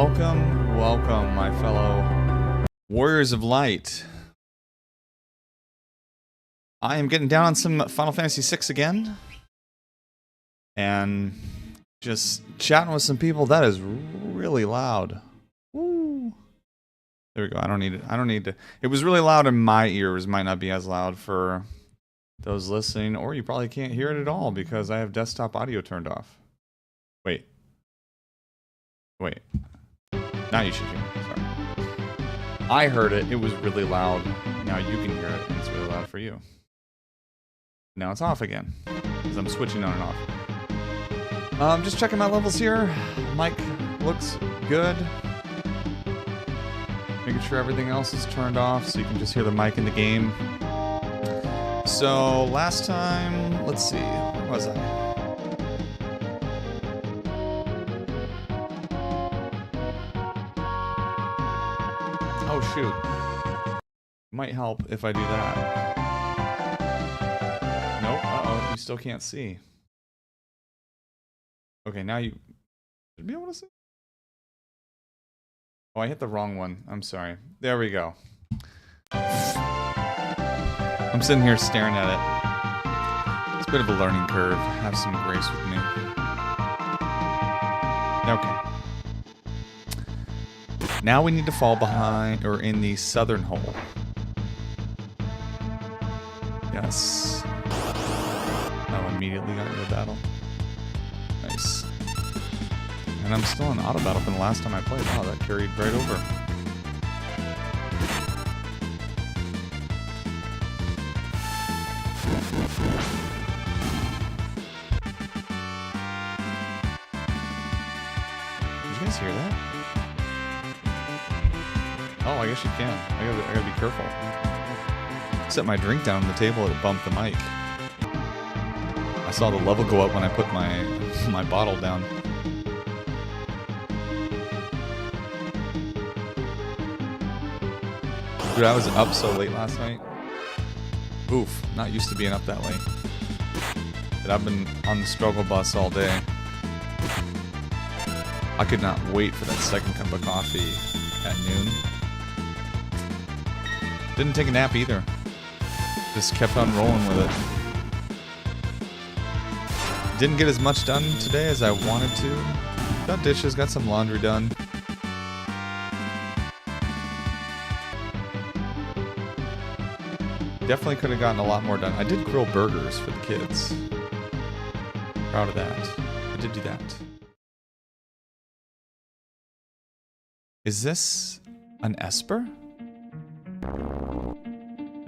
Welcome, welcome, my fellow Warriors of Light. I am getting down on some Final Fantasy VI again. And just chatting with some people. That is really loud. Woo. There we go. I don't need to. It was really loud in my ears. Might not be as loud for those listening. Or you probably can't hear it at all because I have desktop audio turned off. Wait. Now you should hear it. Sorry. I heard it. It was really loud. Now you can hear it, and it's really loud for you. Now it's off again because I'm switching on and off. Just checking my levels here. Mic looks good. Making sure everything else is turned off so you can just hear the mic in the game. So last time, let's see, where was I? Oh shoot. Might help if I do that. Nope, uh-oh, you still can't see. Okay, now you should be able to see. Oh, I hit the wrong one. I'm sorry. There we go. I'm sitting here staring at it. It's a bit of a learning curve. Have some grace with me. Okay. Now we need to fall behind, or in the southern hole. Yes. Oh, immediately got into a battle. Nice. And I'm still in auto battle from the last time I played. Wow, that carried right over. Did you guys hear that? Oh, I guess you can. I gotta be careful. Set my drink down on the table, it bumped the mic. I saw the level go up when I put my bottle down. Dude, I was up so late last night. Oof, not used to being up that late. But I've been on the struggle bus all day. I could not wait for that second cup of coffee at noon. Didn't take a nap either. Just kept on rolling with it. Didn't get as much done today as I wanted to. Got dishes, got some laundry done. Definitely could have gotten a lot more done. I did grill burgers for the kids. Proud of that. I did do that. Is this an Esper?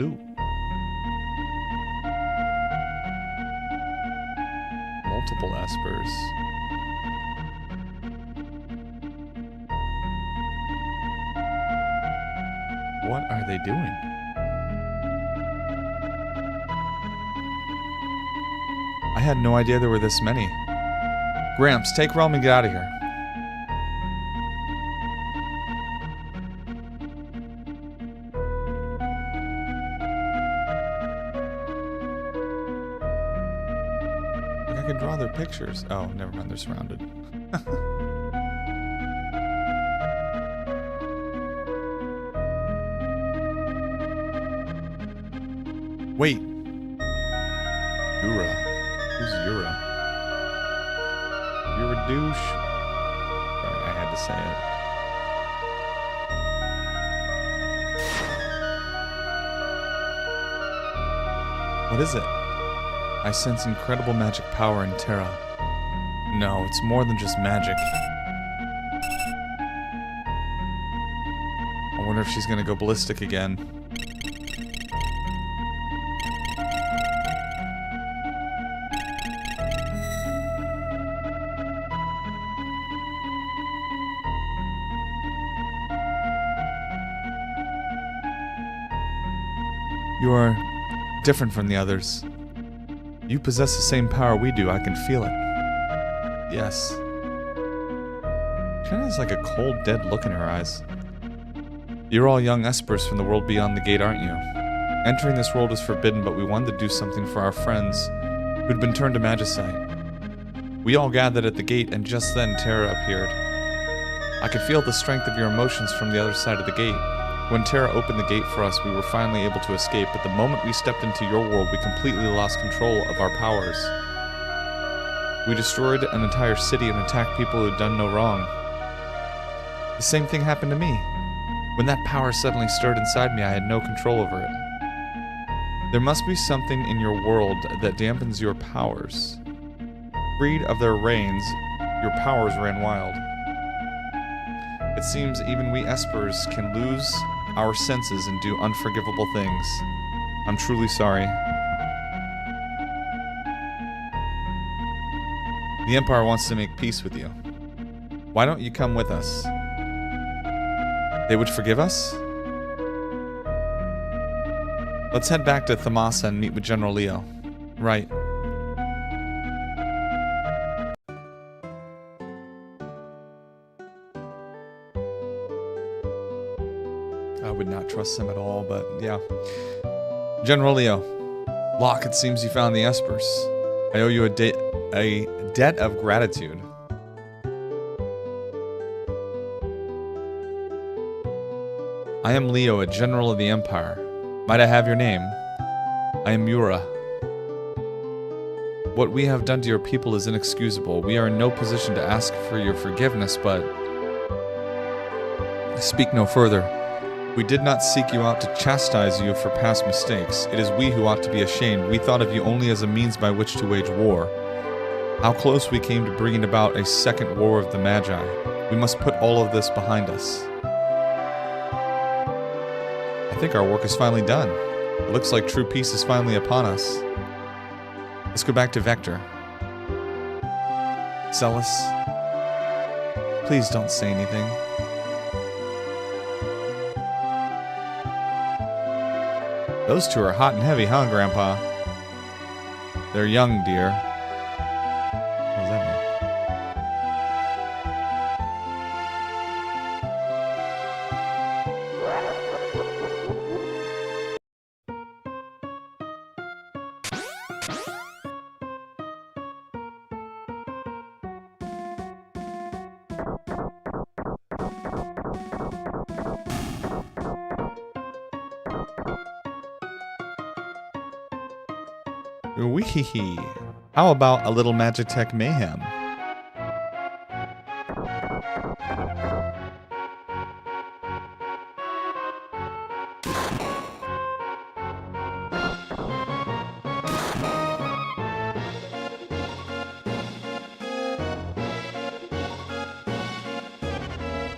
Ooh. Multiple Espers. What are they doing? I had no idea there were this many. Gramps, take Realm and get out of here. I can draw their pictures. Oh, never mind, they're surrounded. Wait. Yura. Who's Yura? You're a douche. Sorry, I had to say it. What is it? I sense incredible magic power in Terra. No, it's more than just magic. I wonder if she's gonna go ballistic again. You are different from the others. You possess the same power we do, I can feel it. Yes. She has like a cold, dead look in her eyes. You're all young Espers from the world beyond the gate, aren't you? Entering this world is forbidden, but we wanted to do something for our friends who'd been turned to Magicite. We all gathered at the gate, and just then Terra appeared. I could feel the strength of your emotions from the other side of the gate. When Terra opened the gate for us, we were finally able to escape, but the moment we stepped into your world, we completely lost control of our powers. We destroyed an entire city and attacked people who had done no wrong. The same thing happened to me. When that power suddenly stirred inside me, I had no control over it. There must be something in your world that dampens your powers. Freed of their reins, your powers ran wild. It seems even we Espers can lose our senses and do unforgivable things. I'm truly sorry. The Empire wants to make peace with you. Why don't you come with us? They would forgive us? Let's head back to Thamasa and meet with General Leo. Right. I would not trust him at all, but yeah. General Leo. Locke, it seems you found the Espers. I owe you a debt of gratitude. I am Leo, a general of the Empire. Might I have your name? I am Mura. What we have done to your people is inexcusable. We are in no position to ask for your forgiveness, but... Speak no further. We did not seek you out to chastise you for past mistakes. It is we who ought to be ashamed. We thought of you only as a means by which to wage war. How close we came to bringing about a second war of the Magi. We must put all of this behind us. I think our work is finally done. It looks like true peace is finally upon us. Let's go back to Vector. Celes, please don't say anything. Those two are hot and heavy, huh, Grandpa? They're young, dear. What does that mean? Wee-hee-hee. How about a little Magitech mayhem?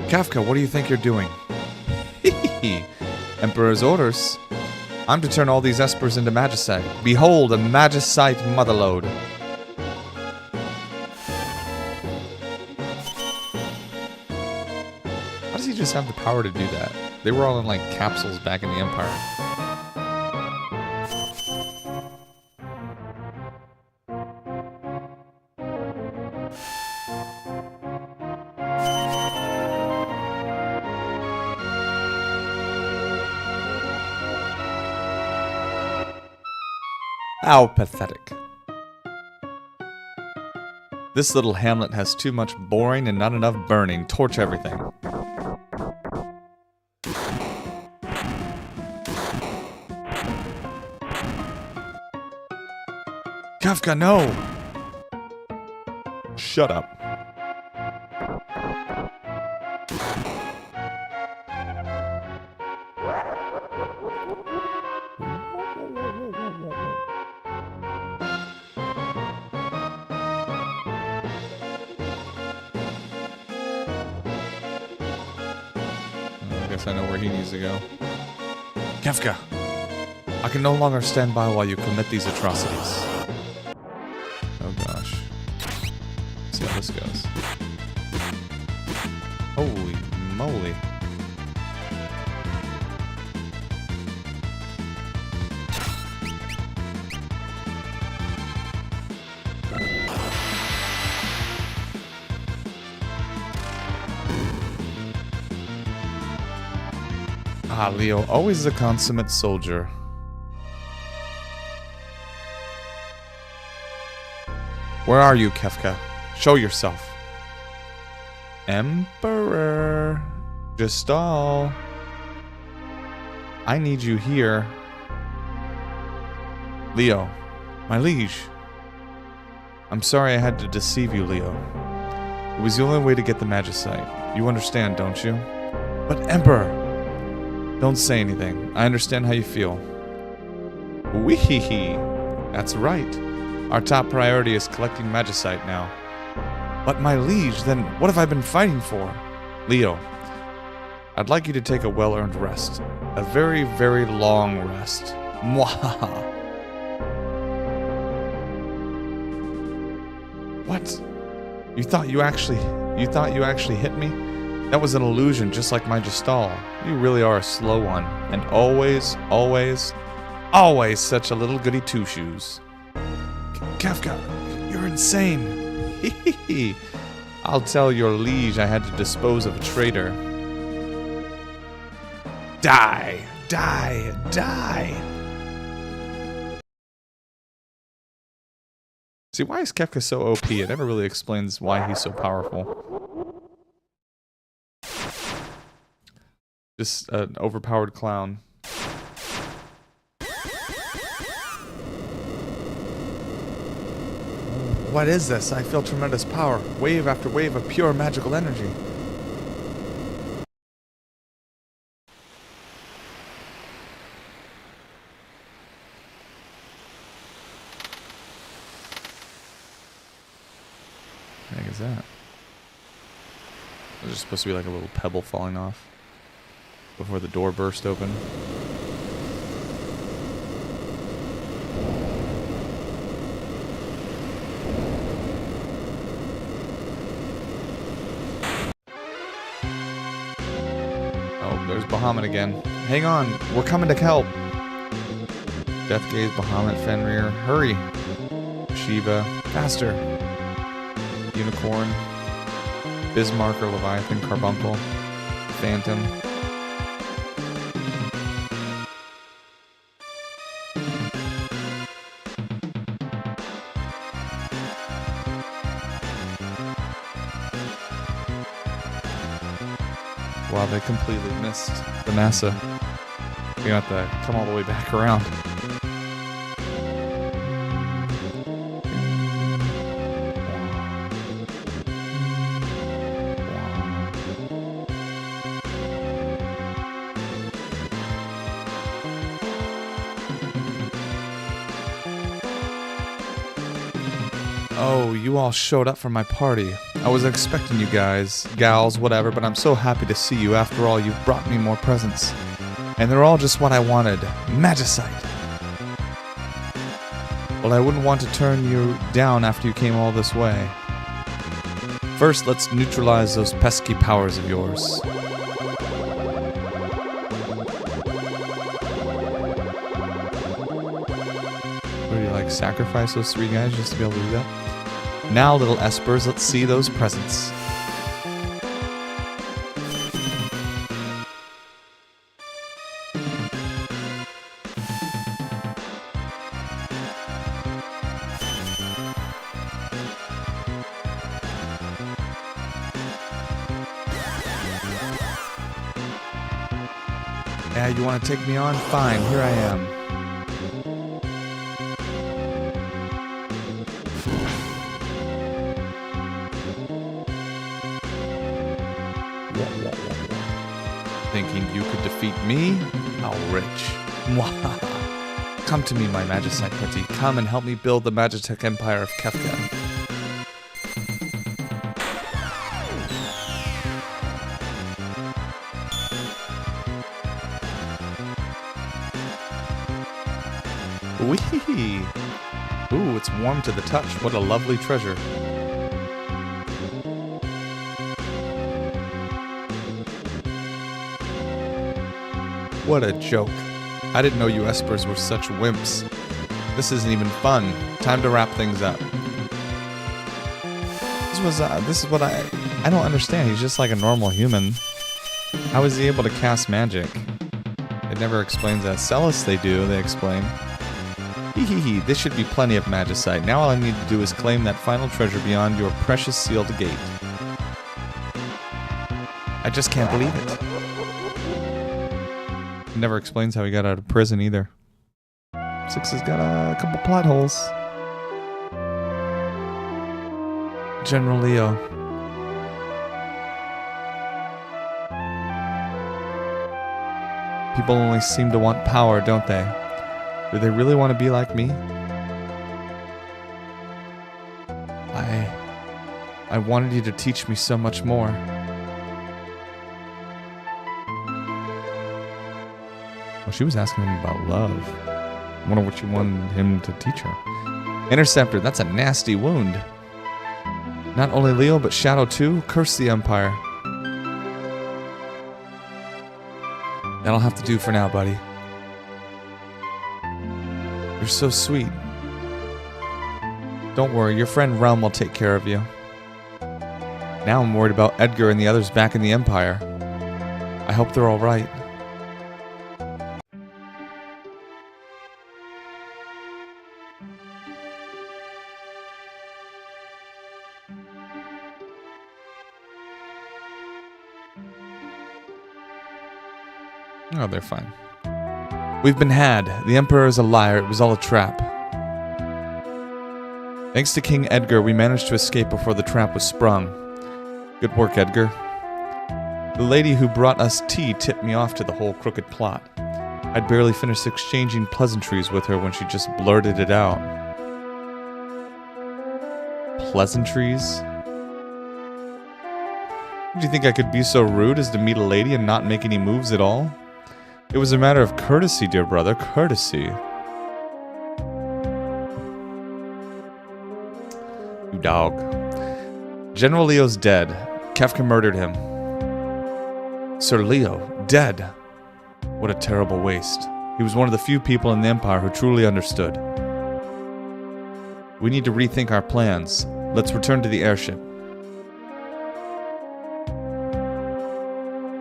Kafka, what do you think you're doing? Emperor's orders. I'm to turn all these Espers into Magicite. Behold, a Magicite motherlode. How does he just have the power to do that? They were all in, like, capsules back in the Empire. How pathetic. This little hamlet has too much boring and not enough burning. Torch everything. Kafka, no! Shut up. I know where he needs to go. Kafka! I can no longer stand by while you commit these atrocities. Oh gosh. Let's see how this goes. Holy moly. Ah, Leo, always a consummate soldier. Where are you, Kefka? Show yourself. Emperor Gestal, I need you here. Leo, my liege. I'm sorry I had to deceive you, Leo. It was the only way to get the Magicite. You understand, don't you? But Emperor! Don't say anything. I understand how you feel. Wee-hee-hee. That's right. Our top priority is collecting Magicite now. But my liege, then what have I been fighting for? Leo, I'd like you to take a well-earned rest. A very, very long rest. Mwahaha. What? You thought you actually hit me? That was an illusion, just like my Gestal. You really are a slow one. And always, always, always such a little goody two-shoes. Kefka, you're insane. I'll tell your liege I had to dispose of a traitor. Die! Die! Die! See, why is Kefka so OP? It never really explains why he's so powerful. Just an overpowered clown. What is this? I feel tremendous power. Wave after wave of pure magical energy. What the heck is that? There's supposed to be like a little pebble falling off before the door burst open. There's Bahamut again. Hang on, we're coming to help. Death Gaze, Bahamut, Fenrir, hurry. Shiva, faster. Unicorn, Bismarcker, Leviathan, Carbuncle, Phantom. Wow, they completely missed the NASA. We got to come all the way back around. Oh, you all showed up for my party. I was expecting you guys, gals, whatever, but I'm so happy to see you. After all, you've brought me more presents. And they're all just what I wanted. Magicite! Well, I wouldn't want to turn you down after you came all this way. First, let's neutralize those pesky powers of yours. What do you like, sacrifice those 3 guys just to be able to do that? Now, little espers, let's see those presents. Yeah, you want to take me on? Fine, here I am. Thinking you could defeat me? How rich. Come to me, my Magicite Putty. Come and help me build the Magitech Empire of Kefka. Wee! Ooh, it's warm to the touch. What a lovely treasure. What a joke. I didn't know you espers were such wimps. This isn't even fun. Time to wrap things up. This is what I don't understand. He's just like a normal human. How is he able to cast magic? It never explains that. Celis they do, they explain. Hee, this should be plenty of Magicite. Now all I need to do is claim that final treasure beyond your precious sealed gate. I just can't believe it. He never explains how he got out of prison either. 6 has got a couple plot holes. General Leo. People only seem to want power, don't they? Do they really want to be like me? I wanted you to teach me so much more. Well, she was asking him about love. I wonder what she wanted him to teach her. Interceptor, that's a nasty wound. Not only Leo, but Shadow too? Curse the Empire. That'll have to do for now, buddy. You're so sweet. Don't worry, your friend Realm will take care of you. Now I'm worried about Edgar and the others back in the Empire. I hope they're alright. Oh, they're fine. We've been had. The Emperor is a liar. It was all a trap. Thanks to King Edgar, we managed to escape before the trap was sprung. Good work, Edgar. The lady who brought us tea tipped me off to the whole crooked plot. I'd barely finished exchanging pleasantries with her when she just blurted it out. Pleasantries? Do you think I could be so rude as to meet a lady and not make any moves at all? It was a matter of courtesy, dear brother, courtesy. You dog. General Leo's dead. Kefka murdered him. Sir Leo, dead. What a terrible waste. He was one of the few people in the Empire who truly understood. We need to rethink our plans. Let's return to the airship.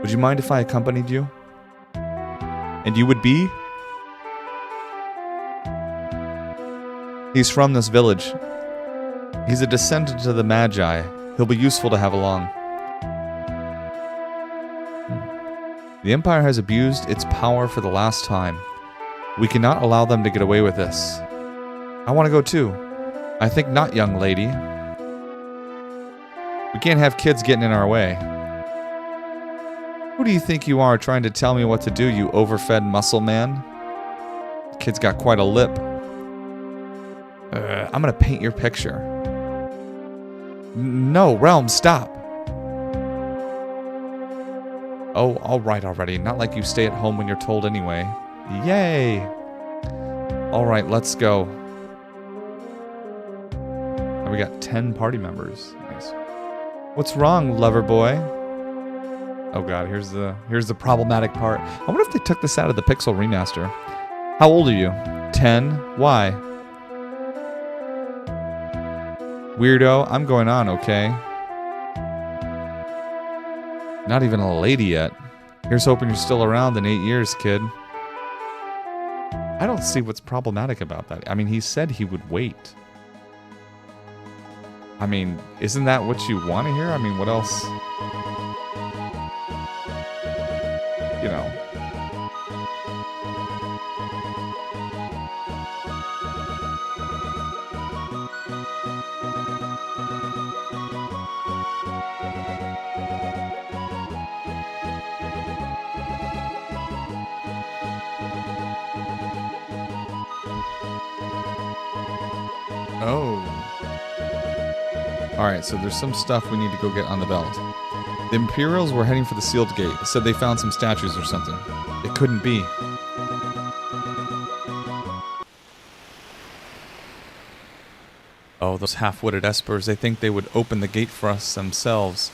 Would you mind if I accompanied you? And you would be? He's from this village. He's a descendant of the Magi. He'll be useful to have along. The Empire has abused its power for the last time. We cannot allow them to get away with this. I want to go too. I think not, young lady. We can't have kids getting in our way. Who do you think you are trying to tell me what to do, you overfed muscle man? The kid's got quite a lip. I'm gonna paint your picture. No, Realm, stop. Oh, alright already. Not like you stay at home when you're told anyway. Yay! Alright, let's go. Now we got 10 party members. Nice. What's wrong, lover boy? Oh god, here's the problematic part. I wonder if they took this out of the Pixel remaster. How old are you? 10? Why? Weirdo, I'm going on, okay? Not even a lady yet. Here's hoping you're still around in 8 years, kid. I don't see what's problematic about that. I mean, he said he would wait. I mean, isn't that what you want to hear? I mean, what else? You know. Oh. Alright, so there's some stuff we need to go get on the belt. The Imperials were heading for the sealed gate. It said they found some statues or something. It couldn't be. Oh, those half-witted espers, they think they would open the gate for us themselves.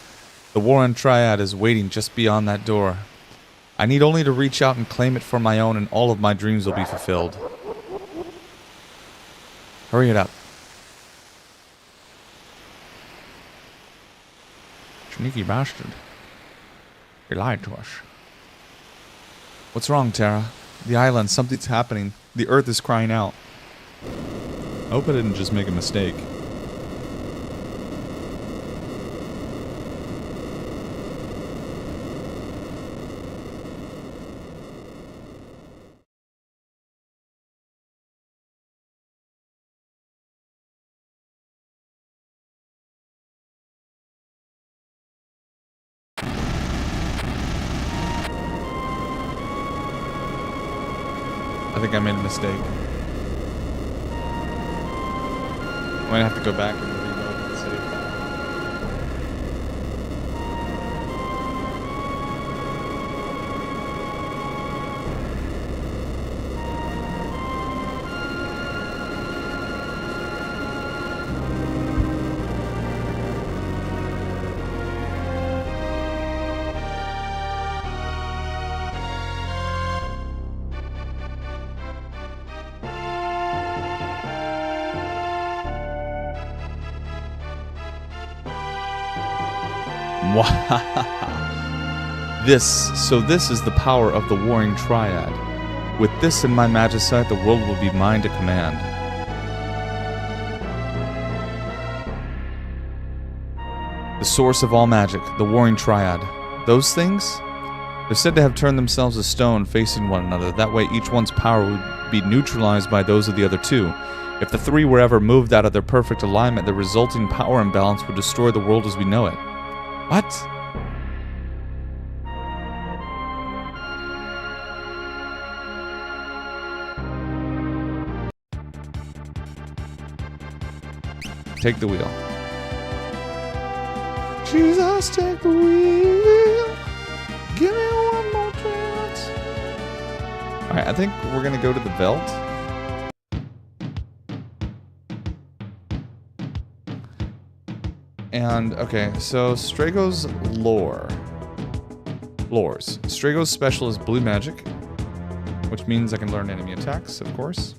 The Warren Triad is waiting just beyond that door. I need only to reach out and claim it for my own, and all of my dreams will be fulfilled. Hurry it up. Sneaky bastard. He lied to us. What's wrong, Terra? The island, something's happening. The Earth is crying out. I hope I didn't just make a mistake. I think I made a mistake. I might have to go back and reload the save file. This is the power of the Warring Triad. With this in my magicite, the world will be mine to command. The source of all magic, the Warring Triad. Those things? They're said to have turned themselves to stone, facing one another. That way each one's power would be neutralized by those of the other two. If the three were ever moved out of their perfect alignment, the resulting power imbalance would destroy the world as we know it. What? Take the wheel. Jesus, take the wheel. Give me one more chance. Alright, I think we're gonna go to the Veld. And, okay, so Strago's lores. Strago's special is blue magic, which means I can learn enemy attacks, of course.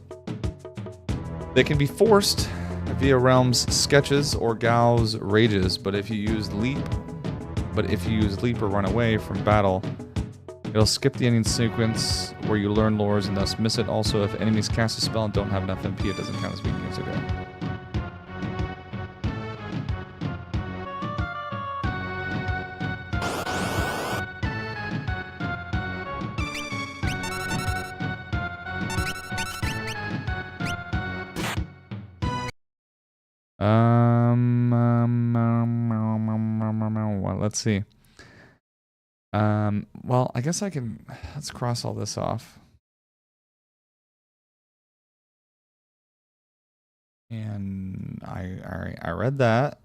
They can be forced via Realm's sketches or Gao's rages, but if you use leap or run away from battle, it'll skip the ending sequence where you learn lores and thus miss it. Also, if enemies cast a spell and don't have enough MP, it doesn't count as being used. Okay. Well, let's see. Well, I guess I can. Let's cross all this off. And I read that.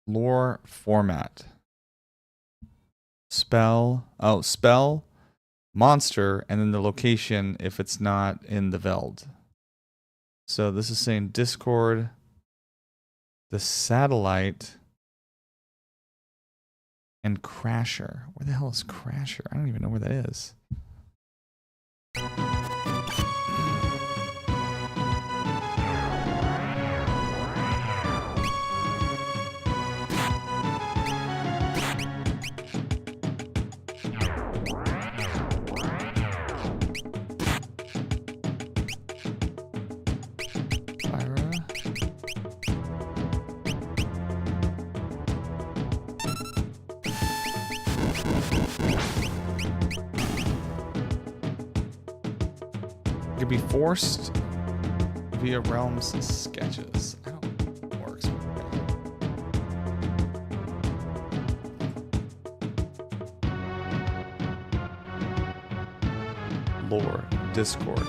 Lore format. Spell, monster, and then the location if it's not in the Veld. So this is saying Discord, the satellite, and Crasher. Where the hell is Crasher? I don't even know where that is. Could be forced via Realm's sketches. I don't know if it works. Lore, Discord.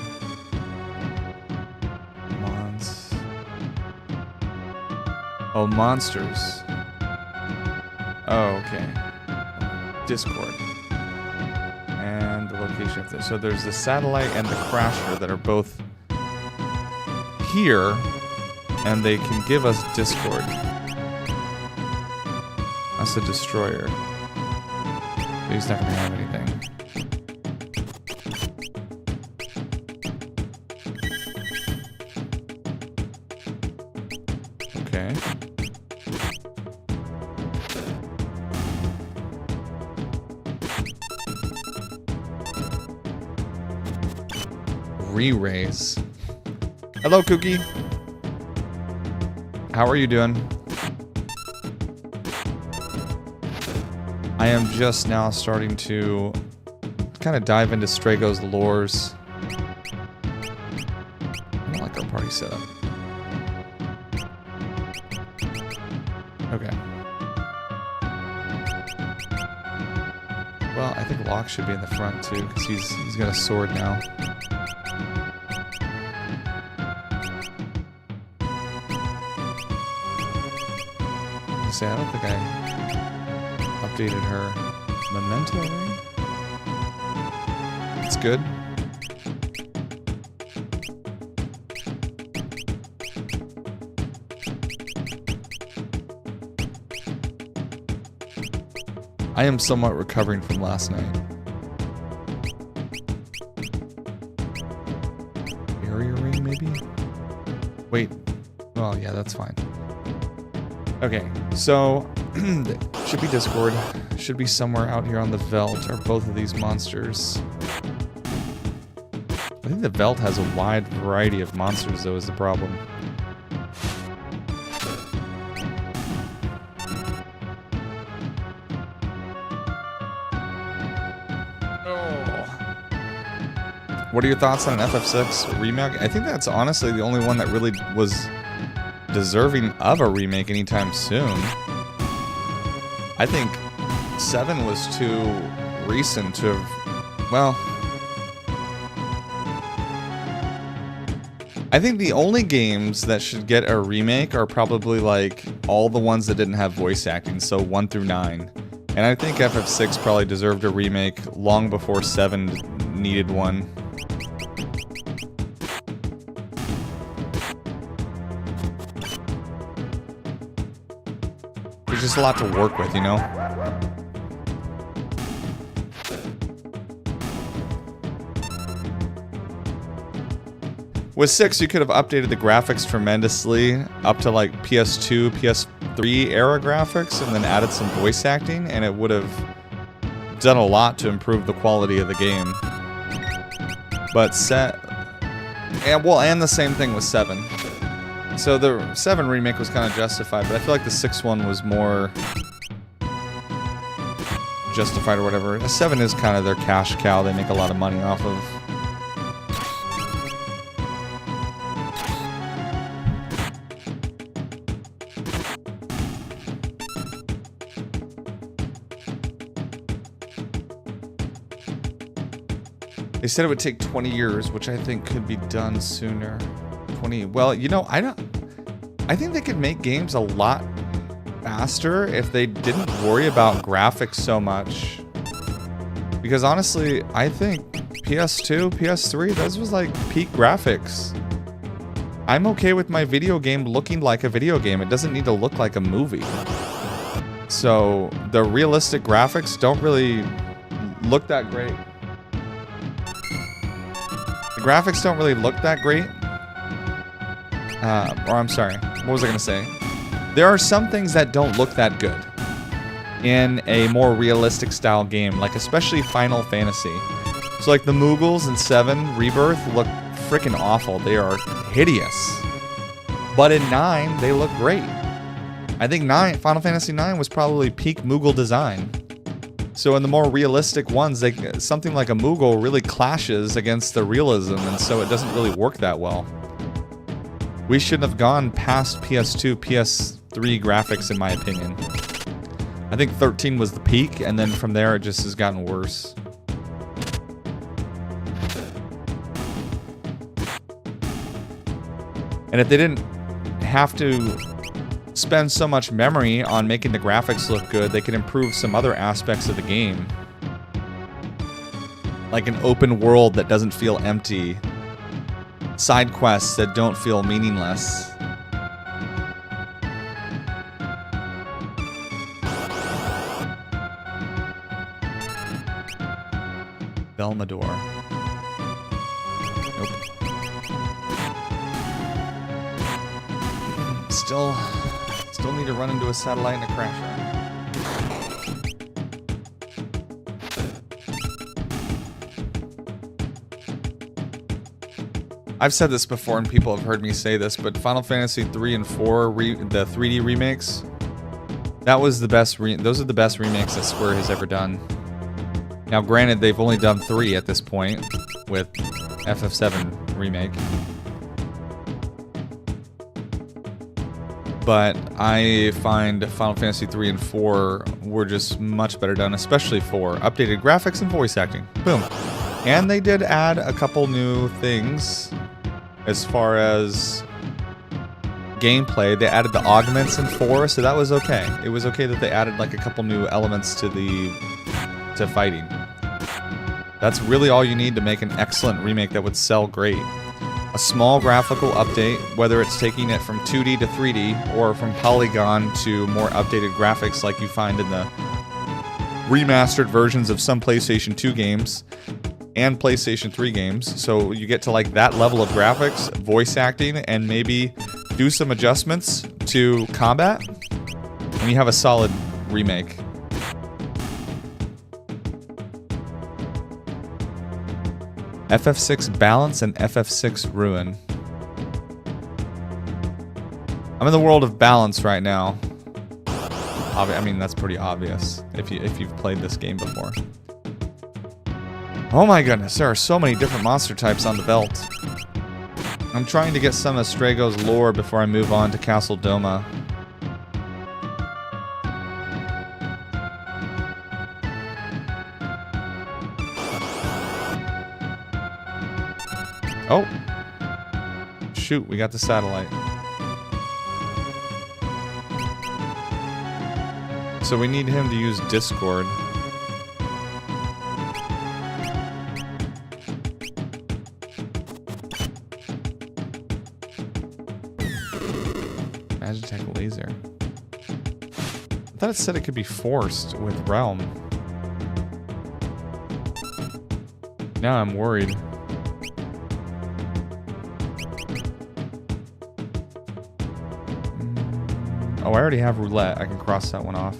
Oh, monsters. Oh, okay. Discord. And the location of this. So there's the satellite and the Crasher that are both here, and they can give us Discord. That's the destroyer. He's not gonna have anything. Okay. Re-raise. Hello, Cookie. How are you doing? I am just now starting to kind of dive into Strago's lores. I don't like our party setup. Okay. Well, Well, I think Locke should be in the front too, because he's got a sword now. I don't think I updated her memento ring. It's good. I am somewhat recovering from last night. Barrier ring, maybe? Wait. Oh, yeah, that's fine. Okay, so should be Discord. Should be somewhere out here on the Veldt, or both of these monsters. I think the Veldt has a wide variety of monsters, though, is the problem. What are your thoughts on an FF6 remake? I think that's honestly the only one that really was deserving of a remake anytime soon. I think 7 was too recent to have... Well... I think the only games that should get a remake are probably like all the ones that didn't have voice acting, so 1 through 9. And I think FF6 probably deserved a remake long before 7 needed one. There's just a lot to work with, you know? With 6, you could have updated the graphics tremendously up to like PS2, PS3 era graphics and then added some voice acting, and it would have done a lot to improve the quality of the game. But and the same thing with 7. So the 7 remake was kind of justified, but I feel like the 6 one was more justified or whatever. The 7 is kind of their cash cow they make a lot of money off of. They said it would take 20 years, which I think could be done sooner. 20. Well, you know, I think they could make games a lot faster if they didn't worry about graphics so much. Because honestly, I think PS2, PS3, those was like peak graphics. I'm okay with my video game looking like a video game. It doesn't need to look like a movie. So the realistic graphics don't really look that great. The graphics don't really look that great. Or I'm sorry, what was I going to say? There are some things that don't look that good in a more realistic style game, like especially Final Fantasy. So like the Moogles in 7 Rebirth look freaking awful. They are hideous. But in 9, they look great. I think Final Fantasy 9 was probably peak Moogle design. So in the more realistic ones, something like a Moogle really clashes against the realism, and so it doesn't really work that well. We shouldn't have gone past PS2, PS3 graphics, in my opinion. I think 13 was the peak, and then from there it just has gotten worse. And if they didn't have to spend so much memory on making the graphics look good, they could improve some other aspects of the game. Like an open world that doesn't feel empty. Side quests that don't feel meaningless. Belmador. Nope. Still need to run into a satellite and a crash run. I've said this before and people have heard me say this, but Final Fantasy 3 and 4, the 3D remakes, that was the best. Those are the best remakes that Square has ever done. Now, granted, they've only done 3 at this point with FF7 remake. but I find Final Fantasy 3 and 4 were just much better done, especially 4. Updated graphics and voice acting. Boom. And they did add a couple new things as far as gameplay. They added the augments in 4, so that was okay. It was okay that they added like a couple new elements to fighting. That's really all you need to make an excellent remake that would sell great. A small graphical update, whether it's taking it from 2D to 3D or from polygon to more updated graphics like you find in the remastered versions of some PlayStation 2 games and PlayStation 3 games. So you get to like that level of graphics, voice acting, and maybe do some adjustments to combat, and you have a solid remake. FF6 Balance and FF6 Ruin. I'm in the world of Balance right now. I mean, that's pretty obvious if you've played this game before. Oh my goodness, there are so many different monster types on the belt. I'm trying to get some of Strago's lore before I move on to Castle Doma. Oh! Shoot, we got the satellite. So we need him to use Discord. Magitech laser. I thought it said it could be forced with Realm. Now I'm worried. Oh, I already have roulette. I can cross that one off.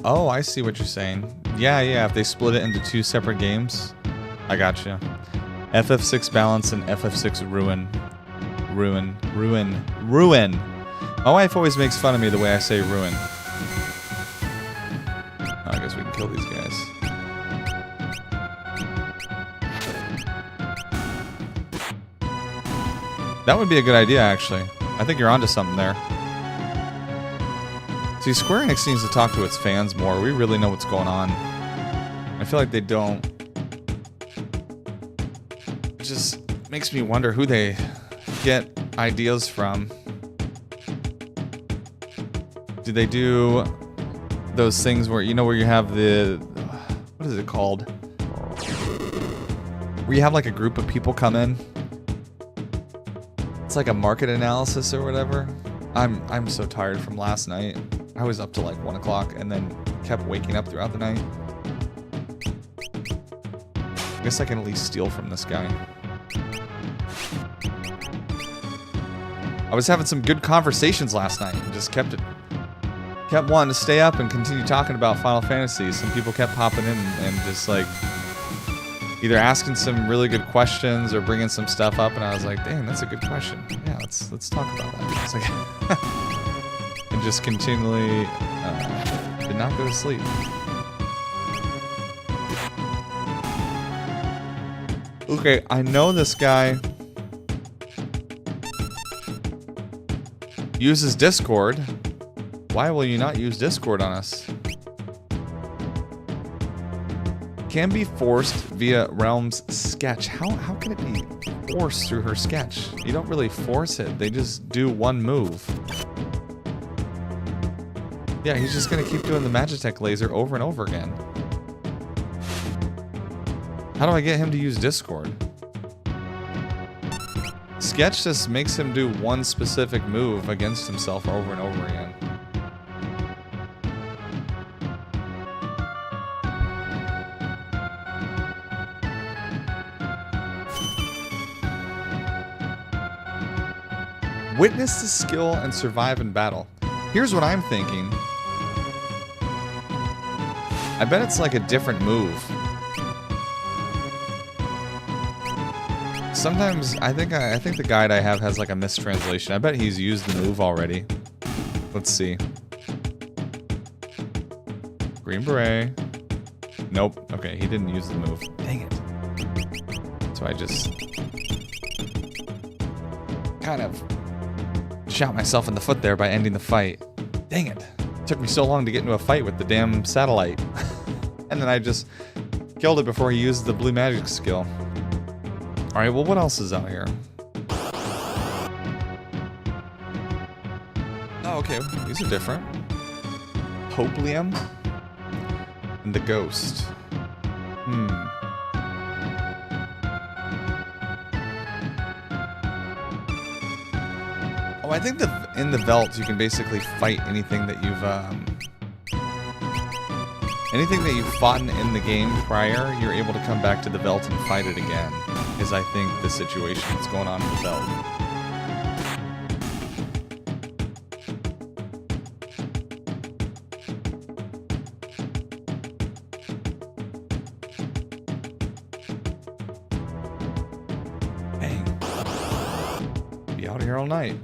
Oh, I see what you're saying. Yeah, if they split it into 2 separate games. I gotcha. FF6 Balance and FF6 Ruin. Ruin. My wife always makes fun of me the way I say ruin. Oh, I guess we can kill these guys. That would be a good idea, actually. I think you're onto something there. See, Square Enix needs to talk to its fans more. We really know what's going on. I feel like they don't. It just makes me wonder who they get ideas from. Do they do those things where, you know, where you have the... What is it called? Where you have like a group of people come in. It's like a market analysis or whatever. I'm so tired from last night. I was up till like 1 o'clock and then kept waking up throughout the night. I guess I can at least steal from this guy. I was having some good conversations last night and just kept wanting to stay up and continue talking about Final Fantasy. Some people kept popping in and just like either asking some really good questions or bringing some stuff up, and I was like, dang, that's a good question. Yeah, let's talk about that. It's like and just continually did not go to sleep. Okay, I know this guy uses Discord. Why will you not use Discord on us? Can be forced via Realm's sketch. How can it be forced through her sketch? You don't really force it. They just do one move. Yeah, he's just gonna keep doing the Magitech laser over and over again. How do I get him to use Discord? Sketch just makes him do one specific move against himself over and over again. Witness the skill and survive in battle. Here's what I'm thinking. I bet it's like a different move. Sometimes I think the guide I have has like a mistranslation. I bet he's used the move already. Let's see. Green Beret. Nope. Okay, he didn't use the move. Dang it. So I just kind of shot myself in the foot there by ending the fight. Dang it. It took me so long to get into a fight with the damn satellite. And then I just killed it before he used the blue magic skill. Alright, well, what else is out here? Oh, okay. These are different. Hoplium and the Ghost. Oh, I think in the Veldt you can basically fight anything that you've fought in the game prior. You're able to come back to the Veldt and fight it again. Is I think the situation that's going on in the Veldt. Be out here all night.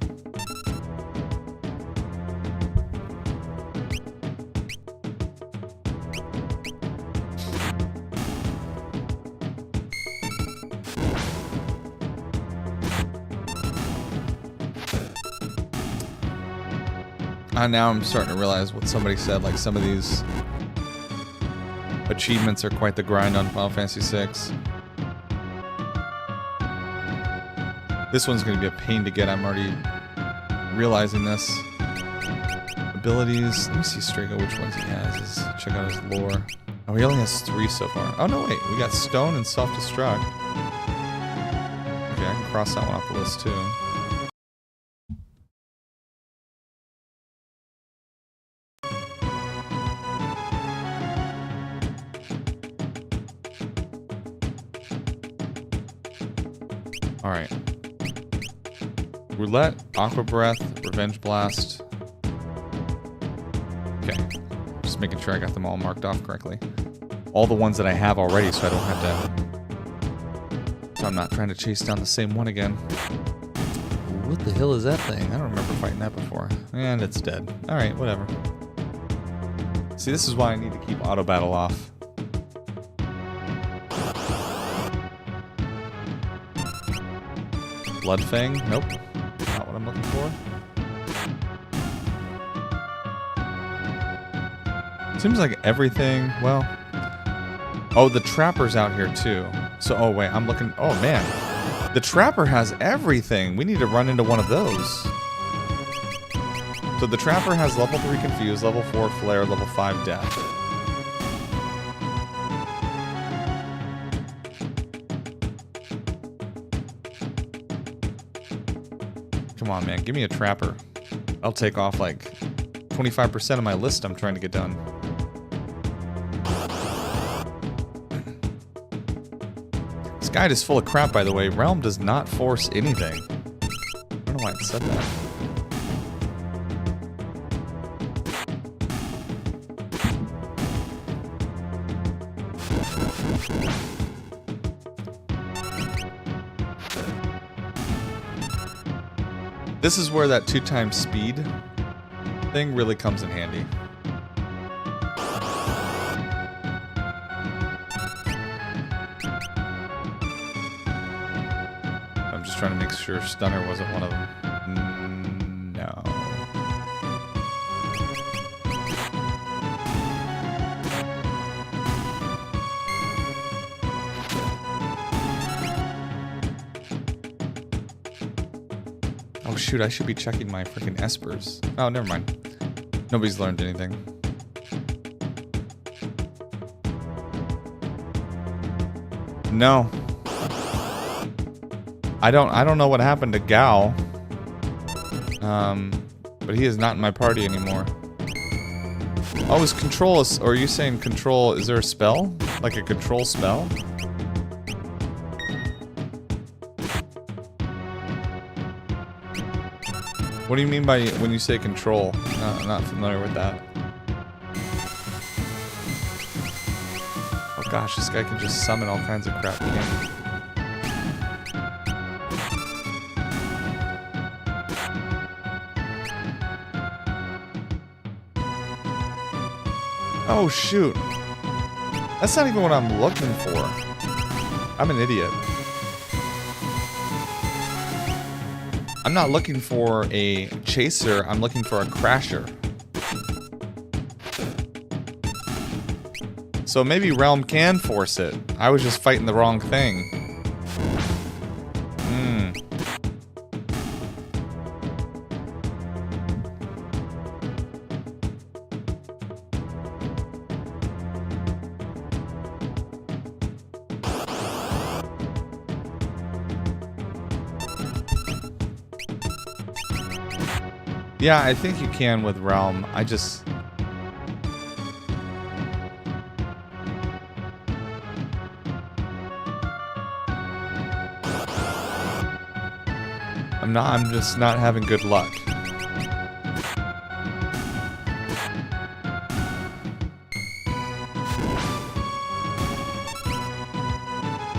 Now I'm starting to realize what somebody said, like some of these achievements are quite the grind on Final Fantasy VI. This one's going to be a pain to get. I'm already realizing this. Abilities. Let me see Strago which ones he has. Check out his lore. Oh, he only has 3 so far. Oh, no, wait. We got Stone and Self-Destruct. Okay, I can cross that one off the list, too. Alright. Roulette, Aqua Breath, Revenge Blast. Okay. Just making sure I got them all marked off correctly. All the ones that I have already, so I don't have to... So I'm not trying to chase down the same one again. What the hell is that thing? I don't remember fighting that before. And it's dead. Alright, whatever. See, this is why I need to keep auto battle off. Bloodfang? Nope. Not what I'm looking for. Seems like everything, well... Oh, the Trapper's out here too. So, oh wait, I'm looking... Oh man. The Trapper has everything. We need to run into one of those. So the Trapper has level 3 Confuse, level 4 Flare, level 5 Death. Come on, man. Give me a Trapper. I'll take off like 25% of my list I'm trying to get done. This guide is full of crap, by the way. Realm does not force anything. I don't know why it said that. This is where that 2x speed thing really comes in handy. I'm just trying to make sure Stunner wasn't one of them. No. Oh shoot, I should be checking my freaking espers. Oh, never mind. Nobody's learned anything. No. I don't know what happened to Gao. But he is not in my party anymore. Oh, is control, or are you saying control, is there a spell? Like a control spell? What do you mean by when you say control? I'm not familiar with that. Oh gosh, this guy can just summon all kinds of crap again. Oh shoot. That's not even what I'm looking for. I'm an idiot. I'm not looking for a chaser, I'm looking for a crasher. So maybe Realm can force it. I was just fighting the wrong thing. Yeah, I think you can with Realm. I'm just not having good luck.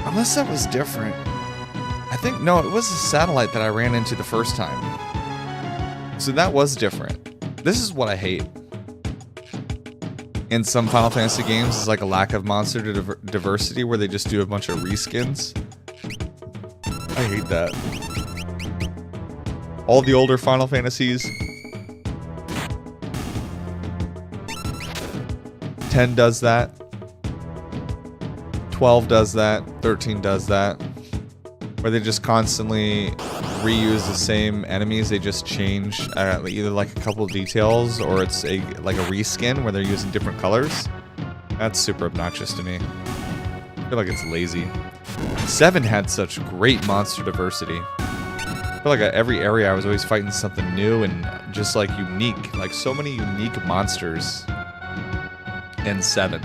Unless that was different. I think, no, it was a satellite that I ran into the first time. So that was different. This is what I hate. In some Final Fantasy games, is like a lack of monster diversity where they just do a bunch of reskins. I hate that. All the older Final Fantasies. 10 does that. 12 does that. 13 does that. Where they just constantly reuse the same enemies, they just change either like a couple of details or it's like a reskin where they're using different colors. That's super obnoxious to me. I feel like it's lazy. 7 had such great monster diversity. I feel like at every area I was always fighting something new and just like unique. Like so many unique monsters in 7.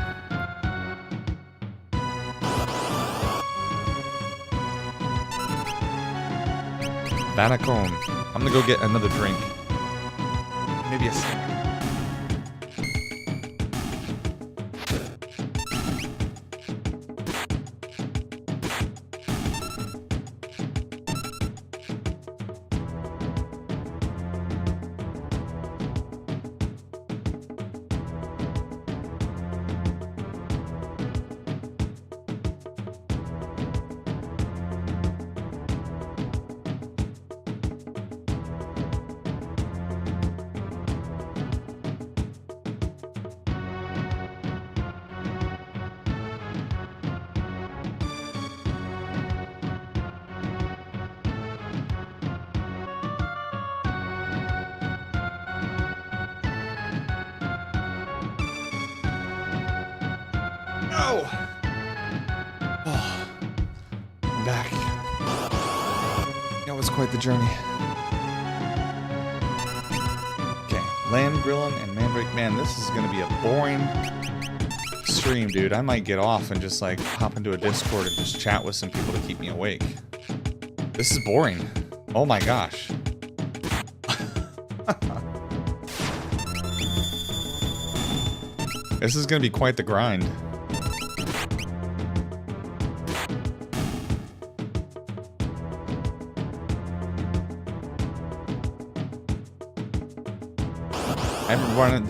Banacone. I'm gonna go get another drink. Maybe a snack. Oh, I'm back. That was quite the journey. Okay, Land Grillin and Mandrake. Man, this is gonna be a boring stream, dude. I might get off and just like hop into a Discord and just chat with some people to keep me awake. This is boring. Oh my gosh. This is gonna be quite the grind.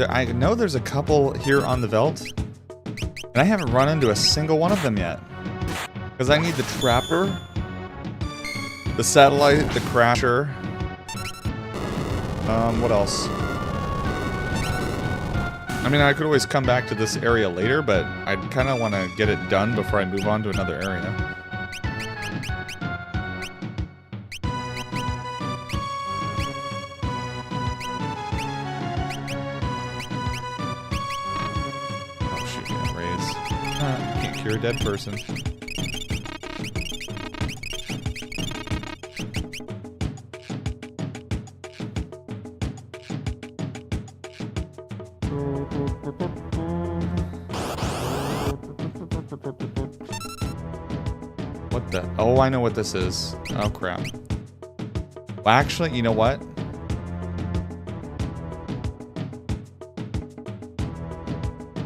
I know there's a couple here on the Veldt, and I haven't run into a single one of them yet. Because I need the Trapper, the Satellite, the Crasher. What else? I mean, I could always come back to this area later, but I'd kind of want to get it done before I move on to another area. You're a dead person. What the? Oh, I know what this is. Oh, crap. Well, actually, you know what?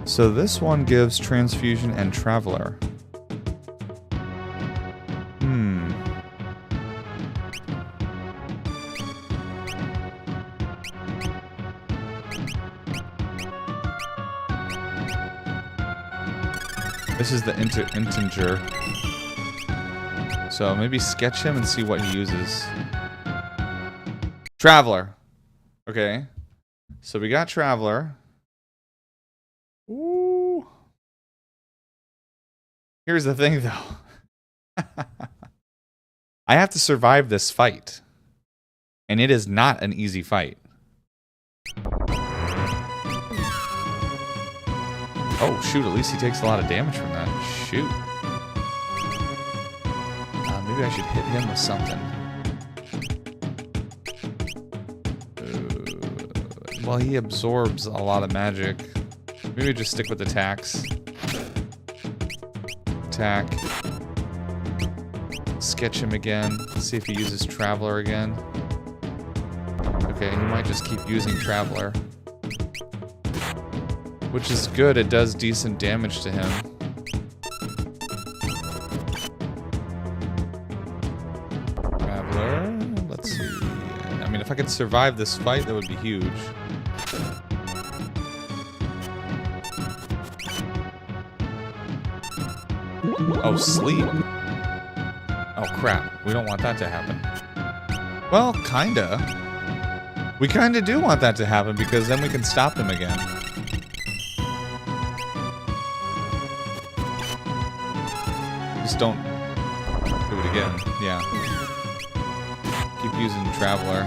So this one gives Transfusion and Traveler. This is the integer. So maybe sketch him and see what he uses. Traveler. Okay. So we got Traveler. Ooh. Here's the thing, though. I have to survive this fight. And it is not an easy fight. Oh, shoot. At least he takes a lot of damage from that. Shoot. Maybe I should hit him with something. Well, he absorbs a lot of magic. Maybe just stick with attacks. Attack. Sketch him again. See if he uses Traveler again. Okay, he might just keep using Traveler. Which is good, it does decent damage to him. Traveler, let's see. I mean, if I could survive this fight, that would be huge. Oh, sleep. Oh, crap. We don't want that to happen. Well, kinda. We kinda do want that to happen because then we can stop him again. Just don't do it again. Yeah. Keep using Traveler.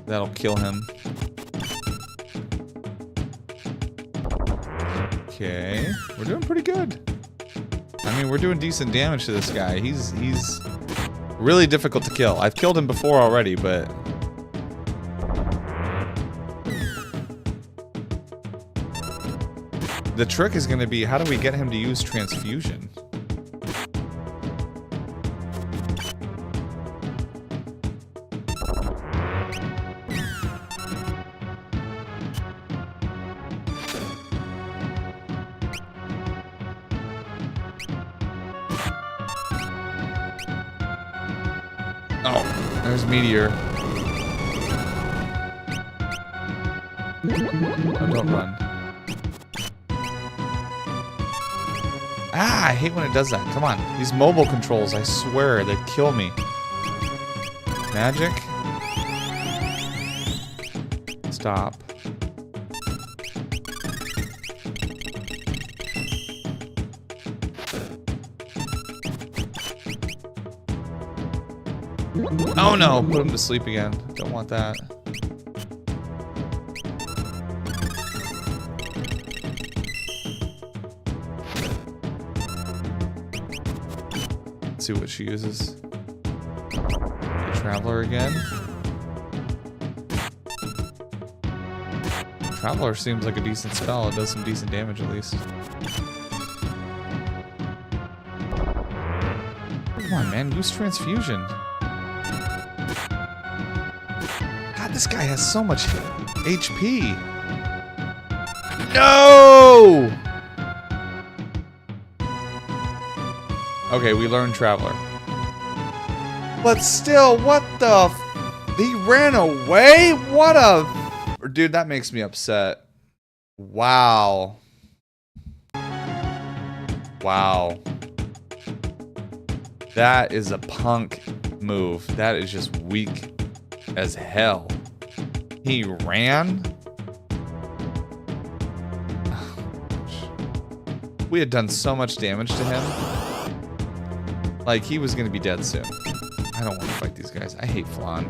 That'll kill him. Okay. We're doing pretty good. I mean, we're doing decent damage to this guy. He's really difficult to kill. I've killed him before already, but... the trick is going to be, how do we get him to use transfusion? Oh, there's Meteor. Oh, don't run. Ah, I hate when it does that. Come on. These mobile controls, I swear, they kill me. Magic. Stop. Oh no, put him to sleep again. Don't want that. Let's see what she uses. Traveler again. Traveler seems like a decent spell. It does some decent damage at least. Come on, man. Use transfusion. God, this guy has so much HP. No! Okay, we learned Traveler. But still, what the he ran away? What a... Dude, that makes me upset. Wow. Wow. That is a punk move. That is just weak as hell. He ran? We had done so much damage to him. Like, he was gonna be dead soon. I don't want to fight these guys. I hate Flan.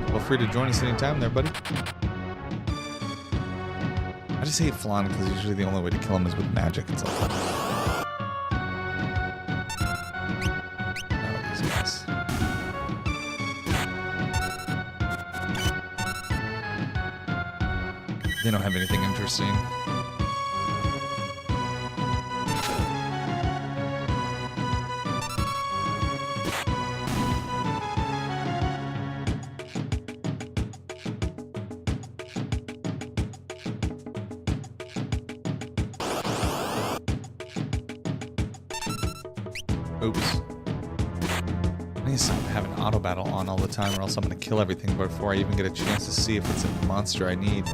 Feel free to join us anytime there, buddy. I just hate Flan because usually the only way to kill him is with magic. It's like... oh, these guys. They don't have anything interesting. Oops. I need to have an auto battle on all the time or else I'm going to kill everything before I even get a chance to see if it's a monster I need.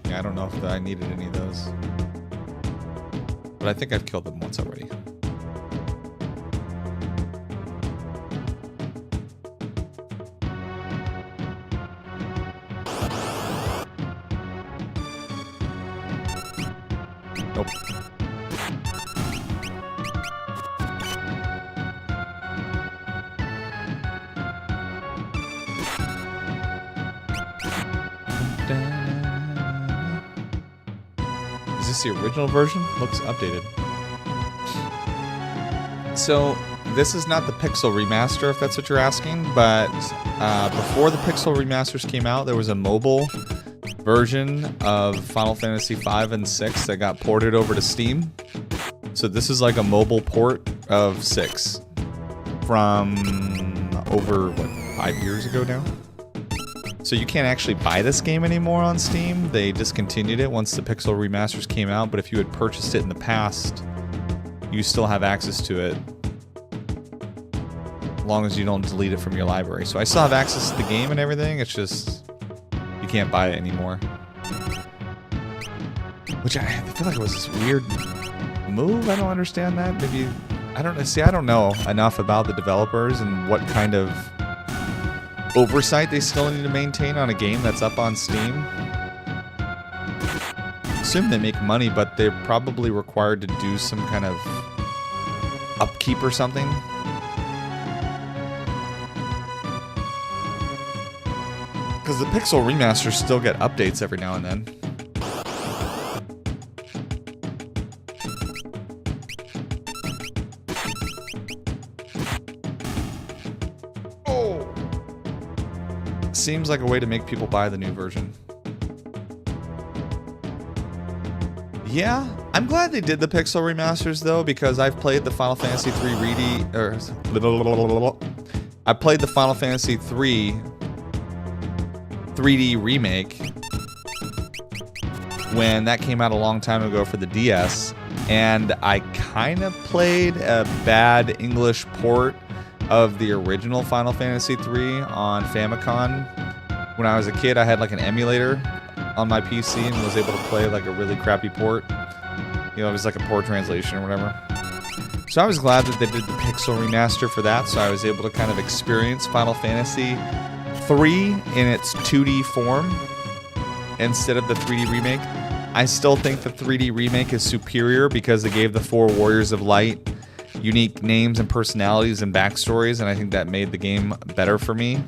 Yeah, I don't know if I needed any of those. But I think I've killed them once already. Nope. Is this the original version? Looks updated. So, this is not the Pixel Remaster, if that's what you're asking, but before the Pixel Remasters came out, there was a mobile version of Final Fantasy V and 6 that got ported over to Steam. So this is like a mobile port of 6 from over, what, 5 years ago now? So you can't actually buy this game anymore on Steam. They discontinued it once the Pixel Remasters came out, but if you had purchased it in the past, you still have access to it. As long as you don't delete it from your library. So I still have access to the game and everything, it's just you can't buy it anymore. Which I feel like it was this weird move. I don't understand that. Maybe I don't know enough about the developers and what kind of oversight they still need to maintain on a game that's up on Steam. I assume they make money, but they're probably required to do some kind of upkeep or something. Because the Pixel Remasters still get updates every now and then. Oh! Seems like a way to make people buy the new version. Yeah, I'm glad they did the Pixel Remasters though, because I've played the Final Fantasy 3 I played the Final Fantasy 3 3D remake when that came out a long time ago for the DS, and I kind of played a bad English port of the original Final Fantasy 3 on Famicom. When I was a kid, I had like an emulator on my PC and was able to play like a really crappy port. You know, it was like a poor translation or whatever. So I was glad that they did the Pixel Remaster for that, so I was able to kind of experience Final Fantasy 3 in its 2D form instead of the 3D remake. I still think the 3D remake is superior because they gave the 4 Warriors of Light unique names and personalities and backstories, and I think that made the game better for me.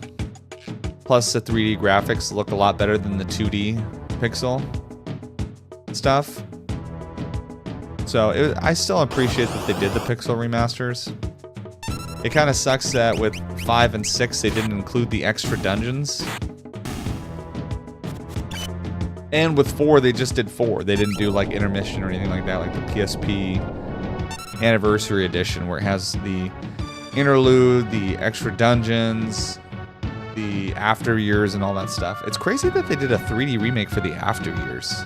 Plus, the 3D graphics look a lot better than the 2D pixel stuff. So I still appreciate that they did the Pixel Remasters. It kind of sucks that with 5 and 6 they didn't include the extra dungeons. And with 4 they just did 4. They didn't do like intermission or anything like that, like the PSP Anniversary Edition where it has the interlude, the extra dungeons, the after years and all that stuff. It's crazy that they did a 3D remake for the after years.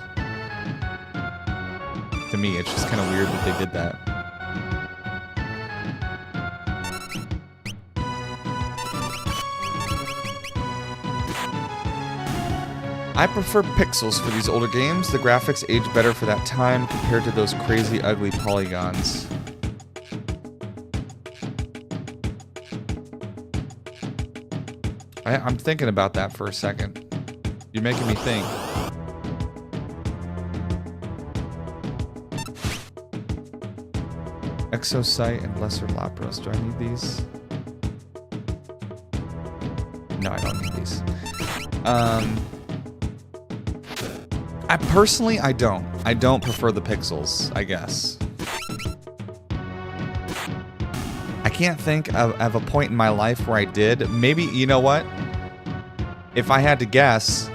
To me, it's just kind of weird that they did that. I prefer pixels for these older games. The graphics age better for that time compared to those crazy ugly polygons. I'm thinking about that for a second. You're making me think. Exocyte and Lesser Lapras. Do I need these? No, I don't need these. I personally don't. I don't prefer the pixels, I guess. I can't think of a point in my life where I did. Maybe, you know what? If I had to guess,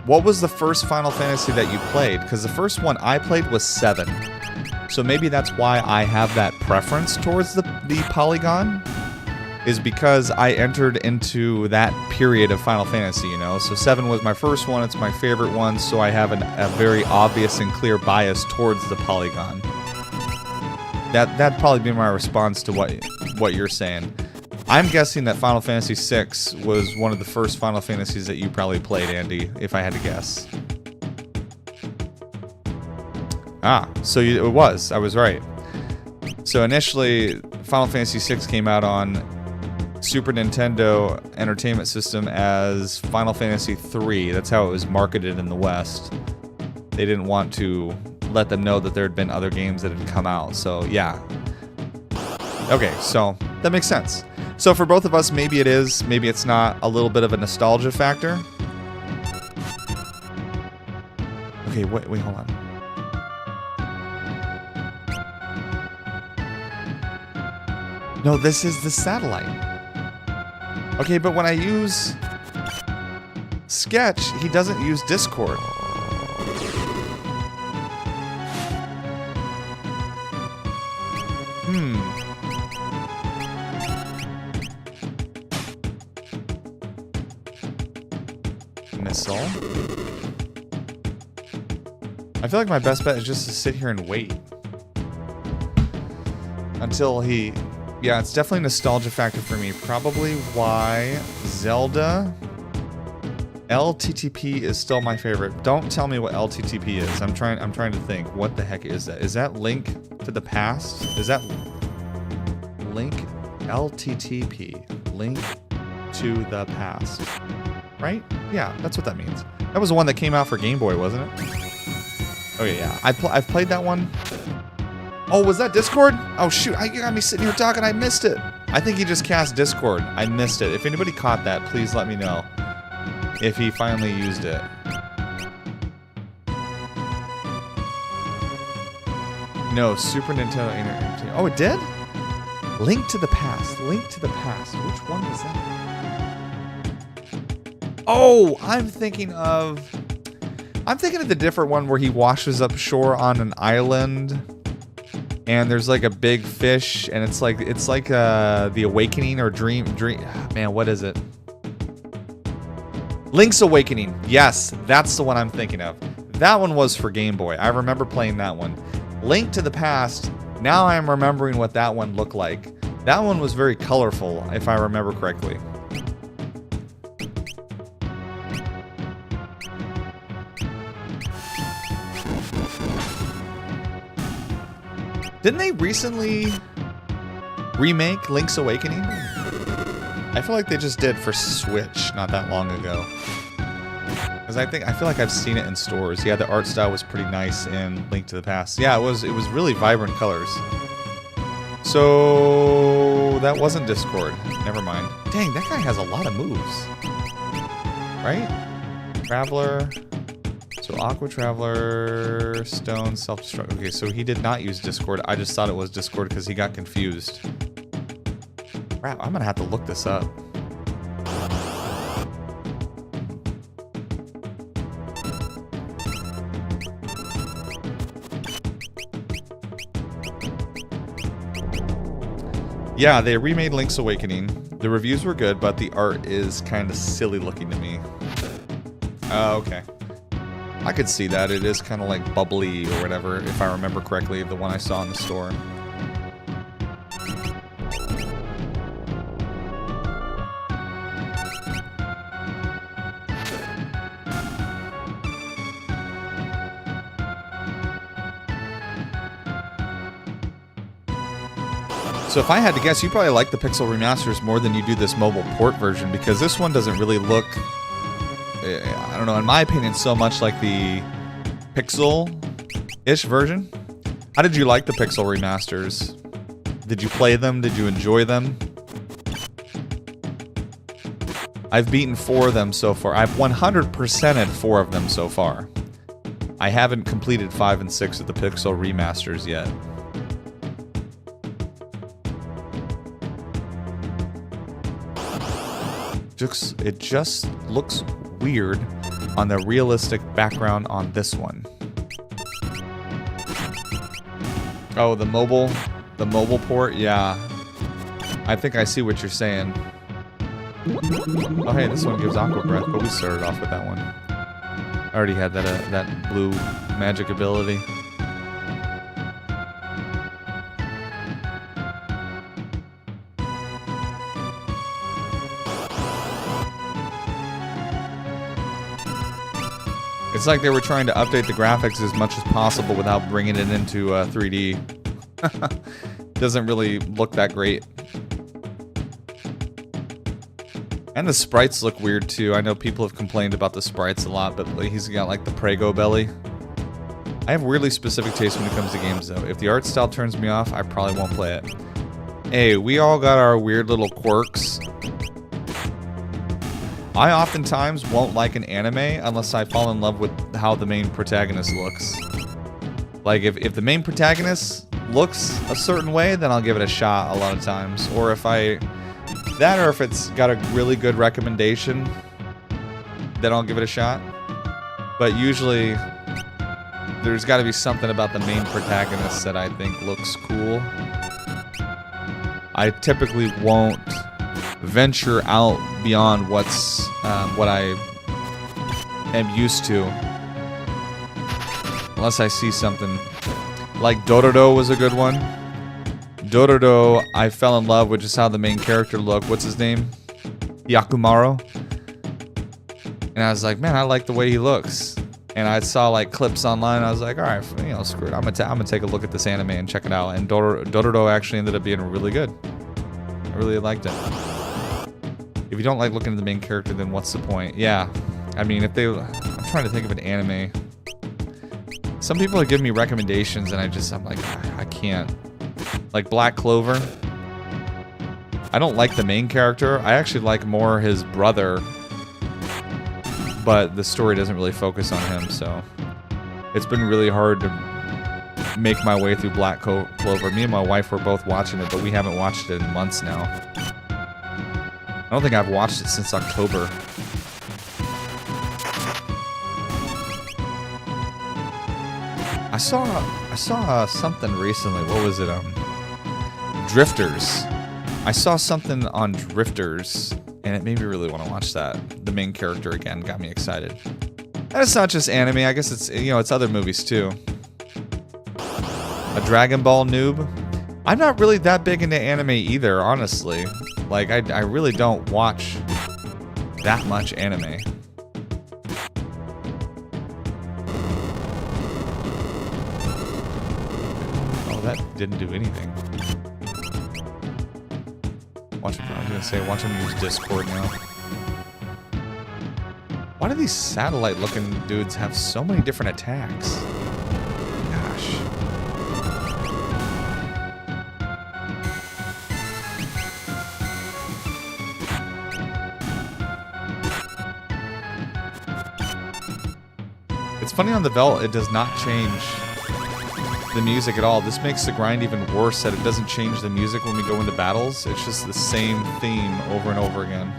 what was the first Final Fantasy that you played? Because the first one I played was 7. So maybe that's why I have that preference towards the polygon, is because I entered into that period of Final Fantasy, you know? So 7 was my first one, it's my favorite one, so I have a very obvious and clear bias towards the polygon. That'd probably be my response to what you're saying. I'm guessing that Final Fantasy VI was one of the first Final Fantasies that you probably played, Andy, if I had to guess. Ah, so it was. I was right. So initially, Final Fantasy VI came out on Super Nintendo Entertainment System as Final Fantasy III. That's how it was marketed in the West. They didn't want to let them know that there had been other games that had come out. So, yeah. Okay, so that makes sense. So for both of us, maybe it is, maybe it's not, a little bit of a nostalgia factor. Okay, wait, hold on. No, this is the satellite. Okay, but when I use Sketch, he doesn't use Discord. Missile. I feel like my best bet is just to sit here and wait. Until he... Yeah, it's definitely a nostalgia factor for me. Probably why Zelda LTTP is still my favorite. Don't tell me what LTTP is. I'm trying to think. What the heck is that? Is that Link to the Past? Is that Link LTTP? Link to the Past. Right? Yeah, that's what that means. That was the one that came out for Game Boy, wasn't it? Oh yeah. I've played that one. Oh, was that Discord? Oh shoot, you got me sitting here talking, I missed it. I think he just cast Discord. I missed it. If anybody caught that, please let me know. If he finally used it. No, Super Nintendo Entertainment. Oh, it did? Link to the Past. Link to the Past. Which one was that? Oh, I'm thinking of the different one where he washes up shore on an island. And there's like a big fish, and it's like The Awakening or Dream. Man, what is it? Link's Awakening. Yes, that's the one I'm thinking of. That one was for Game Boy. I remember playing that one. Link to the Past. Now I'm remembering what that one looked like. That one was very colorful, if I remember correctly. Didn't they recently remake Link's Awakening? I feel like they just did for Switch not that long ago. Because I feel like I've seen it in stores. Yeah, the art style was pretty nice in Link to the Past. Yeah, it was really vibrant colors. So that wasn't Discord. Never mind. Dang, that guy has a lot of moves. Right? Traveler. So Aqua Traveler, Stone, Self-Destruct. Okay, so he did not use Discord. I just thought it was Discord because he got confused. Crap, I'm gonna have to look this up. Yeah, they remade Link's Awakening. The reviews were good, but the art is kind of silly looking to me. Oh, okay. I could see that. It is kind of like bubbly or whatever, if I remember correctly, the one I saw in the store. So if I had to guess, you probably like the Pixel remasters more than you do this mobile port version, because this one doesn't really look... I don't know, in my opinion, so much like the Pixel-ish version. How did you like the Pixel remasters? Did you play them? Did you enjoy them? I've beaten 4 of them so far. I've 100%ed 4 of them so far. I haven't completed 5 and 6 of the Pixel remasters yet. It just looks weird on the realistic background on this one. Oh, the mobile port? Yeah. I think I see what you're saying. Oh, hey, this one gives Aqua Breath, but we started off with that one. I already had that blue magic ability. It's like they were trying to update the graphics as much as possible without bringing it into 3D. Doesn't really look that great. And the sprites look weird too. I know people have complained about the sprites a lot, but he's got like the Prego belly. I have weirdly specific taste when it comes to games though. If the art style turns me off, I probably won't play it. Hey, we all got our weird little quirks. I oftentimes won't like an anime unless I fall in love with how the main protagonist looks. Like, if the main protagonist looks a certain way, then I'll give it a shot a lot of times. Or if it's got a really good recommendation, then I'll give it a shot. But usually, there's got to be something about the main protagonist that I think looks cool. I typically won't venture out beyond what I am used to, unless I see something. Like Dororo was a good one. Dororo, I fell in love with just how the main character looked. What's his name? Yakumaro. And I was like, man, I like the way he looks. And I saw like clips online. I was like, all right, screw it. I'm gonna take a look at this anime and check it out. And Dororo actually ended up being really good. I really liked it. If you don't like looking at the main character, then what's the point? Yeah, I mean, I'm trying to think of an anime. Some people have given me recommendations, and I'm like, I can't. Like Black Clover. I don't like the main character. I actually like more his brother, but the story doesn't really focus on him, so it's been really hard to make my way through Black Clover. Me and my wife were both watching it, but we haven't watched it in months now. I don't think I've watched it since October. I saw something recently. What was it? Drifters. I saw something on Drifters, and it made me really want to watch that. The main character again got me excited. And it's not just anime. I guess it's other movies too. A Dragon Ball noob. I'm not really that big into anime either, honestly. Like, I really don't watch that much anime. Oh, that didn't do anything. Watch him use Discord now. Why do these satellite-looking dudes have so many different attacks? Gosh. It's funny on the Velt, it does not change the music at all. This makes the grind even worse that it doesn't change the music when we go into battles. It's just the same theme over and over again.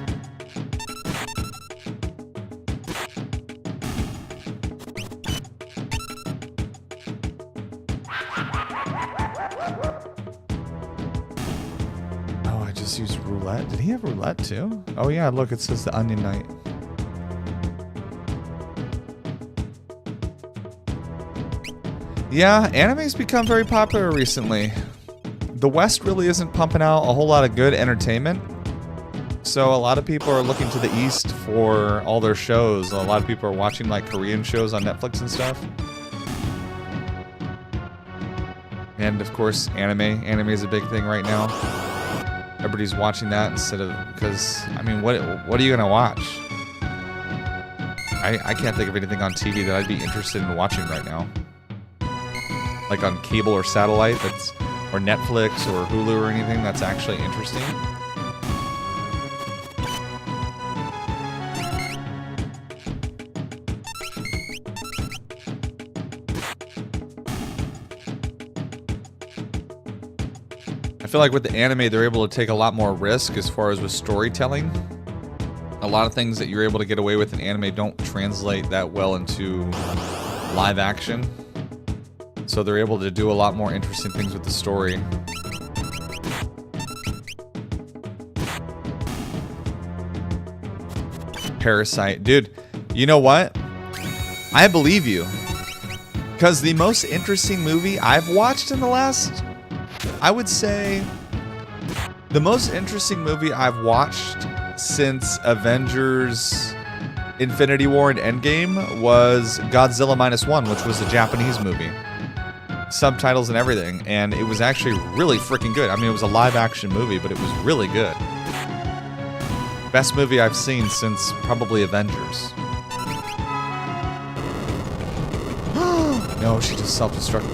Oh, I just used roulette. Did he have roulette too? Oh yeah, look, it says the Onion Knight. Yeah, anime's become very popular recently. The West really isn't pumping out a whole lot of good entertainment. So a lot of people are looking to the East for all their shows. A lot of people are watching like Korean shows on Netflix and stuff. And of course, anime. Anime is a big thing right now. Everybody's watching that instead of, because, I mean, what are you gonna watch? I can't think of anything on TV that I'd be interested in watching right now. Like on cable or satellite, or Netflix or Hulu or anything that's actually interesting. I feel like with the anime, they're able to take a lot more risk as far as with storytelling. A lot of things that you're able to get away with in anime don't translate that well into live action. So they're able to do a lot more interesting things with the story. Parasite. Dude, you know what? I believe you. Because the most interesting movie I've watched in the last... I would say... The most interesting movie I've watched since Avengers Infinity War and Endgame was Godzilla -1, which was a Japanese movie. Subtitles and everything, and it was actually really freaking good. I mean, it was a live-action movie, but it was really good. Best movie I've seen since probably Avengers. No, she just self-destructed.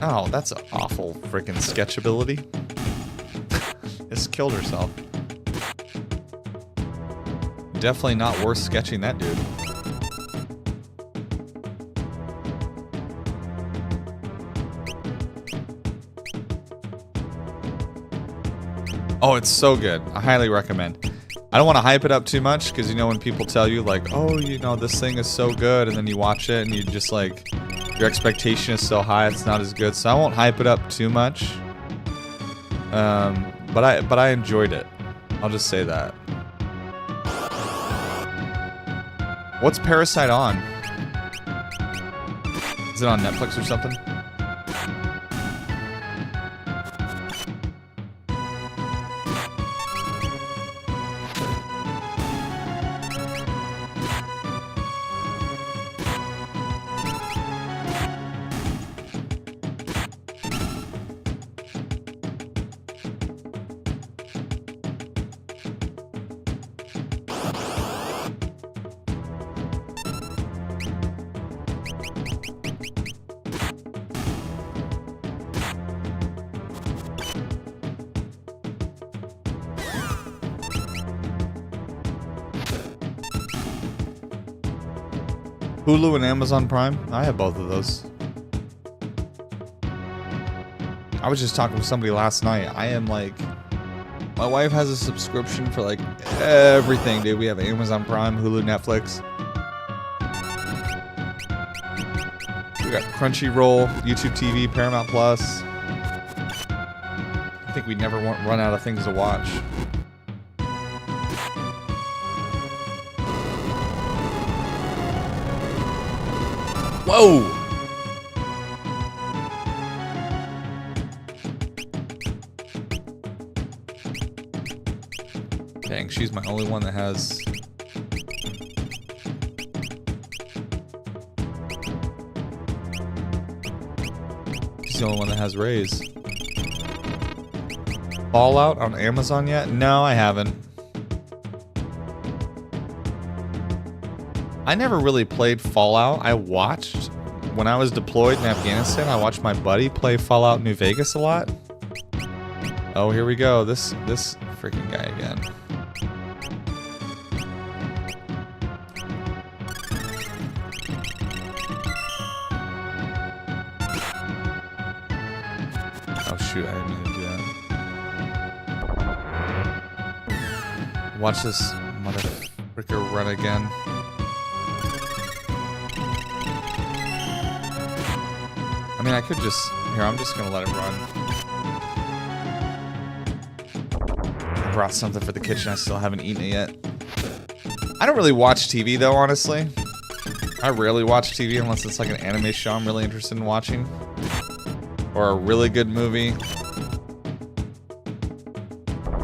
Oh, that's an awful freaking sketchability. Just killed herself. Definitely not worth sketching that dude. Oh, it's so good. I highly recommend. I don't want to hype it up too much, because you know when people tell you like, oh, you know, this thing is so good, and then you watch it and you just like, your expectation is so high it's not as good. So I won't hype it up too much. But I enjoyed it. I'll just say that. What's Parasite on? Is it on Netflix or something? Hulu and Amazon Prime? I have both of those. I was just talking with somebody last night. I am like... My wife has a subscription for like everything, dude. We have Amazon Prime, Hulu, Netflix. We got Crunchyroll, YouTube TV, Paramount Plus. I think we'd never run out of things to watch. Whoa! Dang, she's my only one that has... She's the only one that has Raze. Fallout on Amazon yet? No, I haven't. I never really played Fallout. I watched, when I was deployed in Afghanistan, I watched my buddy play Fallout New Vegas a lot. Oh, here we go. This freaking guy again. Oh shoot, I didn't mean to do that. Watch this motherfucker run again. I mean, I could just... Here, I'm just gonna let it run. I brought something for the kitchen. I still haven't eaten it yet. I don't really watch TV, though, honestly. I rarely watch TV unless it's like an anime show I'm really interested in watching. Or a really good movie.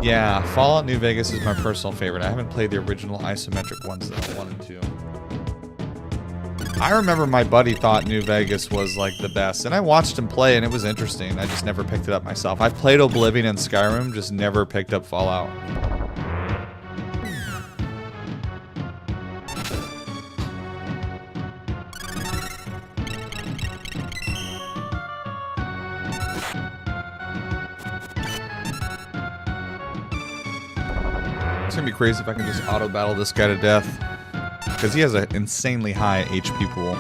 Yeah, Fallout New Vegas is my personal favorite. I haven't played the original isometric ones that I wanted to. I remember my buddy thought New Vegas was like the best, and I watched him play and it was interesting. I just never picked it up myself. I played Oblivion and Skyrim, just never picked up Fallout. It's gonna be crazy if I can just auto battle this guy to death. Because he has an insanely high HP pool.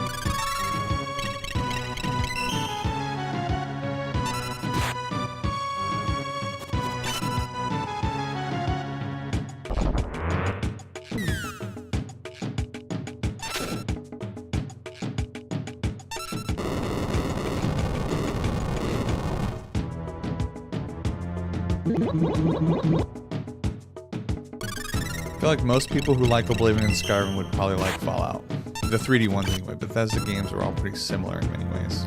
I feel like most people who like Oblivion and Skyrim would probably like Fallout. The 3D ones anyway, but Bethesda games are all pretty similar in many ways.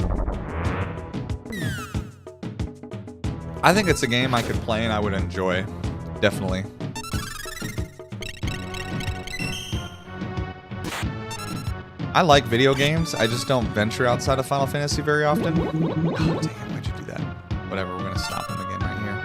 I think it's a game I could play and I would enjoy. Definitely. I like video games. I just don't venture outside of Final Fantasy very often. Oh, dang it, why'd you do that? Whatever, we're gonna stop him again right here.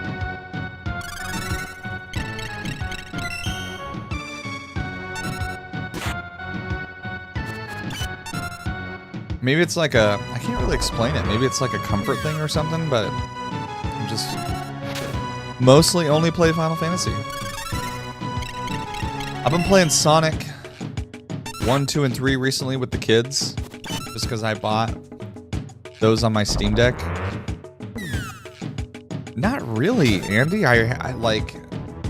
Maybe it's like a... I can't really explain it. Maybe it's like a comfort thing or something, but... I'm just... mostly only play Final Fantasy. I've been playing Sonic 1, 2, and 3 recently with the kids, just because I bought those on my Steam Deck. Not really, Andy. I like,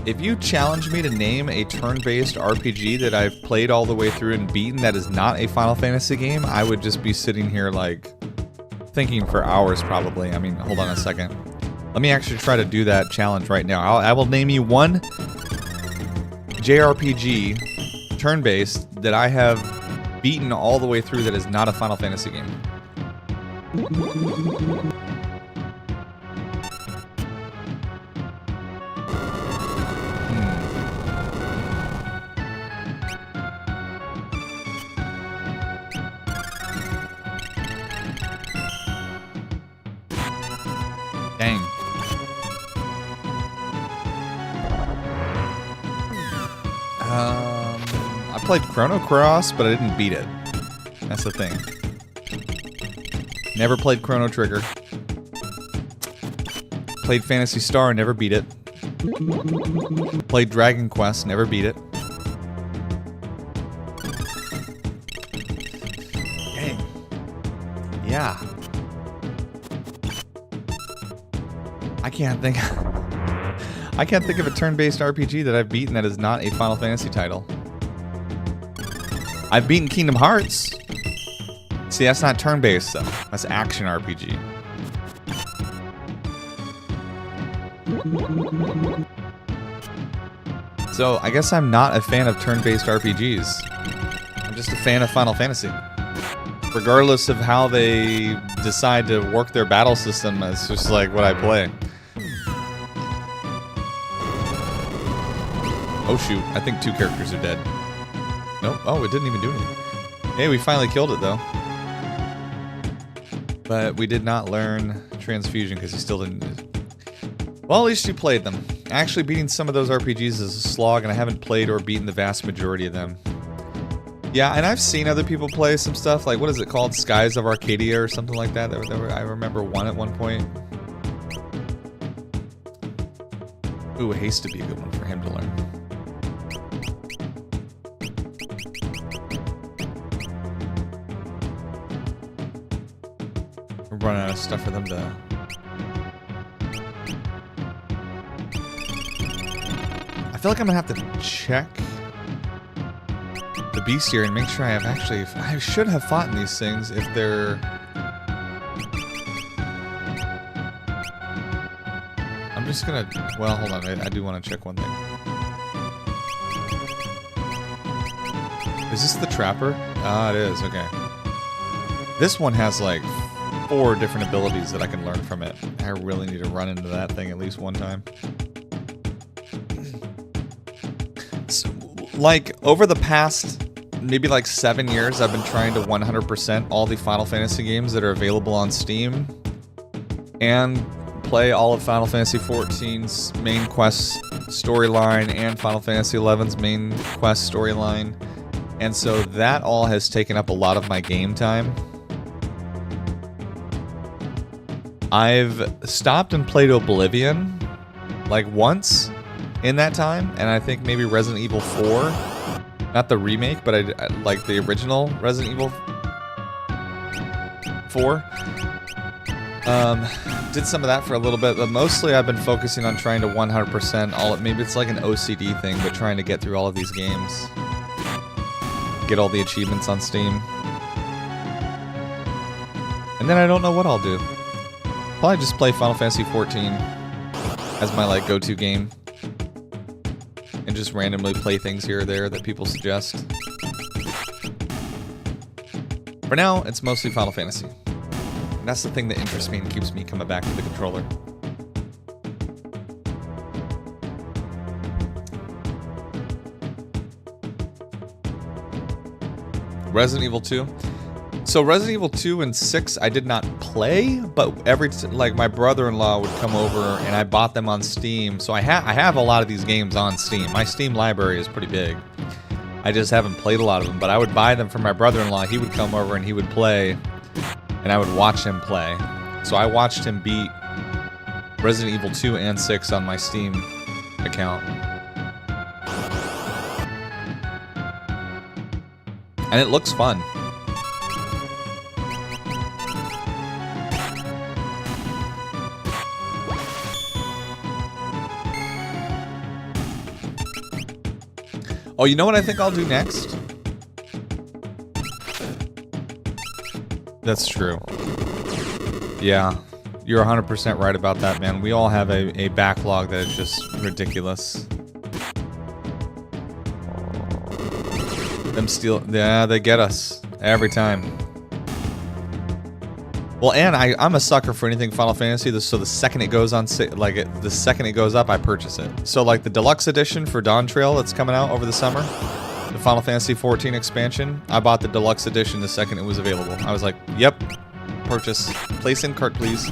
if you challenge me to name a turn-based RPG that I've played all the way through and beaten that is not a Final Fantasy game, I would just be sitting here like thinking for hours probably. I mean, hold on a second. Let me actually try to do that challenge right now. I will name you one JRPG turn-based that I have beaten all the way through that is not a Final Fantasy game. Dang. I played Chrono Cross, but I didn't beat it. That's the thing. Never played Chrono Trigger. Played Phantasy Star, never beat it. Played Dragon Quest, never beat it. Dang. Yeah. I can't think of a turn-based RPG that I've beaten that is not a Final Fantasy title. I've beaten Kingdom Hearts. See, that's not turn-based though. That's action RPG. So, I guess I'm not a fan of turn-based RPGs. I'm just a fan of Final Fantasy. Regardless of how they decide to work their battle system, it's just like what I play. Oh shoot, I think 2 characters are dead. Nope, oh, it didn't even do anything. Hey, we finally killed it though. But we did not learn Transfusion because he still didn't... Well, at least you played them. Actually, beating some of those RPGs is a slog, and I haven't played or beaten the vast majority of them. Yeah, and I've seen other people play some stuff, like, what is it called? Skies of Arcadia or something like that. I remember one at one point. Ooh, Haste to be a good one for him to learn. We're running out of stuff for them to... I feel like I'm gonna have to check the bestiary and make sure I have actually... I should have fought in these things if they're... I'm just gonna... Well, hold on. I do want to check one thing. Is this the Trapper? Ah, it is. Okay. This one has like 4 different abilities that I can learn from it. I really need to run into that thing at least one time. So, like, over the past maybe like 7 years, I've been trying to 100% all the Final Fantasy games that are available on Steam and play all of Final Fantasy XIV's main quest storyline and Final Fantasy XI's main quest storyline. And so that all has taken up a lot of my game time. I've stopped and played Oblivion like once in that time, and I think maybe Resident Evil 4, not the remake, but I like the original Resident Evil 4. Did some of that for a little bit, but mostly I've been focusing on trying to 100% all it. Maybe it's like an OCD thing, but trying to get through all of these games. Get all the achievements on Steam. And then I don't know what I'll do. Probably just play Final Fantasy XIV as my like go-to game. And just randomly play things here or there that people suggest. For now, it's mostly Final Fantasy. And that's the thing that interests me and keeps me coming back to the controller. Resident Evil 2. So Resident Evil 2 and 6 I did not play, but like my brother-in-law would come over and I bought them on Steam. So I have a lot of these games on Steam. My Steam library is pretty big. I just haven't played a lot of them, but I would buy them for my brother-in-law. He would come over and he would play, and I would watch him play. So I watched him beat Resident Evil 2 and 6 on my Steam account. And it looks fun. Oh, you know what I think I'll do next? That's true. Yeah, you're 100% right about that, man. We all have a backlog that is just ridiculous. Yeah, they get us every time. Well, and I'm a sucker for anything Final Fantasy. So the second it goes on, the second it goes up, I purchase it. So like the deluxe edition for Dawn Trail that's coming out over the summer, the Final Fantasy 14 expansion, I bought the deluxe edition the second it was available. I was like, yep, purchase. Place in cart, please.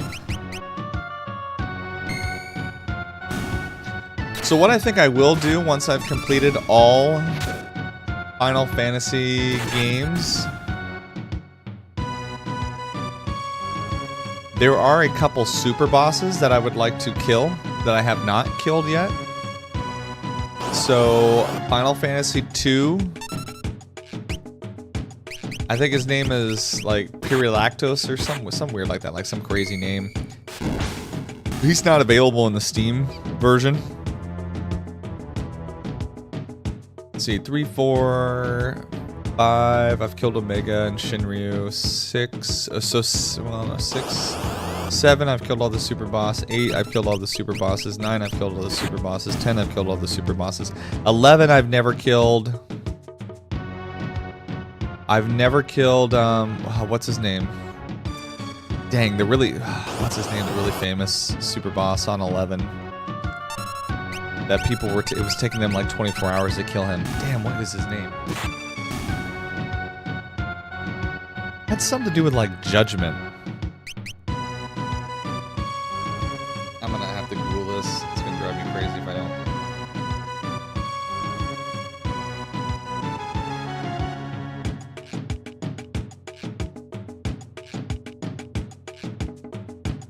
So what I think I will do once I've completed all Final Fantasy games, there are a couple super bosses that I would like to kill that I have not killed yet. So, Final Fantasy 2, I think his name is like Pyrilactos or some weird like that, like some crazy name. He's not available in the Steam version. Let's see, 3, 4, 5, I've killed Omega and Shinryu. 6, 6, 7, I've killed all the super boss. 8, I've killed all the super bosses. 9, I've killed all the super bosses. 10, I've killed all the super bosses. 11, I've never killed. What's his name? Dang, what's his name? The really famous super boss on 11. That people were, it was taking them like 24 hours to kill him. Damn, what is his name? Had something to do with like Judgment. I'm gonna have to Google this. It's gonna drive me crazy if I don't.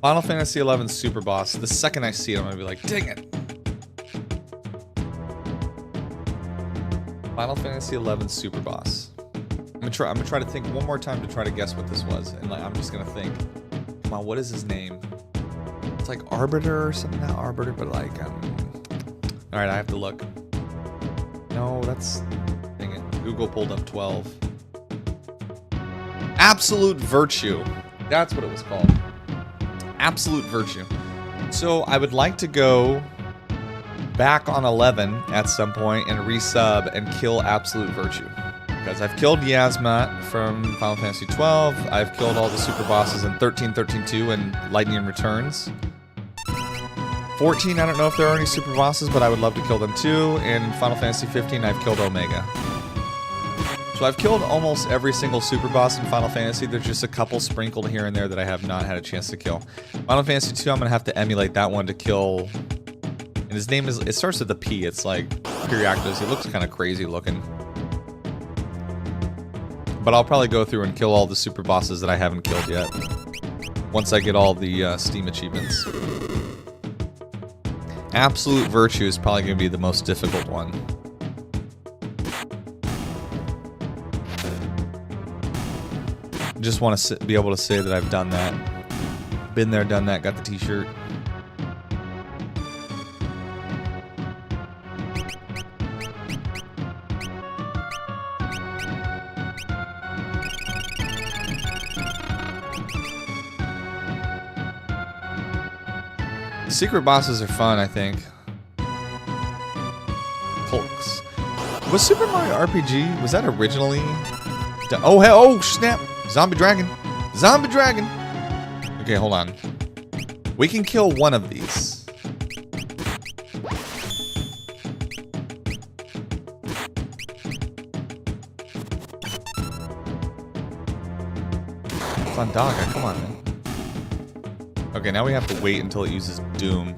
Final Fantasy XI Super Boss. The second I see it, I'm gonna be like, dang it. Final Fantasy XI Super Boss. I'm gonna try to think one more time to try to guess what this was, and like I'm just gonna think. Come on, what is his name? It's like Arbiter or something. Not Arbiter, but like all right, I have to look. No, that's dang it. Google pulled up 12. Absolute Virtue. That's what it was called. Absolute Virtue. So I would like to go back on 11 at some point and resub and kill Absolute Virtue. Because I've killed Yasmat from Final Fantasy 12, I've killed all the super bosses in 13, 13-2, and Lightning Returns. 14, I don't know if there are any super bosses, but I would love to kill them too. And in Final Fantasy 15, I've killed Omega. So I've killed almost every single super boss in Final Fantasy. There's just a couple sprinkled here and there that I have not had a chance to kill. Final Fantasy 2, I'm going to have to emulate that one to kill. And his name is, it starts with a P. It's like Pyriactos. He looks kind of crazy looking. But I'll probably go through and kill all the super bosses that I haven't killed yet. Once I get all the Steam achievements. Absolute Virtue is probably going to be the most difficult one. Just want to be able to say that I've done that. Been there, done that, got the t-shirt. Secret bosses are fun, I think. Hulks. Was Super Mario RPG, was that originally done? Oh, hell, oh, snap. Zombie dragon. Zombie dragon. Okay, hold on. We can kill one of these. Thundaga, come on, man. Okay, now we have to wait until it uses Doom.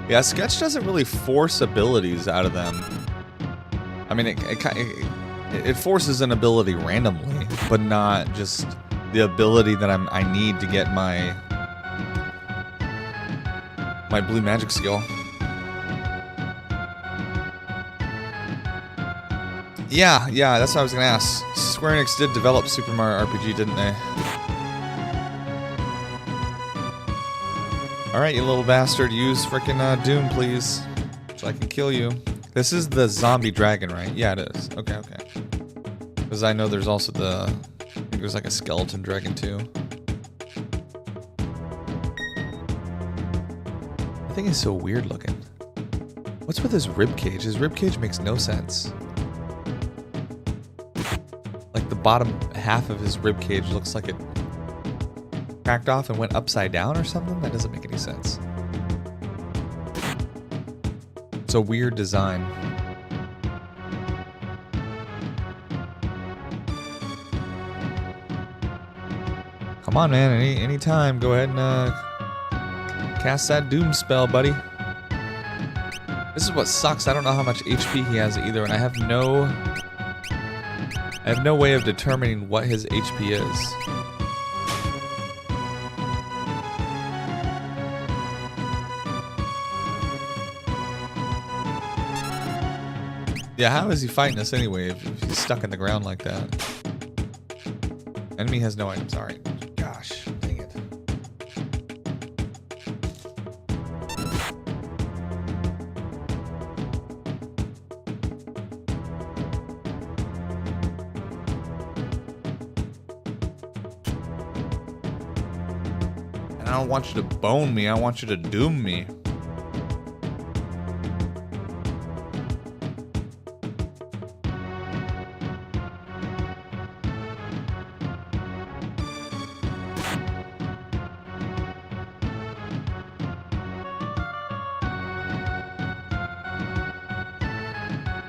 Yeah, Sketch doesn't really force abilities out of them. I mean, it forces an ability randomly, but not just the ability that I need to get my blue magic skill. Yeah, that's what I was gonna ask. Square Enix did develop Super Mario RPG, didn't they? Alright, you little bastard, use frickin' Doom, please. So I can kill you. This is the zombie dragon, right? Yeah, it is. Okay. Because I know there's also I think there's like a skeleton dragon too. I think it's so weird looking. What's with his ribcage? His ribcage makes no sense. Like the bottom half of his ribcage looks like it cracked off and went upside down or something? That doesn't make any sense. It's a weird design. Come on, man. Any time. Go ahead and cast that Doom spell, buddy. This is what sucks. I don't know how much HP he has either, and I have no way of determining what his HP is. Yeah, how is he fighting us anyway if he's stuck in the ground like that? Enemy has no items. Alright. Gosh, dang it. And I don't want you to bone me, I want you to doom me.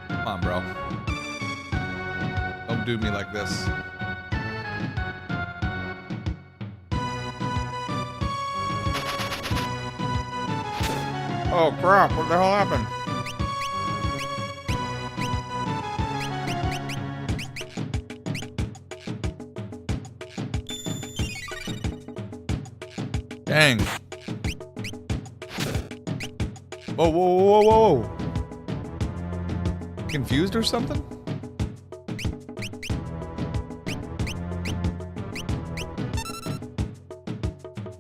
Come on, bro. Don't do me like this. Oh crap, what the hell happened? Dang. Whoa. Confused or something?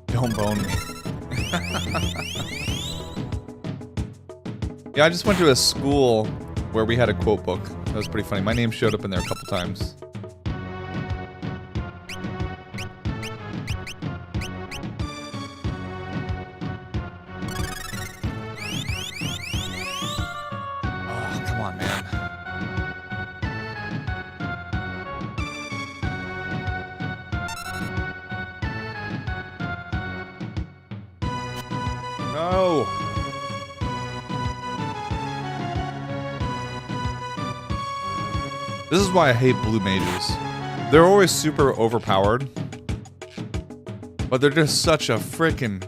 Don't bone me. Yeah, I just went to a school where we had a quote book. That was pretty funny. My name showed up in there a couple times. Oh, come on, man. No! This is why I hate blue mages. They're always super overpowered, but they're just such a frickin'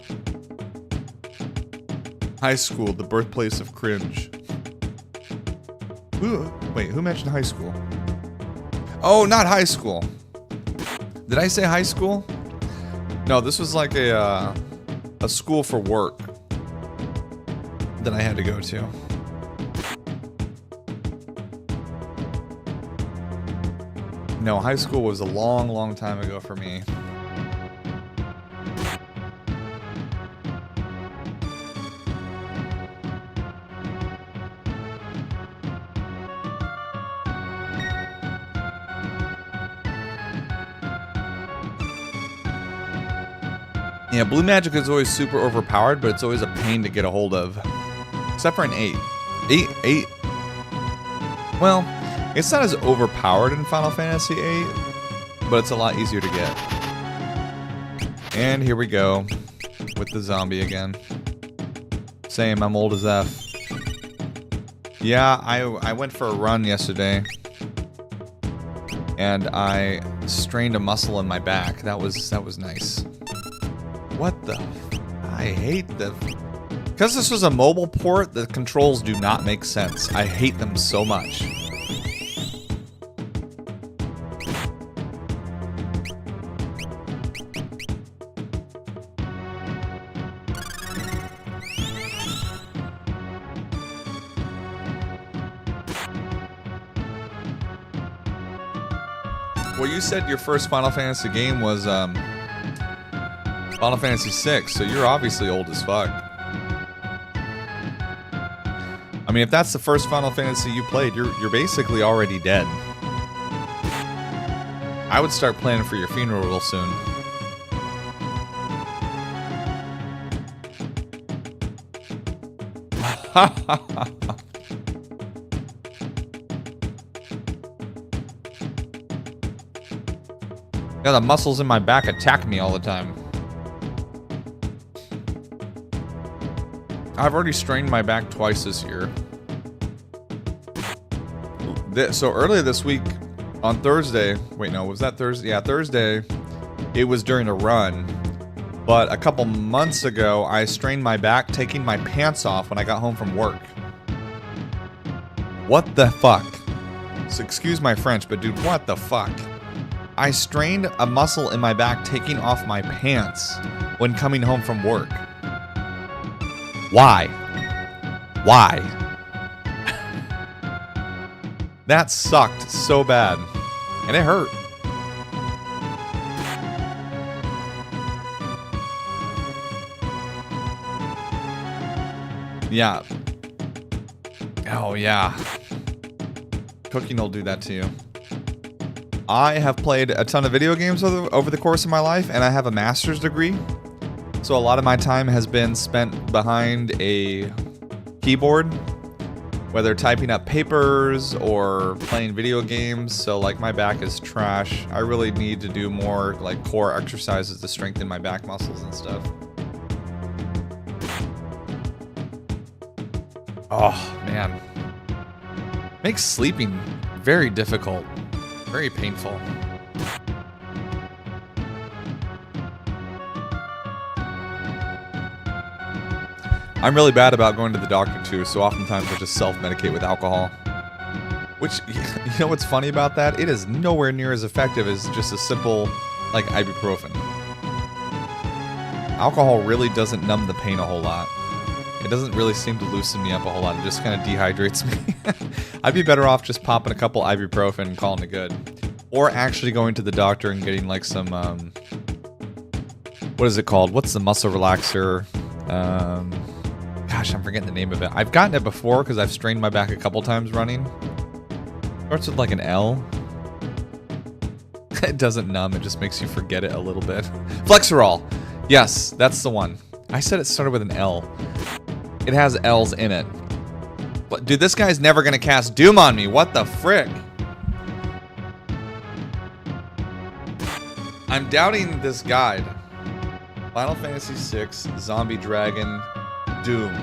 high school, the birthplace of cringe. Wait, who mentioned high school? Oh, not high school. Did I say high school? No, this was like a school for work that I had to go to. No, high school was a long, long time ago for me. Yeah, blue magic is always super overpowered, but it's always a pain to get a hold of. Except for an 8. 8? Well, it's not as overpowered in Final Fantasy VIII, but it's a lot easier to get. And here we go. with the zombie again. Same, I'm old as F. Yeah, I went for a run yesterday. And I strained a muscle in my back. That was nice. What the? I hate the... Because this was a mobile port, the controls do not make sense. I hate them so much. Well, you said your first Final Fantasy game was Final Fantasy VI, so you're obviously old as fuck. I mean, if that's the first Final Fantasy you played, you're basically already dead. I would start planning for your funeral real soon. Yeah, the muscles in my back attack me all the time. I've already strained my back twice this year. So earlier this week, on Thursday, wait, no, was that Thursday? Yeah, Thursday, it was during a run. But a couple months ago, I strained my back taking my pants off when I got home from work. What the fuck? So excuse my French, but dude, what the fuck? I strained a muscle in my back taking off my pants when coming home from work. Why? Why? That sucked so bad. And it hurt. Yeah. Oh, yeah. Cooking will do that to you. I have played a ton of video games over the course of my life, and I have a master's degree. So a lot of my time has been spent behind a keyboard, whether typing up papers or playing video games. So like my back is trash. I really need to do more like core exercises to strengthen my back muscles and stuff. Oh, man. Makes sleeping very difficult. Very painful. I'm really bad about going to the doctor too, so oftentimes I just self-medicate with alcohol. Which, you know what's funny about that? It is nowhere near as effective as just a simple, like, ibuprofen. Alcohol really doesn't numb the pain a whole lot. It doesn't really seem to loosen me up a whole lot. It just kind of dehydrates me. I'd be better off just popping a couple ibuprofen and calling it good. Or actually going to the doctor and getting like some, what is it called? What's the muscle relaxer? Gosh, I'm forgetting the name of it. I've gotten it before because I've strained my back a couple times running. Starts with like an L. It doesn't numb, it just makes you forget it a little bit. Flexerol. Yes, that's the one. I said it started with an L. It has L's in it. But dude, this guy's never gonna cast Doom on me. What the frick? I'm doubting this guide. Final Fantasy VI, Zombie Dragon, Doom.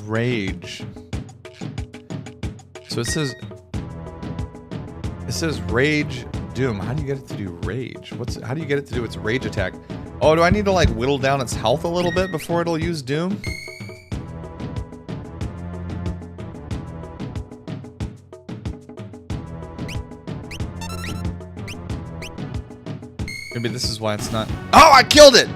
Rage. So it says Rage Doom. How do you get it to do Rage? How do you get it to do its Rage attack? Oh, do I need to like whittle down its health a little bit before it'll use Doom? Maybe this is why it's not. Oh, I killed it!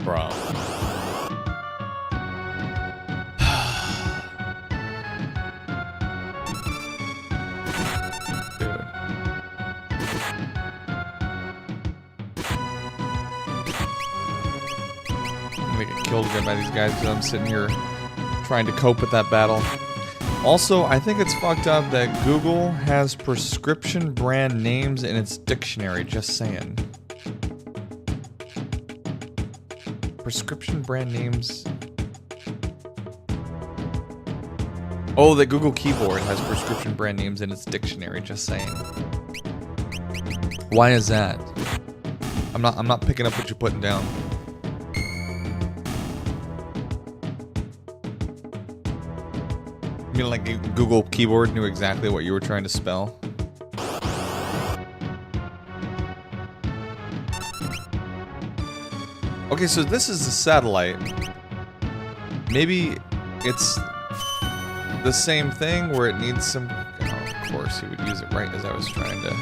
Bro. Dude. gonna get killed again by these guys because I'm sitting here trying to cope with that battle. Also, I think it's fucked up that Google has prescription brand names in its dictionary, just saying. Prescription brand names. Oh, the Google keyboard has prescription brand names in its dictionary, just saying. Why is that? I'm not picking up what you're putting down. You mean like Google keyboard knew exactly what you were trying to spell? Okay, so this is a satellite. Maybe it's the same thing where it needs some... Oh, of course, he would use it right as I was trying to...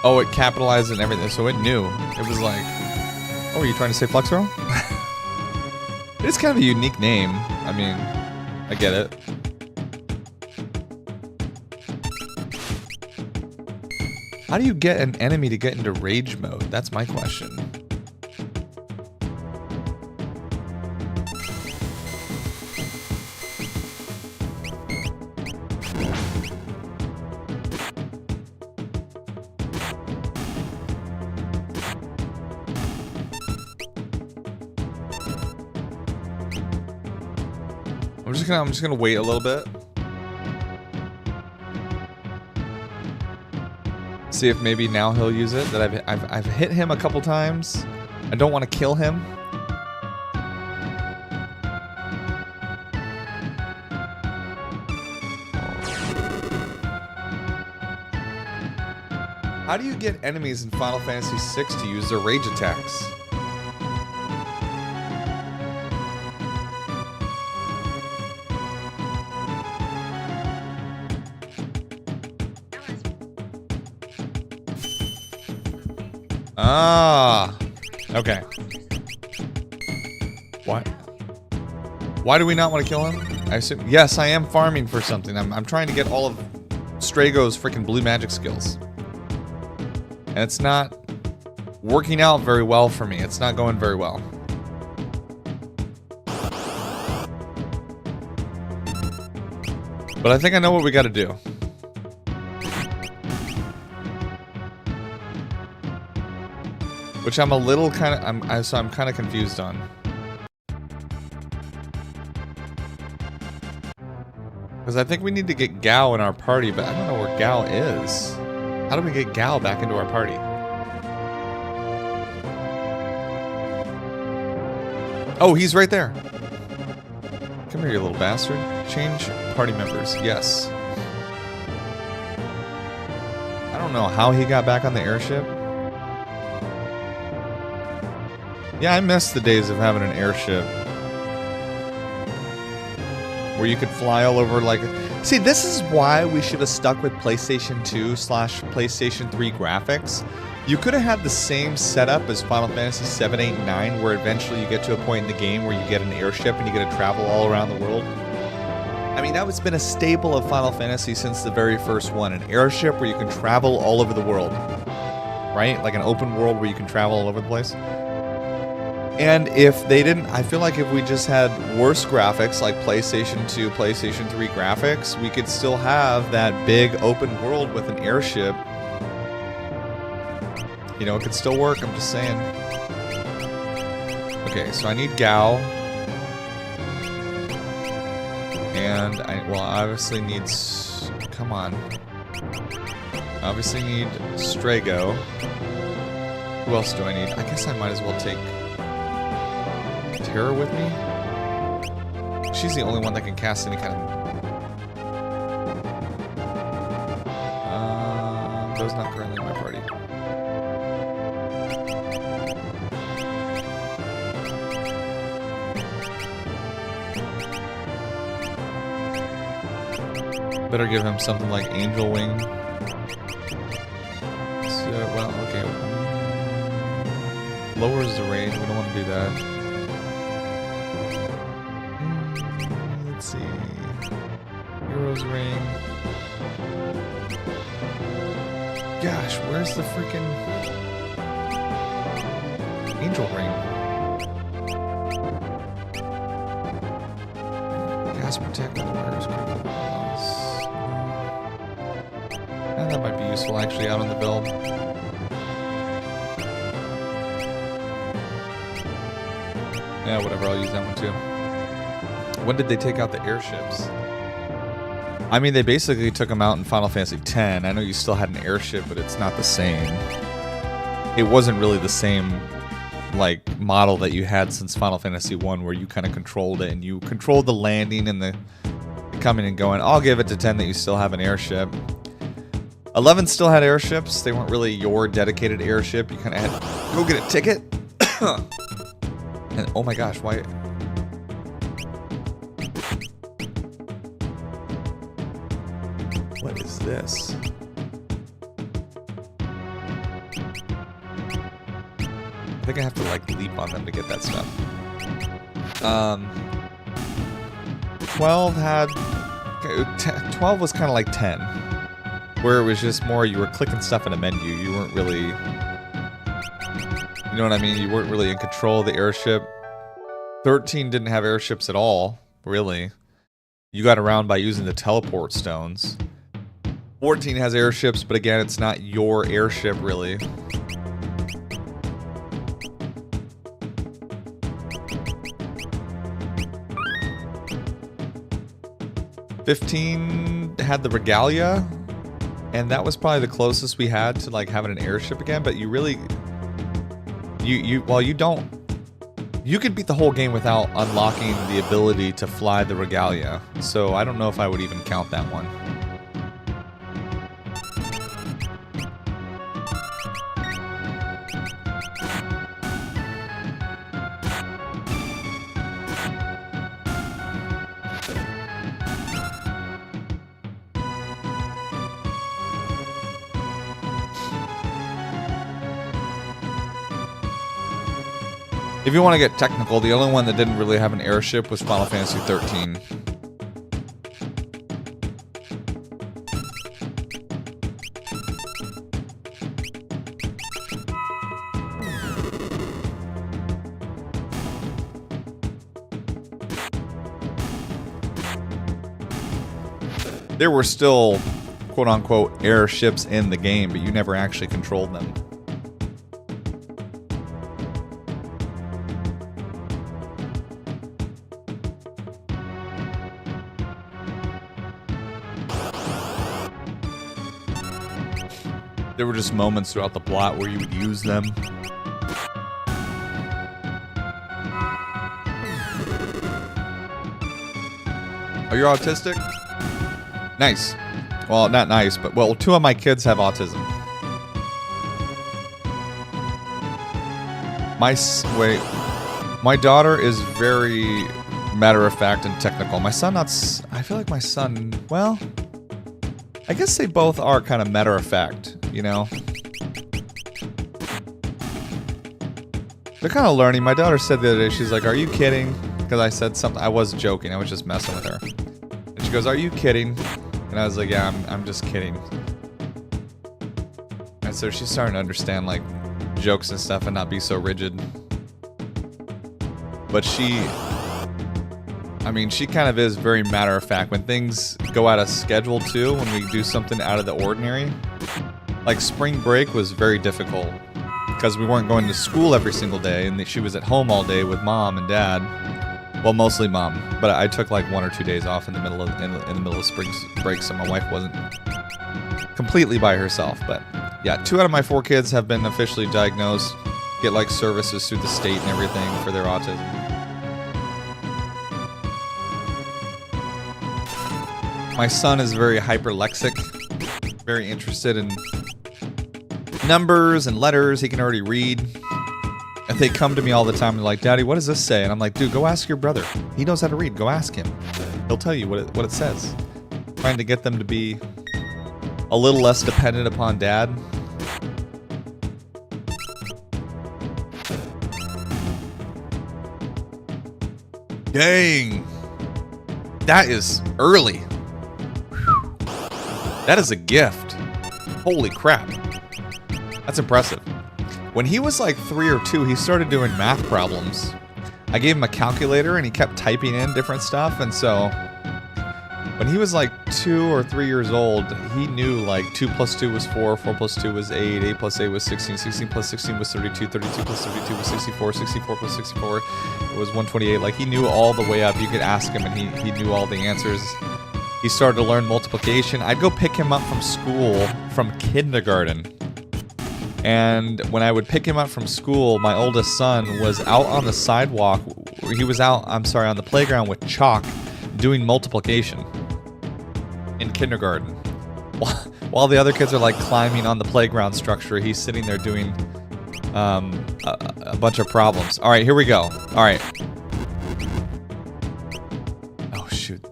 Oh, it capitalized and everything, so it knew. It was like... Oh, are you trying to say Fluxro? It is kind of a unique name. I mean, I get it. How do you get an enemy to get into rage mode? That's my question. I'm just gonna wait a little bit. See if maybe now he'll use it. That I've hit him a couple times. I don't want to kill him. How do you get enemies in Final Fantasy VI to use their rage attacks? Ah, okay. What? Why do we not want to kill him? I assume, yes, I am farming for something. I'm trying to get all of Strago's freaking blue magic skills. And it's not working out very well for me. It's not going very well. But I think I know what we got to do. Which I'm a little kind of, I'm kind of confused on. Because I think we need to get Gao in our party, but I don't know where Gao is. How do we get Gao back into our party? Oh, he's right there. Come here, you little bastard. Change party members. Yes. I don't know how he got back on the airship. Yeah, I miss the days of having an airship. Where you could fly all over like... See, this is why we should have stuck with PlayStation 2/PlayStation 3 graphics. You could have had the same setup as Final Fantasy 7, 8, and 9, where eventually you get to a point in the game where you get an airship and you get to travel all around the world. I mean, that has been a staple of Final Fantasy since the very first one. An airship where you can travel all over the world. Right? Like an open world where you can travel all over the place. And if they didn't, I feel like if we just had worse graphics like PlayStation 2, PlayStation 3 graphics, we could still have that big open world with an airship. You know, it could still work, I'm just saying. Okay, so I need Gao. And I obviously need... Come on. I obviously need Strago. Who else do I need? I guess I might as well take... Terra with me? She's the only one that can cast any kind of... Those not currently in my party. Better give him something like Angel Wing. So, well, okay. Lowers the range, we don't want to do that. Let's see. Hero's Ring. gosh, where's the freaking angel ring? Cast protect when the wearer's critical wounds. And that might be useful actually out on the build. Yeah, whatever, I'll use that one too. When did they take out the airships? I mean, they basically took them out in Final Fantasy X. I know you still had an airship, but it's not the same. It wasn't really the same, like, model that you had since Final Fantasy I, where you kind of controlled it, and you controlled the landing and the coming and going. I'll give it to 10 that you still have an airship. 11 still had airships. They weren't really your dedicated airship. You kind of had to go get a ticket. And, oh my gosh, why... What is this? I think I have to like leap on them to get that stuff. 12 had... 12 was kind of like 10. Where it was just more you were clicking stuff in a menu. You weren't really... You know what I mean? You weren't really in control of the airship. 13 didn't have airships at all, really. You got around by using the teleport stones. 14 has airships, but again, it's not your airship, really. '15 had the Regalia, and that was probably the closest we had to like having an airship again, but you really... Well, you don't... You could beat the whole game without unlocking the ability to fly the Regalia, so I don't know if I would even count that one. If you want to get technical, the only one that didn't really have an airship was Final Fantasy 13. There were still, quote-unquote, airships in the game, but you never actually controlled them. There were just moments throughout the plot where you would use them. Are you autistic? Nice. Well, not nice, but well, 2 of my kids have autism. My daughter is very matter of fact and technical. My son, I feel like my son, well, I guess they both are kind of matter of fact, you know? They're kind of learning. My daughter said the other day, she's like, "Are you kidding?" Because I said something, I was joking, I was just messing with her. And she goes, "Are you kidding?" And I was like, "Yeah, I'm just kidding." And so she's starting to understand, like, jokes and stuff and not be so rigid. But she kind of is very matter of fact. When things go out of schedule, too, when we do something out of the ordinary. Like, spring break was very difficult. Because we weren't going to school every single day, and she was at home all day with mom and dad. Well, mostly mom, but I took like 1 or 2 days off in the middle of spring break, so my wife wasn't completely by herself. But yeah, 2 out of my 4 kids have been officially diagnosed, get like services through the state and everything for their autism. My son is very hyperlexic, very interested in numbers and letters. He can already read. If they come to me all the time and they're like, "Daddy, what does this say?" And I'm like, "Dude, go ask your brother. He knows how to read. Go ask him. He'll tell you what it says." Trying to get them to be a little less dependent upon dad. Dang. That is early. That is a gift. Holy crap. That's impressive. When he was like 3 or 2, he started doing math problems. I gave him a calculator and he kept typing in different stuff, and so when he was like 2 or 3 years old, he knew like 2 plus 2 was 4, 4 plus 2 was 8, 8 plus 8 was 16, 16 plus 16 was 32, 32 plus 32 was 64, 64 plus 64 was 128. Like, he knew all the way up. You could ask him and he knew all the answers. He started to learn multiplication. I'd go pick him up from school, from kindergarten. And when I would pick him up from school, my oldest son was out on the sidewalk. He was out, on the playground with chalk doing multiplication in kindergarten. While the other kids are like climbing on the playground structure, he's sitting there doing a bunch of problems. All right, here we go. All right. Oh, shoot.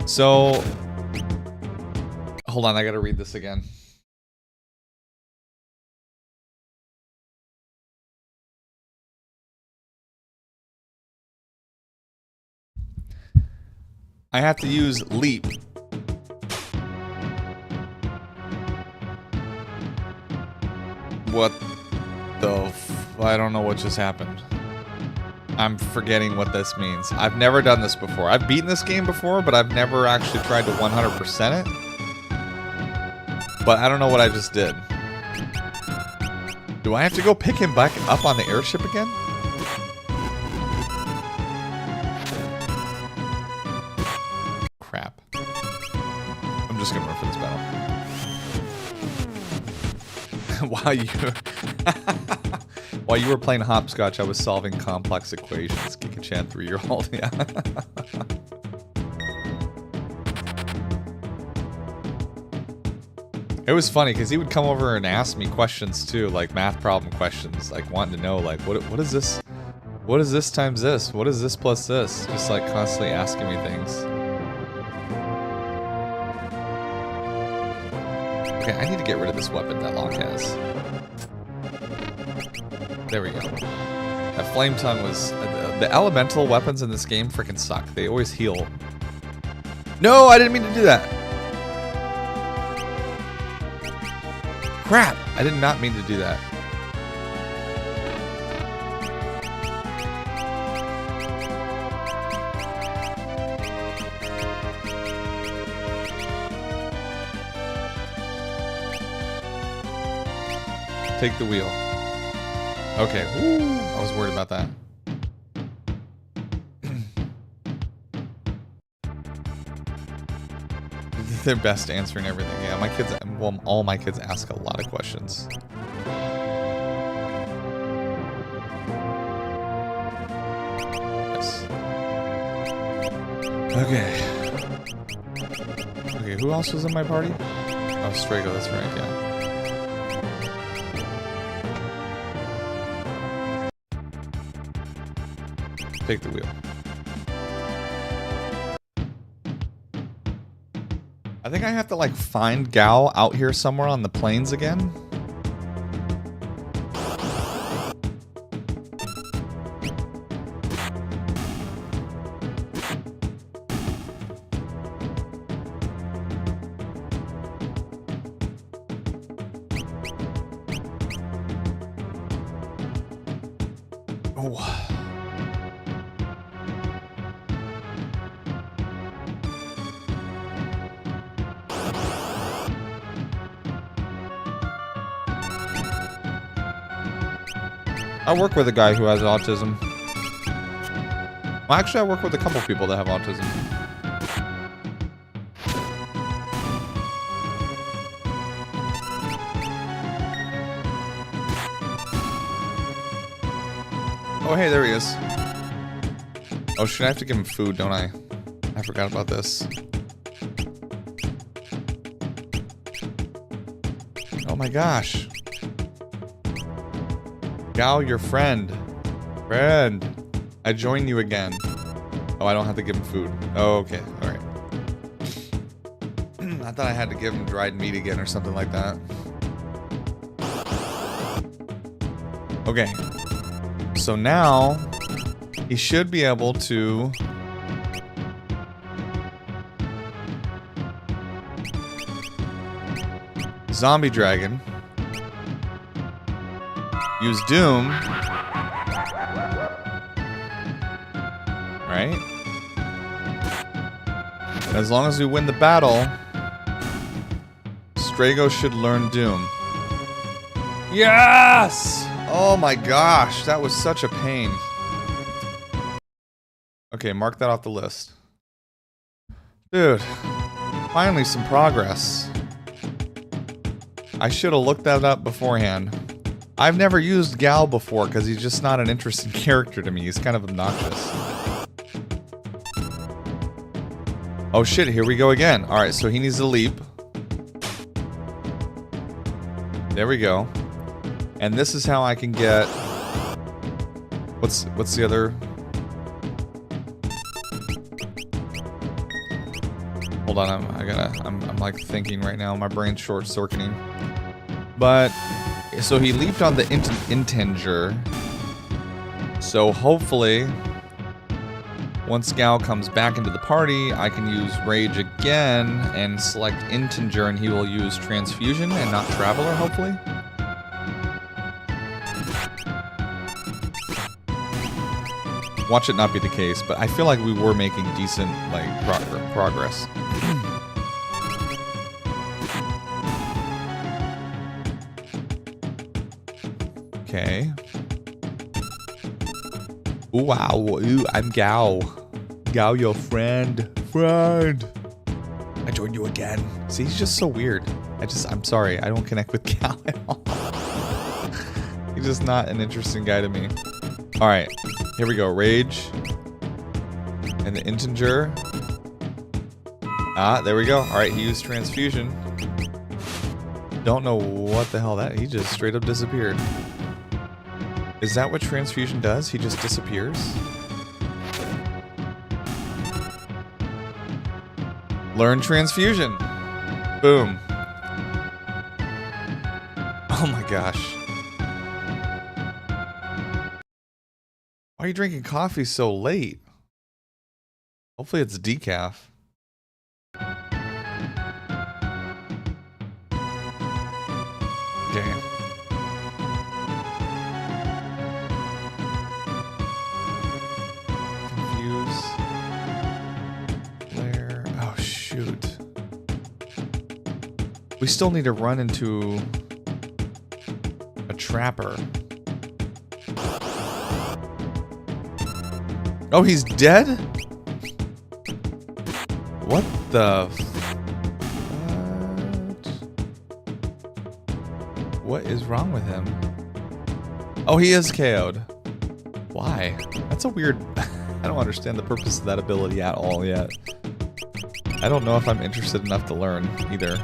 So, hold on, I gotta read this again. I have to use leap. What the I don't know what just happened. I'm forgetting what this means. I've never done this before. I've beaten this game before, but I've never actually tried to 100% it. But I don't know what I just did. Do I have to go pick him back up on the airship again? Crap. I'm just gonna run for this battle. While you were playing hopscotch, I was solving complex equations. Kika-chan 3-year-old, yeah. It was funny because he would come over and ask me questions too, like math problem questions, like wanting to know, like, what is this? What is this times this? What is this plus this? Just like constantly asking me things. Okay, I need to get rid of this weapon that Locke has. There we go. That flame tongue was... the elemental weapons in this game freaking suck. They always heal. No, I didn't mean to do that. Crap! I did not mean to do that. Take the wheel. Okay. Woo. I was worried about that. They're best answering everything. Yeah, my kids, well, all my kids ask a lot of questions. Yes. Okay. Okay, who else was in my party? Oh, Strago, that's right, yeah. Take the wheel. I think I have to like find Gao out here somewhere on the plains again. Oh. I work with a guy who has autism. Well, actually, I work with a couple people that have autism. Oh, hey, there he is. Oh, should I have to give him food, don't I? I forgot about this. Oh my gosh. Gao, your friend. Friend. I join you again. Oh, I don't have to give him food. Oh, okay. Alright. I thought I had to give him dried meat again or something like that. Okay. So now, he should be able to... Zombie Dragon. use Doom. Right? As long as we win the battle, Strago should learn Doom. Yes! Oh my gosh, that was such a pain. Okay, mark that off the list. Dude, finally some progress. I should have looked that up beforehand. I've never used Gal before because he's just not an interesting character to me. He's kind of obnoxious. Oh shit, here we go again. Alright, so he needs to leap. There we go. And this is how I can get... What's the other... Hold on, I'm like thinking right now. My brain's short-circuiting. But, so he leaped on the Intenger. So hopefully, once Gao comes back into the party, I can use Rage again and select Intenger, and he will use Transfusion and not Traveler, hopefully. Watch it not be the case, but I feel like we were making decent, like, progress. Okay. Ooh, wow. Ooh, I'm Gao. Gao, your friend. Friend. I joined you again. See, he's just so weird. I'm sorry. I don't connect with Gao at all. He's just not an interesting guy to me. Alright. Here we go. Rage. And the Integer. Ah, there we go. Alright, he used Transfusion. Don't know what the hell that... He just straight up disappeared. Is that what Transfusion does? He just disappears? Learn Transfusion. Boom. Oh my gosh. Why are you drinking coffee so late? Hopefully it's decaf. Damn. Confuse. Flare. Oh shoot. We still need to run into a trapper. Oh, he's dead? What the... What is wrong with him? Oh, he is KO'd. Why? That's a weird... I don't understand the purpose of that ability at all yet. I don't know if I'm interested enough to learn, either.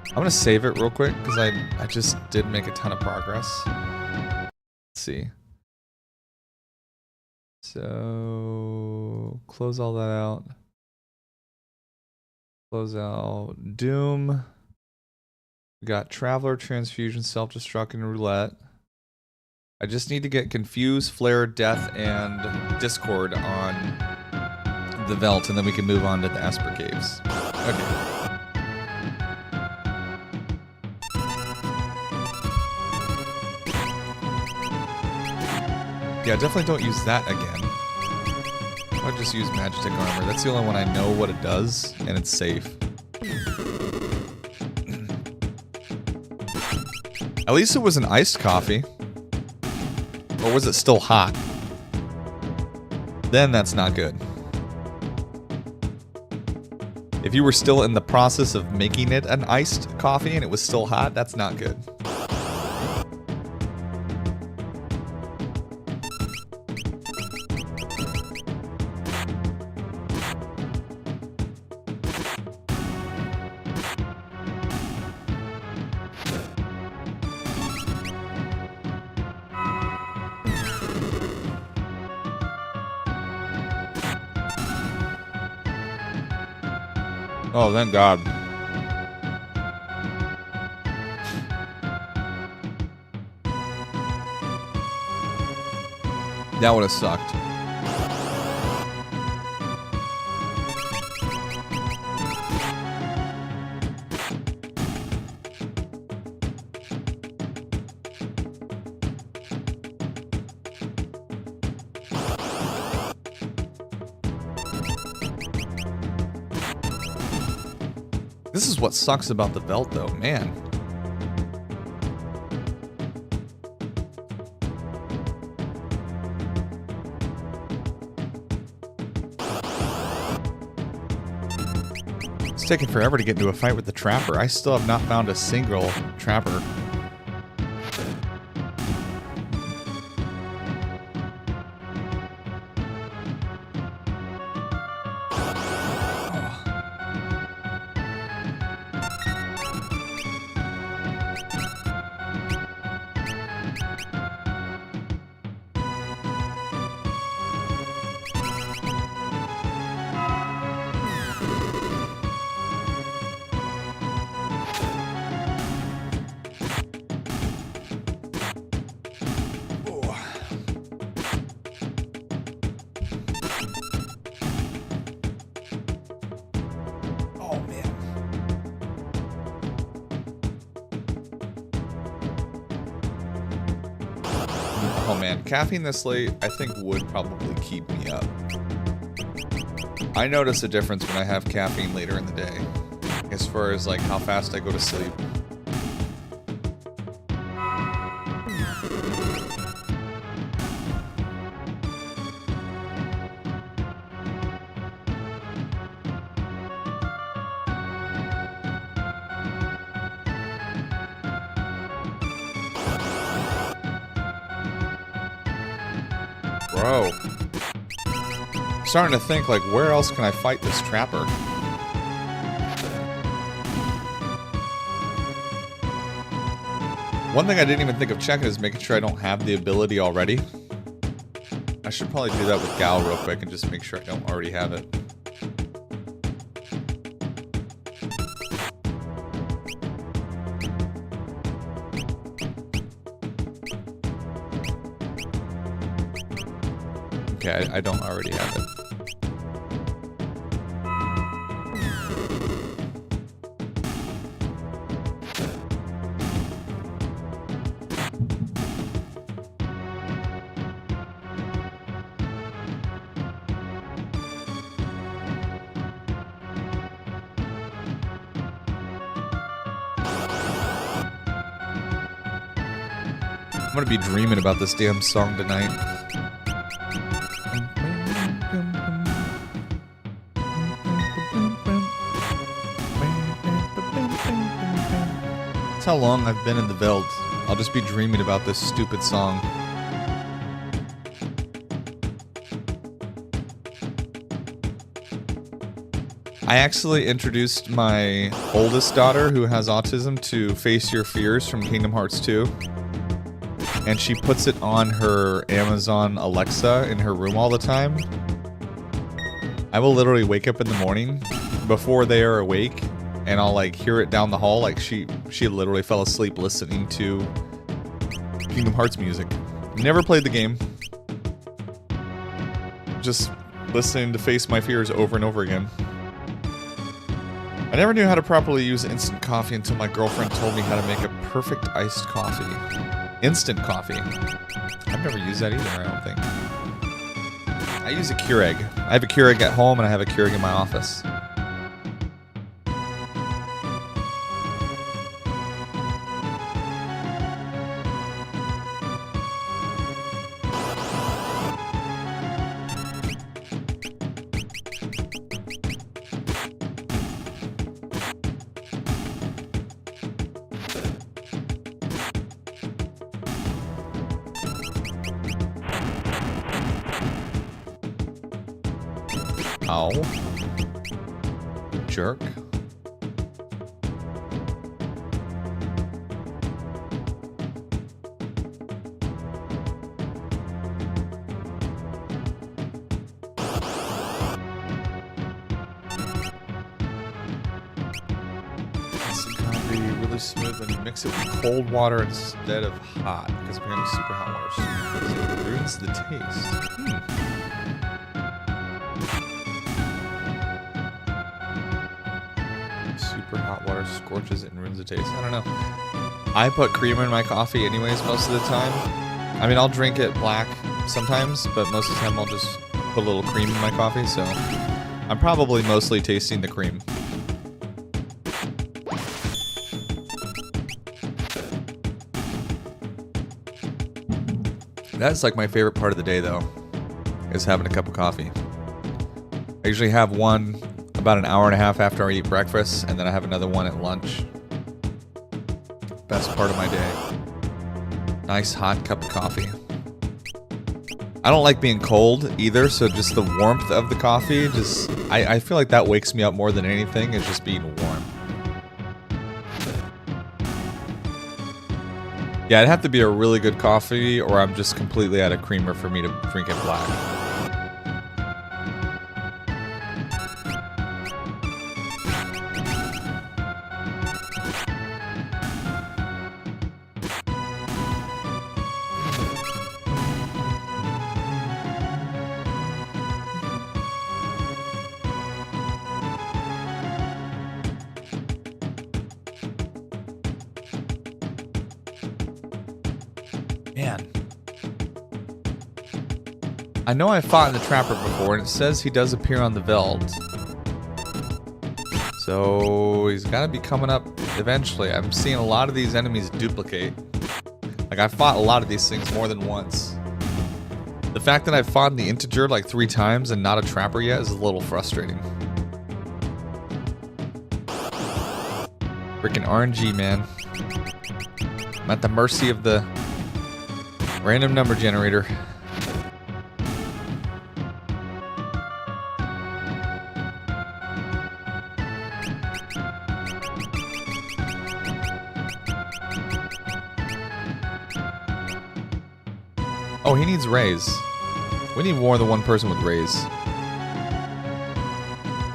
I'm gonna save it real quick, because I just did make a ton of progress. Let's see. So close all that out. Close out Doom. We got Traveler, Transfusion, Self-Destruct, and Roulette. I just need to get Confuse, Flare, Death, and Discord on the Veld, and then we can move on to the Esper Caves. Okay. Yeah, definitely don't use that again. I'll just use Magitek Armor. That's the only one I know what it does, and it's safe. At least it was an iced coffee. Or was it still hot? Then that's not good. If you were still in the process of making it an iced coffee and it was still hot, that's not good. Oh, thank God. That would have sucked. This is what sucks about the Veld, though, man. It's taking forever to get into a fight with the Trapper. I still have not found a single Trapper. Oh man, caffeine this late, I think would probably keep me up. I notice a difference when I have caffeine later in the day, as far as like how fast I go to sleep. Bro. I'm starting to think, like, where else can I fight this Trapper? One thing I didn't even think of checking is making sure I don't have the ability already. I should probably do that with Gal real quick and just make sure I don't already have it. Okay, I don't already have it. I'm gonna be dreaming about this damn song tonight. That's how long I've been in the Veld. I'll just be dreaming about this stupid song. I actually introduced my oldest daughter, who has autism, to Face Your Fears from Kingdom Hearts 2. And she puts it on her Amazon Alexa in her room all the time. I will literally wake up in the morning before they are awake, and I'll like hear it down the hall. Like she literally fell asleep listening to Kingdom Hearts music. Never played the game. Just listening to Face My Fears over and over again. I never knew how to properly use instant coffee until my girlfriend told me how to make a perfect iced coffee. Instant coffee. I've never used that either, I don't think. I use a Keurig. I have a Keurig at home and I have a Keurig in my office. Ow. Jerk. Coffee really smooth when you mix it with cold water instead of hot, because apparently super hot water ruins the taste. Super hot water scorches it and ruins the taste. I don't know. I put creamer in my coffee anyways most of the time. I mean, I'll drink it black sometimes, but most of the time I'll just put a little cream in my coffee, so I'm probably mostly tasting the cream. That's like my favorite part of the day, though, is having a cup of coffee. I usually have one about an hour and a half after I eat breakfast, and then I have another one at lunch. Best part of my day. Nice hot cup of coffee. I don't like being cold either, so just the warmth of the coffee, I feel like that wakes me up more than anything, is just being warm. Yeah, it'd have to be a really good coffee, or I'm just completely out of creamer for me to drink it black. Man. I know I fought in the Trapper before, and it says he does appear on the Veld. So he's got to be coming up eventually. I'm seeing a lot of these enemies duplicate. Like, I fought a lot of these things more than once. The fact that I've fought the Integer like 3 times and not a Trapper yet is a little frustrating. Freaking RNG, man. I'm at the mercy of the random number generator. Oh, he needs rays. We need more than one person with rays.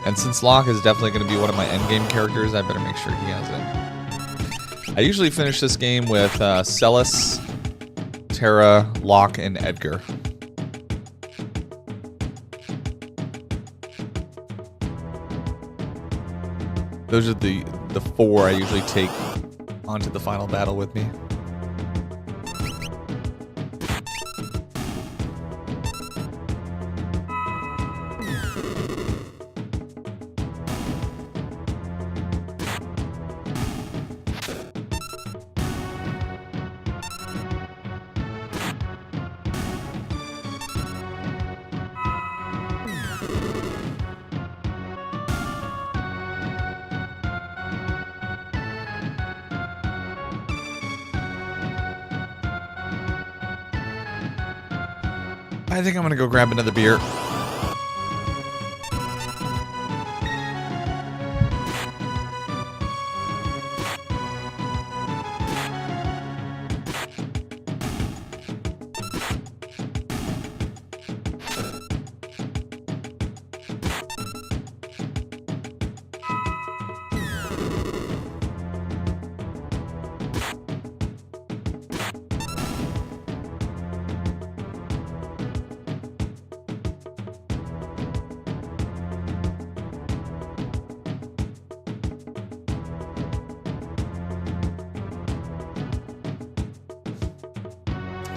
And since Locke is definitely going to be one of my endgame characters, I better make sure he has it. I usually finish this game with Celes, Terra, Locke, and Edgar. Those are the 4 I usually take onto the final battle with me. I think I'm gonna go grab another beer.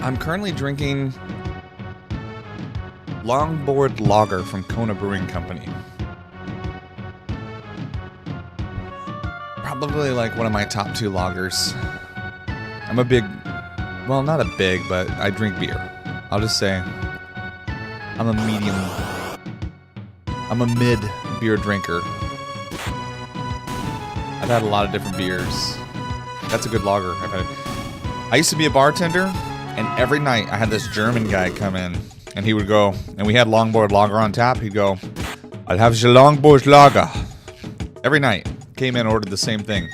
I'm currently drinking Longboard Lager from Kona Brewing Company. Probably like one of my top 2 lagers. I'm a big, well, not a big, but I drink beer. I'll just say I'm a mid beer drinker. I've had a lot of different beers. That's a good lager. I used to be a bartender. And every night I had this German guy come in, and he would go, and we had Longboard Lager on tap. He'd go, "I'll have the Longboard Lager." Every night, came in, ordered the same thing.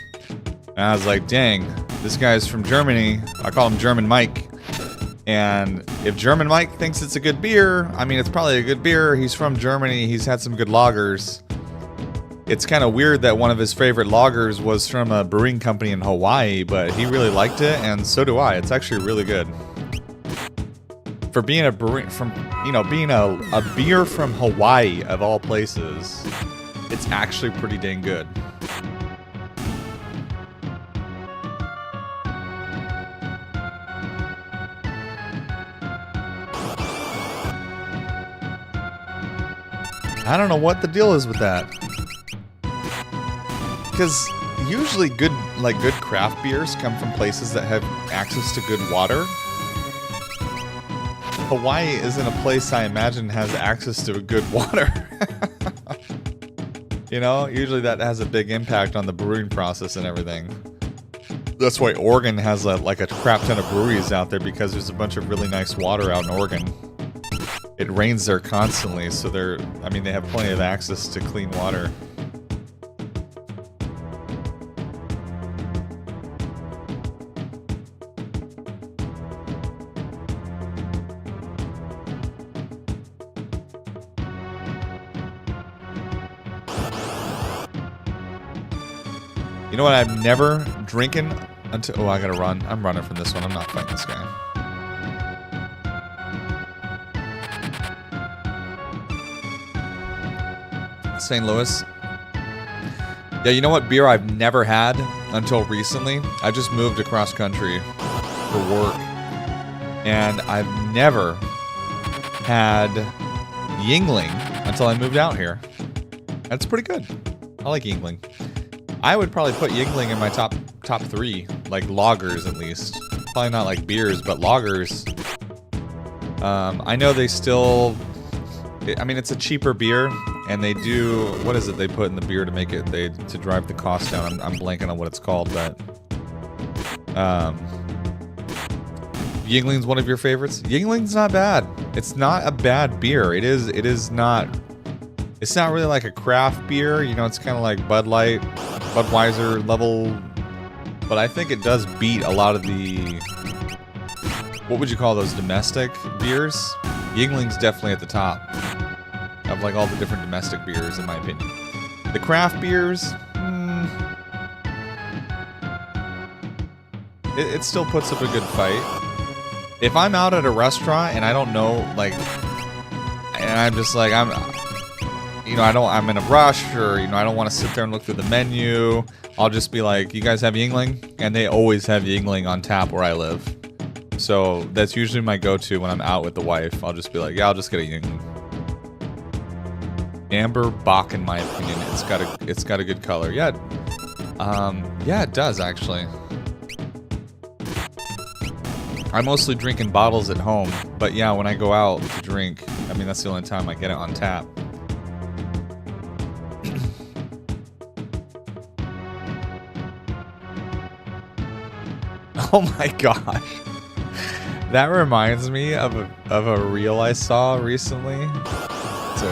And I was like, dang, this guy's from Germany. I call him German Mike. And if German Mike thinks it's a good beer, I mean, it's probably a good beer. He's from Germany. He's had some good lagers. It's kind of weird that one of his favorite lagers was from a brewing company in Hawaii, but he really liked it, and so do I. It's actually really good. For being a beer from Hawaii of all places, it's actually pretty dang good. I don't know what the deal is with that. Because usually good craft beers come from places that have access to good water. Hawaii isn't a place I imagine has access to good water. You know, usually that has a big impact on the brewing process and everything. That's why Oregon has like a crap ton of breweries out there, because there's a bunch of really nice water out in Oregon. It rains there constantly, so they have plenty of access to clean water. You know what I'm never drinking until... Oh, I gotta run. I'm running from this one. I'm not fighting this guy. St. Louis. Yeah, you know what beer I've never had until recently? I just moved across country for work. And I've never had Yuengling until I moved out here. That's pretty good. I like Yuengling. I would probably put Yuengling in my top 3, like lagers at least. Probably not like beers, but lagers. I know they still... I mean, it's a cheaper beer, and they do... What is it they put in the beer to make it... to drive the cost down? I'm blanking on what it's called, but... Yuengling's one of your favorites? Yuengling's not bad. It's not a bad beer. It is not... It's not really like a craft beer. You know, it's kind of like Bud Light, Budweiser level. But I think it does beat a lot of the... What would you call those? Domestic beers? Yuengling's definitely at the top of like all the different domestic beers, in my opinion. The craft beers... It still puts up a good fight. If I'm out at a restaurant and I don't know, like... And I'm just like, I'm in a rush, or, I don't want to sit there and look through the menu. I'll just be like, you guys have Yuengling? And they always have Yuengling on tap where I live. So that's usually my go-to when I'm out with the wife. I'll just be like, yeah, I'll just get a Yuengling. Amber Bock, in my opinion. It's got a good color. Yeah. Yeah, it does, actually. I mostly drink in bottles at home. But yeah, when I go out to drink, I mean, that's the only time I get it on tap. Oh my gosh. That reminds me of a reel I saw recently. So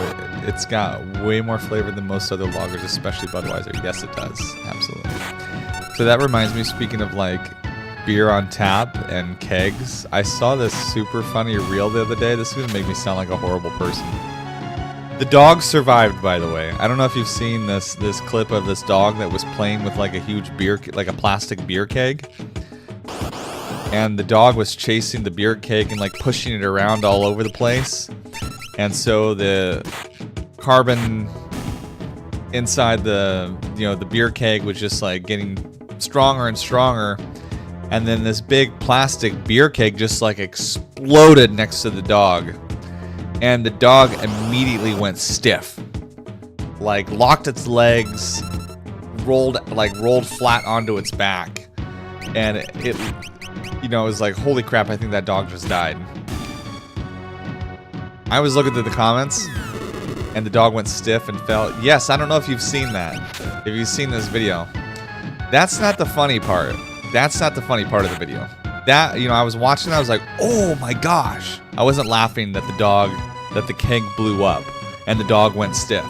it's got way more flavor than most other lagers, especially Budweiser. Yes, it does. Absolutely. So that reminds me, speaking of like beer on tap and kegs, I saw this super funny reel the other day. This is going to make me sound like a horrible person. The dog survived, by the way. I don't know if you've seen this clip of this dog that was playing with like a huge beer, like a plastic beer keg. And the dog was chasing the beer keg and like pushing it around all over the place. And so the carbon inside the beer keg was just like getting stronger and stronger. And then this big plastic beer keg just like exploded next to the dog. And the dog immediately went stiff. Like locked its legs, rolled flat onto its back. And it was like, holy crap, I think that dog just died. I was looking through the comments, and the dog went stiff and fell. Yes, I don't know if you've seen that. If you've seen this video. That's not the funny part. That's not the funny part of the video. That, I was watching, I was like, oh my gosh. I wasn't laughing that the keg blew up, and the dog went stiff.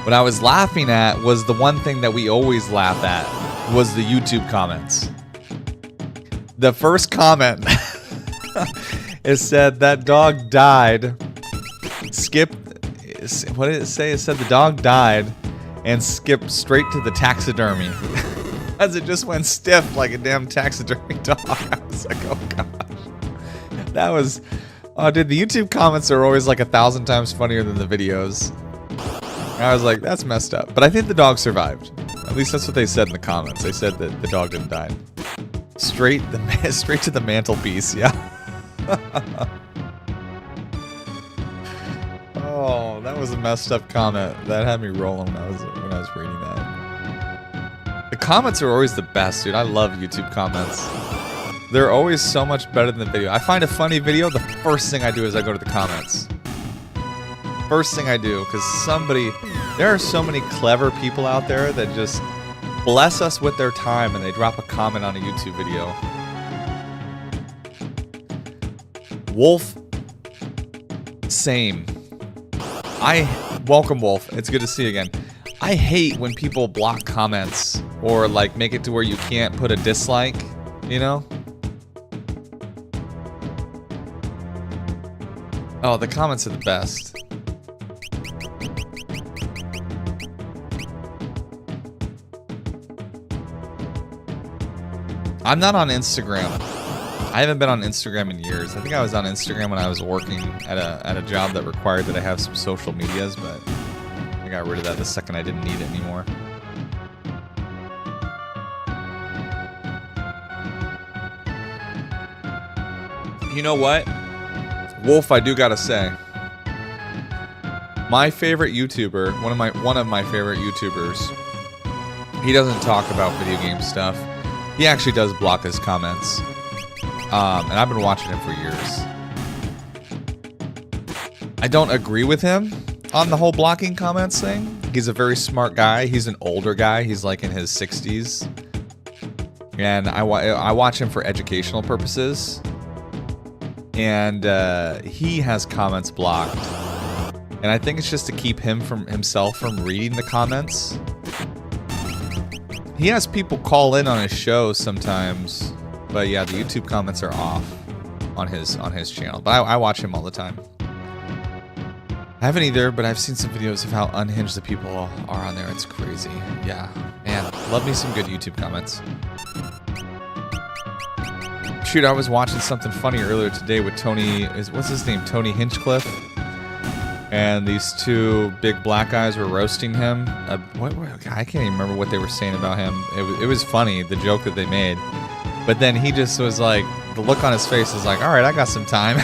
What I was laughing at was the one thing that we always laugh at, was the YouTube comments. The first comment, it said that dog died, what did it say? It said the dog died and skipped straight to the taxidermy. As it just went stiff like a damn taxidermy dog. I was like, oh gosh. That was, oh dude, the YouTube comments are always like 1,000 times funnier than the videos. I was like, that's messed up. But I think the dog survived. At least that's what they said in the comments. They said that the dog didn't die. Straight to the mantelpiece, yeah. Oh, that was a messed up comment. That had me rolling when I was reading that. The comments are always the best, dude. I love YouTube comments. They're always so much better than the video. I find a funny video, the first thing I do is I go to the comments. First thing I do, because there are so many clever people out there that just bless us with their time and they drop a comment on a YouTube video. Wolf, same. Welcome, Wolf. It's good to see you again. I hate when people block comments or like make it to where you can't put a dislike, you know? Oh, the comments are the best. I'm not on Instagram. I haven't been on Instagram in years. I think I was on Instagram when I was working at a job that required that I have some social medias, but I got rid of that the second I didn't need it anymore. You know what? Wolf, I do gotta say, my favorite YouTuber, one of my favorite YouTubers, he doesn't talk about video game stuff. He actually does block his comments. And I've been watching him for years. I don't agree with him on the whole blocking comments thing. He's a very smart guy. He's an older guy. He's like in his 60s. And I watch him for educational purposes. And he has comments blocked. And I think it's just to keep himself from reading the comments. He has people call in on his show sometimes, but yeah, the YouTube comments are off on his channel. But I watch him all the time. I haven't either, but I've seen some videos of how unhinged the people are on there. It's crazy. Yeah, man, love me some good YouTube comments. Shoot, I was watching something funny earlier today with what's his name? Tony Hinchcliffe. And these two big black guys were roasting him. I can't even remember what they were saying about him. It was funny, the joke that they made. But then he just was like, the look on his face was like, all right, I got some time.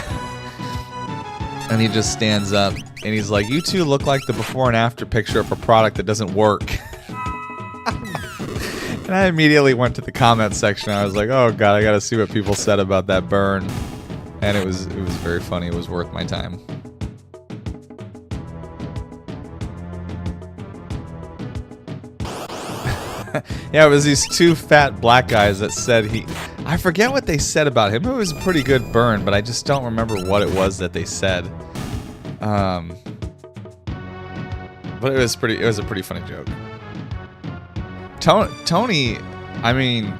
And he just stands up and he's like, you two look like the before and after picture of a product that doesn't work. And I immediately went to the comment section. I was like, oh God, I got to see what people said about that burn. And it was very funny. It was worth my time. Yeah, it was these two fat black guys that said I forget what they said about him. It was a pretty good burn, but I just don't remember what it was that they said. But it was a pretty funny joke. Tony, I mean,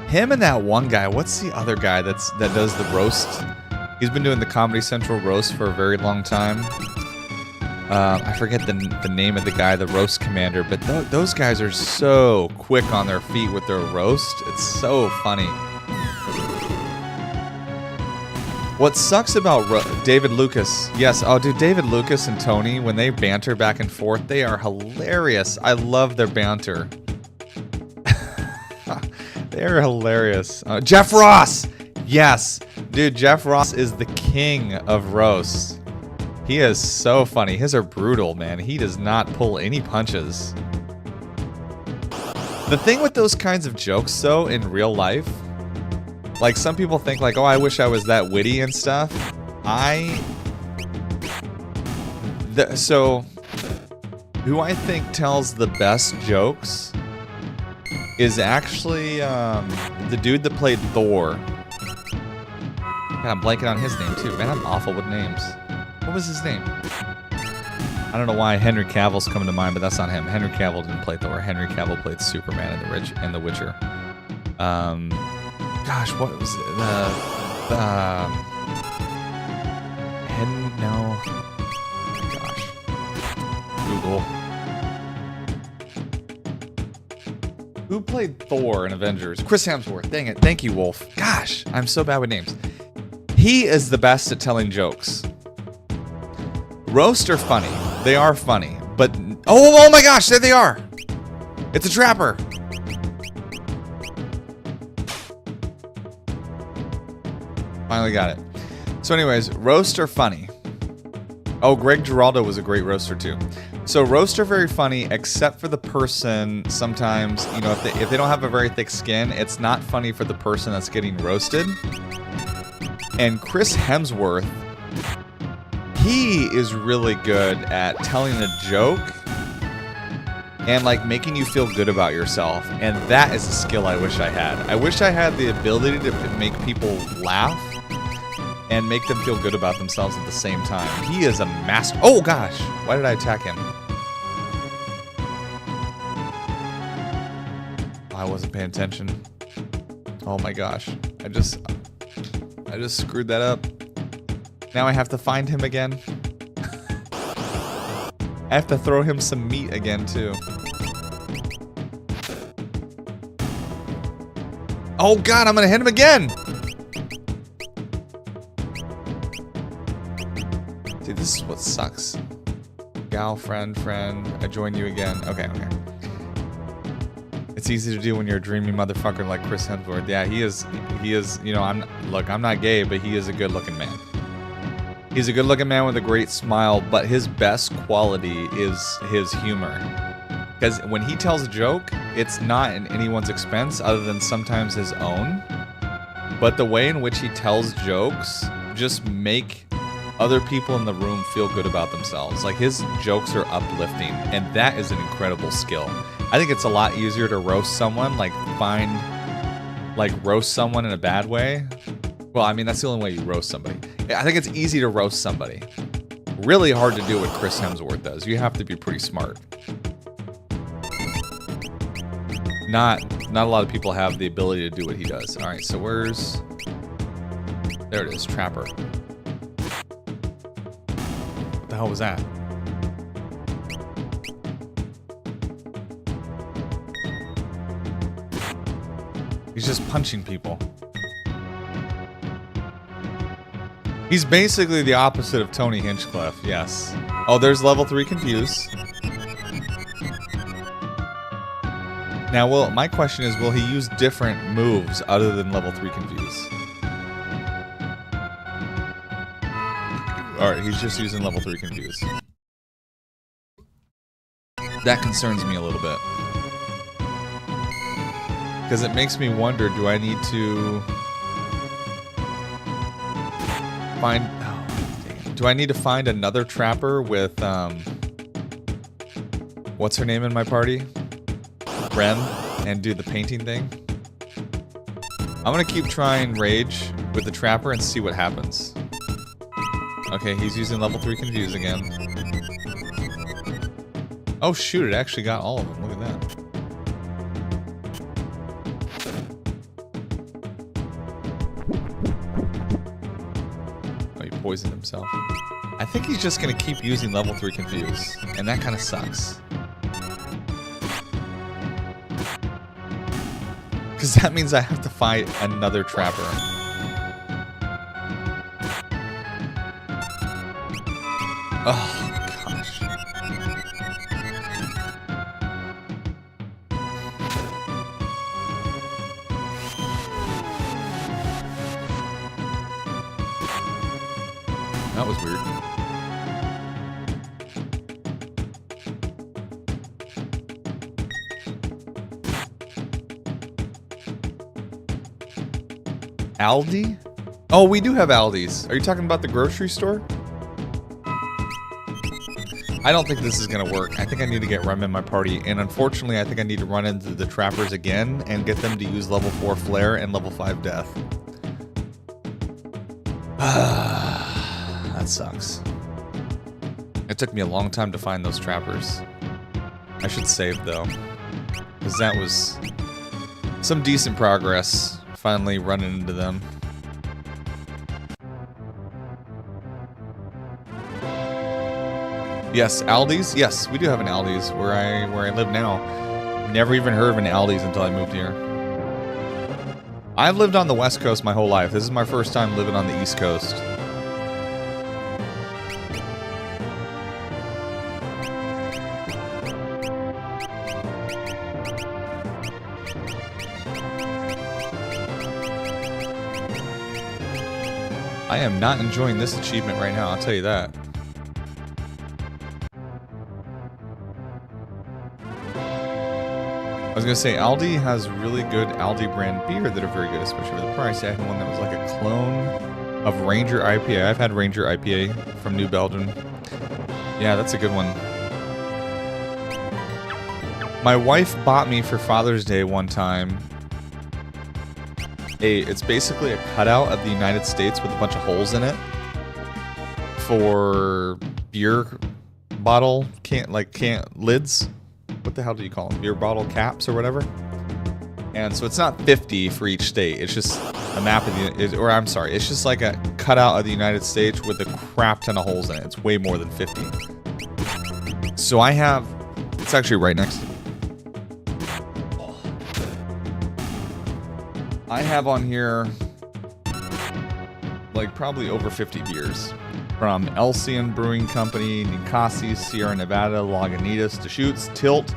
him and that one guy, what's the other guy that does the roast? He's been doing the Comedy Central roast for a very long time. I forget the name of the guy, the roast commander, but those guys are so quick on their feet with their roast. It's so funny. What sucks about David Lucas, yes, oh dude, David Lucas and Tony, when they banter back and forth, they are hilarious. I love their banter. They're hilarious. Jeff Ross! Yes! Dude, Jeff Ross is the king of roasts. He is so funny. His are brutal, man. He does not pull any punches. The thing with those kinds of jokes, though, in real life, like some people think like, oh, I wish I was that witty and stuff. So, who I think tells the best jokes is actually the dude that played Thor. God, I'm blanking on his name, too. Man, I'm awful with names. What was his name? I don't know why Henry Cavill's coming to mind, but that's not him. Henry Cavill didn't play Thor. Henry Cavill played Superman in The Witcher. Gosh, what was it? No. Oh my gosh. Google. Who played Thor in Avengers? Chris Hemsworth. Dang it. Thank you, Wolf. Gosh, I'm so bad with names. He is the best at telling jokes. Roast are funny. They are funny. But, oh my gosh, there they are. It's a trapper. Finally got it. So anyways, roast are funny. Oh, Greg Giraldo was a great roaster too. So roasts are very funny, except for the person. Sometimes, you know, if they don't have a very thick skin, it's not funny for the person that's getting roasted. And Chris Hemsworth, he is really good at telling a joke and like making you feel good about yourself. And that is a skill I wish I had. I wish I had the ability to make people laugh and make them feel good about themselves at the same time. He is a master. Oh gosh, why did I attack him? I wasn't paying attention. Oh my gosh, I just screwed that up. Now I have to find him again. I have to throw him some meat again too. Oh god, I'm gonna hit him again! Dude, this is what sucks. Gal, friend, I join you again. Okay. It's easy to do when you're a dreamy motherfucker like Chris Hemsworth. Yeah, he is, you know, I'm not gay, but he is a good-looking man. He's a good-looking man with a great smile, but his best quality is his humor. Because when he tells a joke, it's not at anyone's expense other than sometimes his own. But the way in which he tells jokes just make other people in the room feel good about themselves. Like, his jokes are uplifting, and that is an incredible skill. I think it's a lot easier to roast someone, roast someone in a bad way. Well, I mean, that's the only way you roast somebody. I think it's easy to roast somebody. Really hard to do what Chris Hemsworth does. You have to be pretty smart. Not a lot of people have the ability to do what he does. All right, so where's... There it is, Trapper. What the hell was that? He's just punching people. He's basically the opposite of Tony Hinchcliffe, yes. Oh, there's level 3 Confuse. Now, my question is, will he use different moves other than level 3 Confuse? Alright, he's just using level 3 Confuse. That concerns me a little bit. Because it makes me wonder, do I need to... Do I need to find another Trapper with, what's her name in my party? Rem, and do the painting thing? I'm gonna keep trying Rage with the Trapper and see what happens. Okay, he's using level 3 Confuse again. Oh shoot, it actually got all of them. Look at that. Oh, he poisoned himself. I think he's just gonna keep using level 3 Confuse, and that kind of sucks. Because that means I have to fight another Trapper. Oh, gosh. That was weird. Aldi? Oh, we do have Aldi's. Are you talking about the grocery store? I don't think this is going to work. I think I need to get Rem in my party. And unfortunately, I think I need to run into the Trappers again and get them to use level 4 Flare and level 5 Death. That sucks. It took me a long time to find those Trappers. I should save, though. Because that was some decent progress. Finally running into them. Yes, Aldi's? Yes, we do have an Aldi's where I live now. Never even heard of an Aldi's until I moved here. I've lived on the West Coast my whole life. This is my first time living on the East Coast. I am not enjoying this achievement right now, I'll tell you that. was gonna say Aldi has really good Aldi brand beer that are very good, especially for the price. I had one that was like a clone of Ranger IPA. I've had Ranger IPA from New Belgium. Yeah, that's a good one. My wife bought me for Father's Day one time. It's basically a cutout of the United States with a bunch of holes in it for beer bottle can lids. What the hell do you call them? Beer bottle caps or whatever. And so it's not 50 for each state. It's just a map of it's just like a cutout of the United States with a crap ton of holes in it. It's way more than 50. So it's actually right next to me. I have on here like probably over 50 beers. From Elsian Brewing Company, Ninkasi, Sierra Nevada, Lagunitas, Deschutes, Tilt,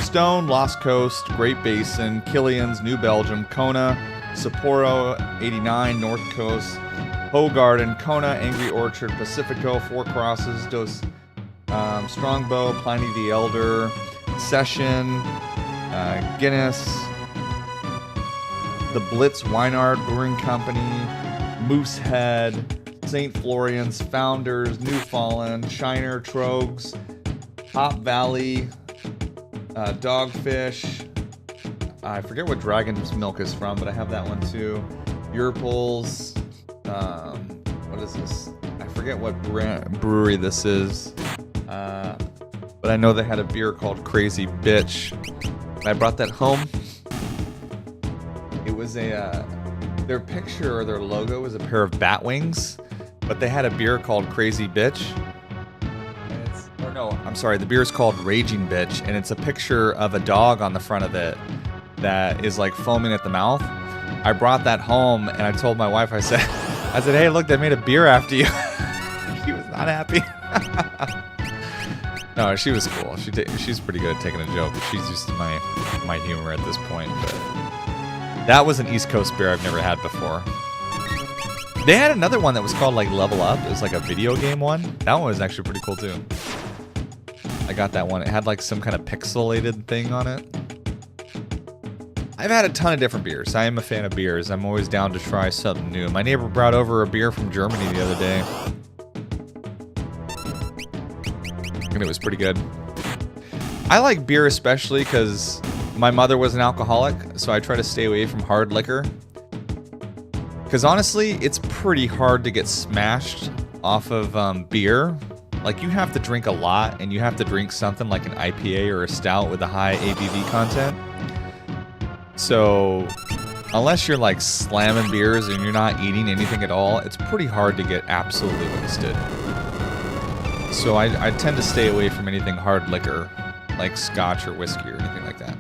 Stone, Lost Coast, Great Basin, Killian's, New Belgium, Kona, Sapporo, 89, North Coast, Hoegaarden, Kona, Angry Orchard, Pacifico, Four Crosses, Strongbow, Pliny the Elder, Session, Guinness, the Blitz Weinard Brewing Company, Moosehead, St. Florian's, Founders, New Fallen, Shiner, Trogs, Hop Valley, Dogfish. I forget what Dragon's Milk is from, but I have that one too. Yerples. What is this? I forget what brewery this is. But I know they had a beer called Crazy Bitch. I brought that home. It was their picture or their logo was a pair of bat wings. But they had a beer called Crazy Bitch. The beer is called Raging Bitch, and it's a picture of a dog on the front of it that is like foaming at the mouth. I brought that home, and I told my wife, I said, hey, look, they made a beer after you. She was not happy. No, she was cool. She's pretty good at taking a joke. She's used to my humor at this point. But that was an East Coast beer I've never had before. They had another one that was called like Level Up. It was like a video game one. That one was actually pretty cool too. I got that one. It had like some kind of pixelated thing on it. I've had a ton of different beers. I am a fan of beers. I'm always down to try something new. My neighbor brought over a beer from Germany the other day. And it was pretty good. I like beer especially because my mother was an alcoholic, so I try to stay away from hard liquor. Because honestly, it's pretty hard to get smashed off of beer. Like, you have to drink a lot, and you have to drink something like an IPA or a stout with a high ABV content. So, unless you're like slamming beers and you're not eating anything at all, it's pretty hard to get absolutely wasted. So I tend to stay away from anything hard liquor, like scotch or whiskey or anything like that.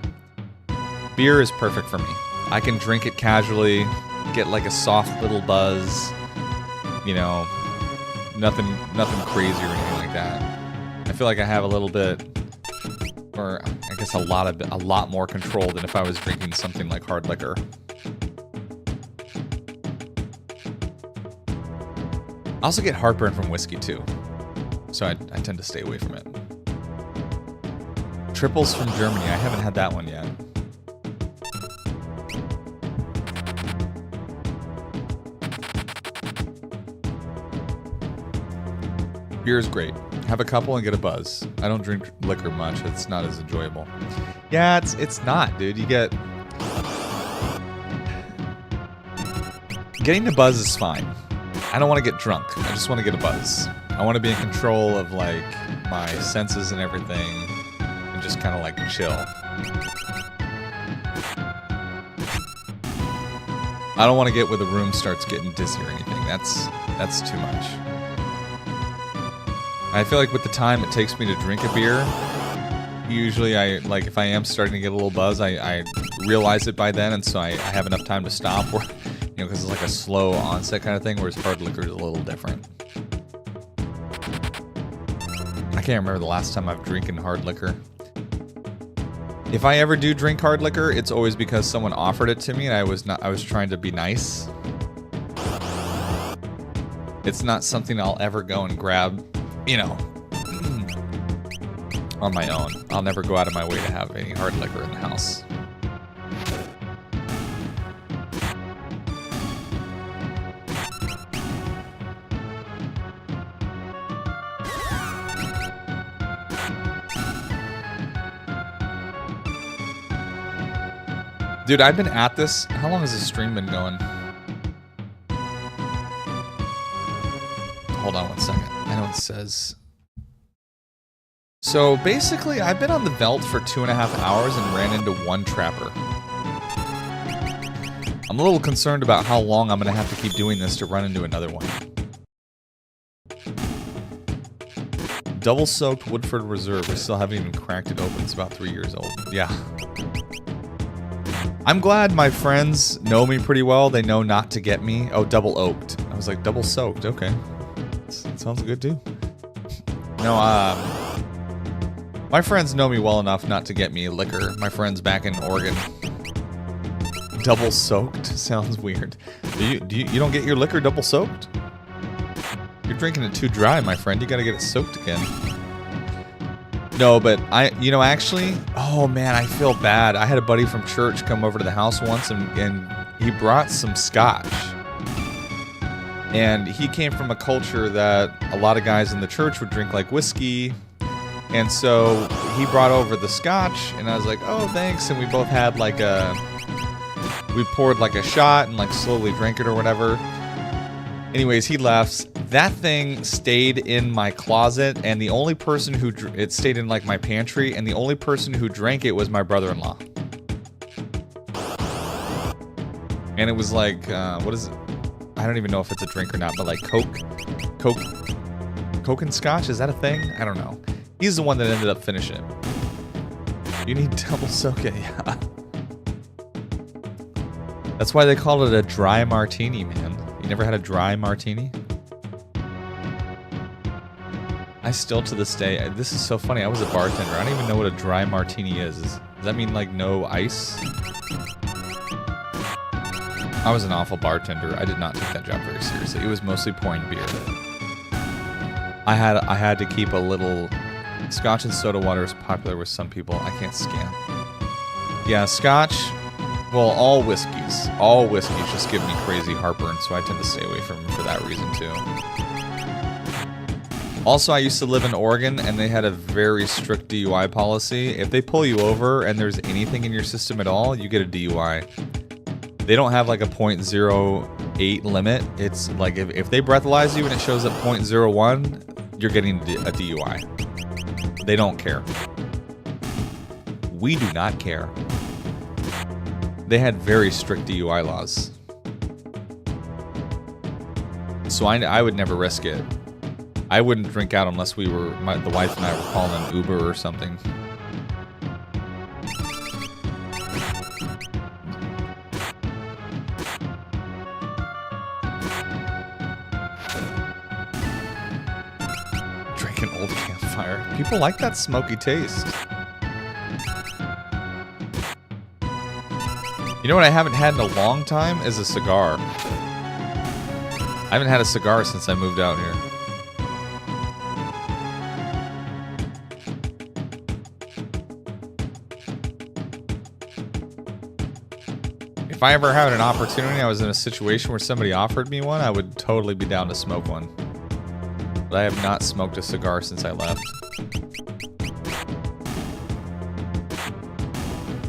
Beer is perfect for me. I can drink it casually, get like a soft little buzz, you know, nothing crazy or anything like that. I feel like I have a little bit, or I guess a lot more control than if I was drinking something like hard liquor. I also get heartburn from whiskey too, so I tend to stay away from it. Triples from Germany. I haven't had that one yet. Beer is great. Have a couple and get a buzz. I don't drink liquor much. It's not as enjoyable. Yeah, it's not, dude. Getting the buzz is fine. I don't want to get drunk. I just want to get a buzz. I want to be in control of like my senses and everything and just kind of like chill. I don't want to get where the room starts getting dizzy or anything. That's too much. I feel like with the time it takes me to drink a beer, usually if I am starting to get a little buzz, I realize it by then, and so I have enough time to stop, or, you know, because it's like a slow onset kind of thing, whereas hard liquor is a little different. I can't remember the last time I've drinking hard liquor. If I ever do drink hard liquor, it's always because someone offered it to me and I was trying to be nice. It's not something I'll ever go and grab, you know, on my own. I'll never go out of my way to have any hard liquor in the house. Dude, I've been at this. How long has this stream been going? Hold on one second. I know it says. So basically, I've been on the Veldt for 2.5 hours and ran into one trapper. I'm a little concerned about how long I'm going to have to keep doing this to run into another one. Double soaked Woodford Reserve. We still haven't even cracked it open. It's about 3 years old. Yeah. I'm glad my friends know me pretty well. They know not to get me. Oh, double oaked. I was like, double soaked. Okay. That sounds good too. No, my friends know me well enough not to get me liquor. My friends back in Oregon. Double soaked sounds weird. You don't get your liquor double soaked? You're drinking it too dry, my friend. You gotta get it soaked again. No, but actually, oh man, I feel bad. I had a buddy from church come over to the house once and he brought some scotch. And he came from a culture that a lot of guys in the church would drink like whiskey. And so he brought over the scotch and I was like, oh, thanks. And we both had we poured like a shot and like slowly drank it or whatever. Anyways, he left. That thing stayed in my closet, and the only person who it stayed in like my pantry, and the only person who drank it was my brother-in-law. And it was like, what is it? I don't even know if it's a drink or not, but like Coke and Scotch, is that a thing? I don't know. He's the one that ended up finishing it. You need double soak it, yeah. That's why they call it a dry martini, man. You never had a dry martini? I still, to this day, this is so funny. I was a bartender. I don't even know what a dry martini is. Does that mean like no ice? I was an awful bartender. I did not take that job very seriously. It was mostly pouring beer. I had to keep a little. Scotch and soda water is popular with some people. I can't scan. Yeah, Scotch. Well, all whiskeys just give me crazy heartburn, so I tend to stay away from them for that reason too. Also, I used to live in Oregon, and they had a very strict DUI policy. If they pull you over and there's anything in your system at all, you get a DUI. They don't have like a .08 limit. It's like if they breathalyze you and it shows up .01, you're getting a DUI. They don't care. We do not care. They had very strict DUI laws. So I would never risk it. I wouldn't drink out unless the wife and I were calling an Uber or something. Drinking old campfire. People like that smoky taste. You know what I haven't had in a long time is a cigar. I haven't had a cigar since I moved out here. If I ever had an opportunity, I was in a situation where somebody offered me one, I would totally be down to smoke one. But I have not smoked a cigar since I left.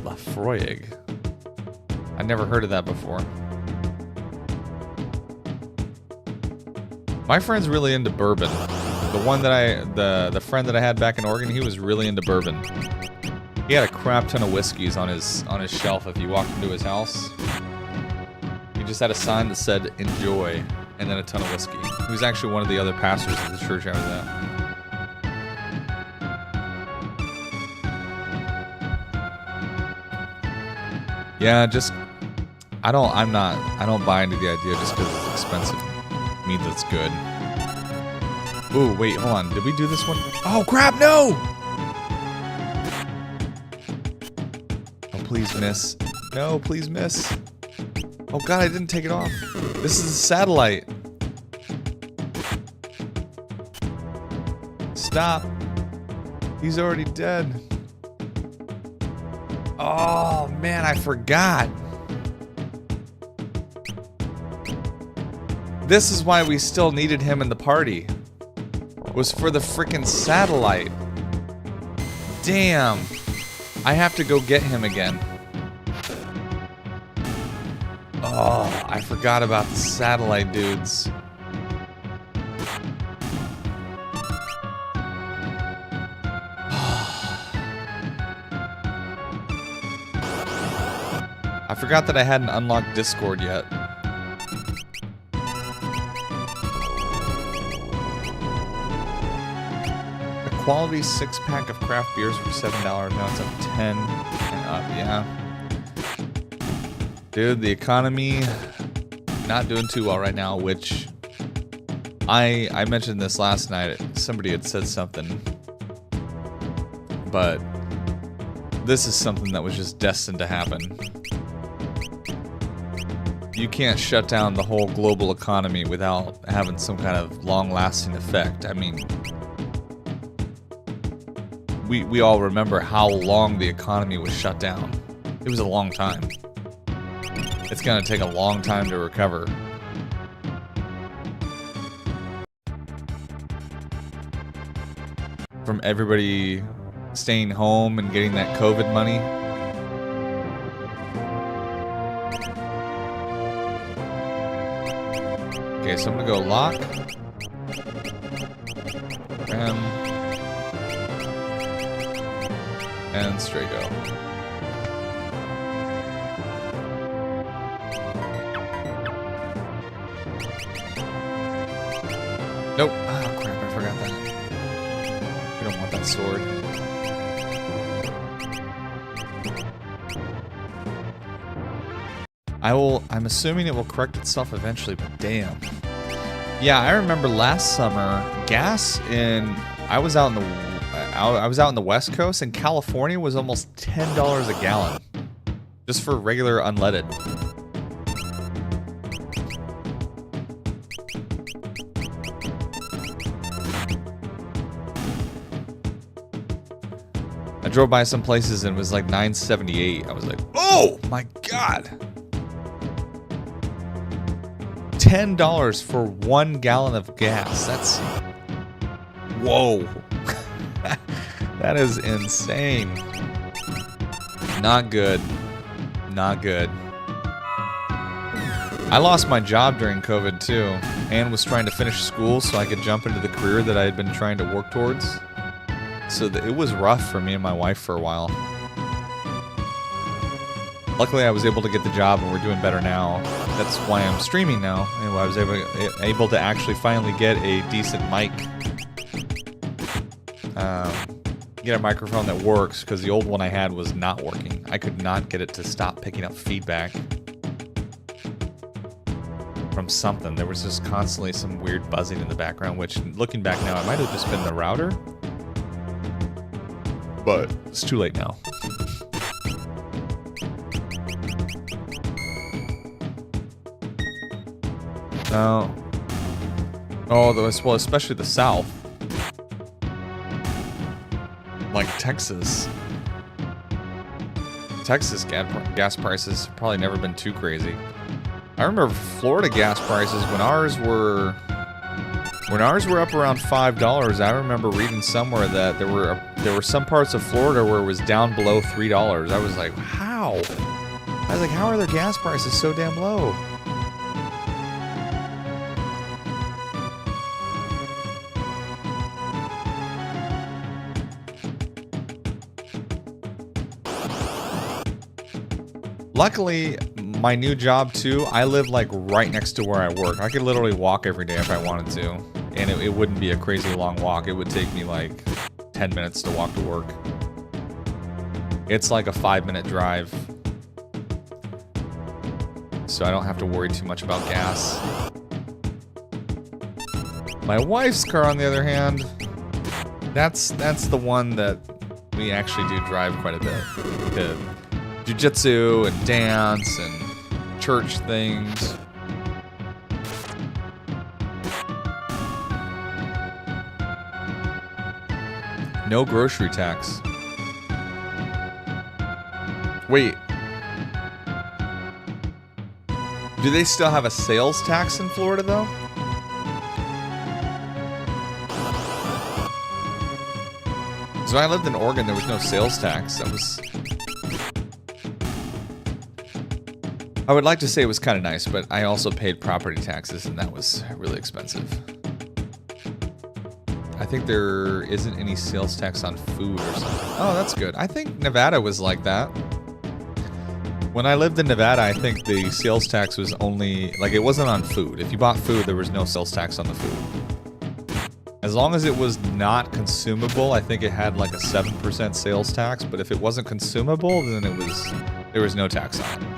Lafroig. I never heard of that before. My friend's really into bourbon. The friend that I had back in Oregon, he was really into bourbon. He had a crap ton of whiskeys on his shelf if you walked into his house. He just had a sign that said "Enjoy" and then a ton of whiskey. He was actually one of the other pastors of the church I was at. Yeah, just I don't buy into the idea just because it's expensive means it's good. Ooh, wait, hold on. Did we do this one? Oh crap, no! Oh, please miss. No, please miss. Oh god, I didn't take it off. This is a satellite. Stop. He's already dead. Oh man, I forgot. This is why we still needed him in the party. Was for the freaking satellite. Damn. I have to go get him again. Oh, I forgot about the satellite dudes. I forgot that I hadn't unlocked Discord yet. A quality 6-pack of craft beers for $7. Now it's up 10 and up, yeah. Dude, the economy not doing too well right now, which I mentioned this last night. Somebody had said something. But this is something that was just destined to happen. You can't shut down the whole global economy without having some kind of long-lasting effect. I mean, we all remember how long the economy was shut down. It was a long time. It's gonna take a long time to recover. From everybody staying home and getting that COVID money. Okay, so I'm gonna go lock. And straight go. Nope. Oh crap, I forgot that. We don't want that sword. I'm assuming it will correct itself eventually, but damn. Yeah, I remember last summer, gas I was out in the West Coast, and California was almost $10 a gallon. Just for regular unleaded. I drove by some places and it was like $9.78. I was like, oh my God. $10 for 1 gallon of gas. That's, whoa. That is insane. Not good. Not good. I lost my job during COVID too, and was trying to finish school so I could jump into the career that I had been trying to work towards. So it was rough for me and my wife for a while. Luckily, I was able to get the job, and we're doing better now. That's why I'm streaming now. And I was able to actually finally get a decent mic. Get a microphone that works, because the old one I had was not working. I could not get it to stop picking up feedback from something. There was just constantly some weird buzzing in the background, which, looking back now, it might have just been the router. But it's too late now. Well, especially the South. Like Texas. Texas gas prices have probably never been too crazy. I remember Florida gas prices when ours were up around $5. I remember reading somewhere that there were some parts of Florida where it was down below $3. I was like, how? I was like, how are their gas prices so damn low? Luckily, my new job too, I live like right next to where I work. I could literally walk every day if I wanted to. And it wouldn't be a crazy long walk. It would take me like 10 minutes to walk to work. It's like a 5-minute drive. So I don't have to worry too much about gas. My wife's car, on the other hand, that's the one that we actually do drive quite a bit. To jiu-jitsu and dance and church things. No grocery tax. Wait. Do they still have a sales tax in Florida, though? So when I lived in Oregon, there was no sales tax. I would like to say it was kind of nice, but I also paid property taxes, and that was really expensive. I think there isn't any sales tax on food or something. Oh, that's good. I think Nevada was like that. When I lived in Nevada, I think the sales tax was only, like, it wasn't on food. If you bought food, there was no sales tax on the food. As long as it was not consumable, I think it had like a 7% sales tax, but if it wasn't consumable, then there was no tax on it.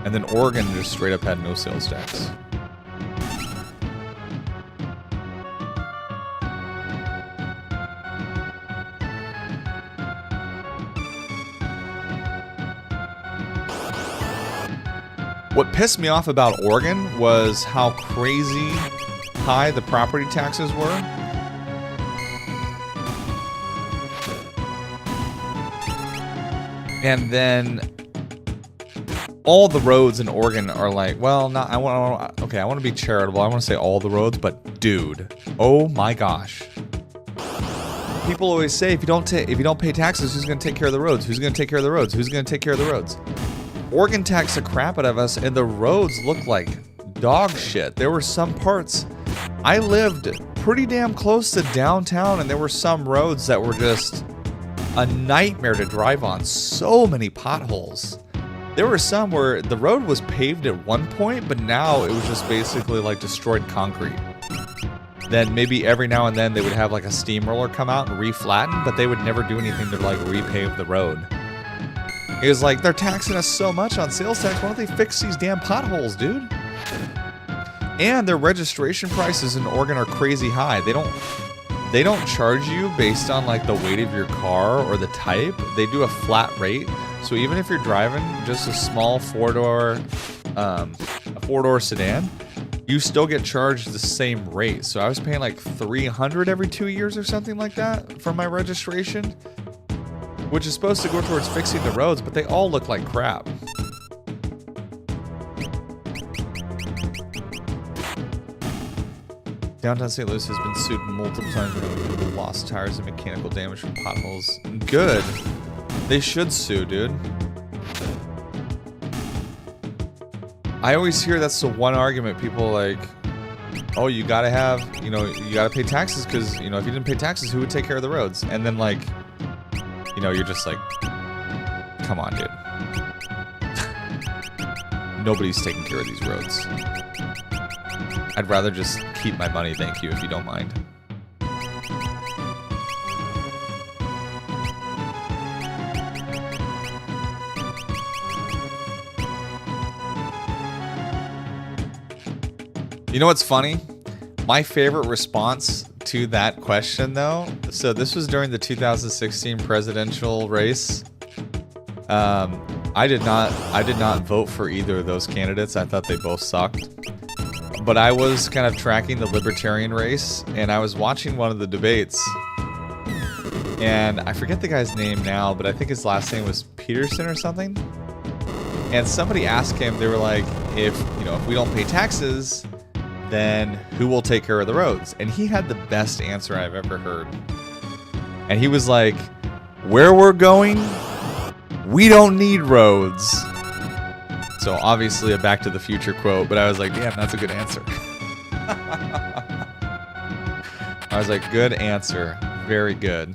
And then Oregon just straight up had no sales tax. What pissed me off about Oregon was how crazy high the property taxes were. And then all the roads in Oregon are like, well, not I want to be charitable. I want to say all the roads, but dude, oh my gosh. People always say if you don't pay taxes, who's going to take care of the roads? Who's going to take care of the roads? Who's going to take care of the roads? Oregon taxed the crap out of us, and the roads looked like dog shit. There were some parts. I lived pretty damn close to downtown, and there were some roads that were just a nightmare to drive on. So many potholes. There were some where the road was paved at one point, but now it was just basically like destroyed concrete. Then maybe every now and then they would have like a steamroller come out and re-flatten, but they would never do anything to like repave the road. It was like, they're taxing us so much on sales tax, why don't they fix these damn potholes, dude? And their registration prices in Oregon are crazy high. They don't charge you based on like the weight of your car or the type. They do a flat rate. So even if you're driving just a small four-door sedan, you still get charged the same rate. So I was paying like $300 every 2 years or something like that for my registration, which is supposed to go towards fixing the roads, but they all look like crap. Downtown St. Louis has been sued multiple times for lost tires and mechanical damage from potholes. Good. They should sue, dude. I always hear that's the one argument. People like, oh, you gotta have, you gotta pay taxes because, if you didn't pay taxes, who would take care of the roads? And then like, you're just like, come on, dude. Nobody's taking care of these roads. I'd rather just keep my money, thank you, if you don't mind. You know what's funny? My favorite response to that question, though, so this was during the 2016 presidential race. I did not vote for either of those candidates. I thought they both sucked. But I was kind of tracking the libertarian race, and I was watching one of the debates. And I forget the guy's name now, but I think his last name was Peterson or something. And somebody asked him, they were like, if we don't pay taxes, then who will take care of the roads? And he had the best answer I've ever heard. And he was like, where we're going, we don't need roads. So obviously a Back to the Future quote, but I was like, damn, that's a good answer. I was like, good answer. Very good.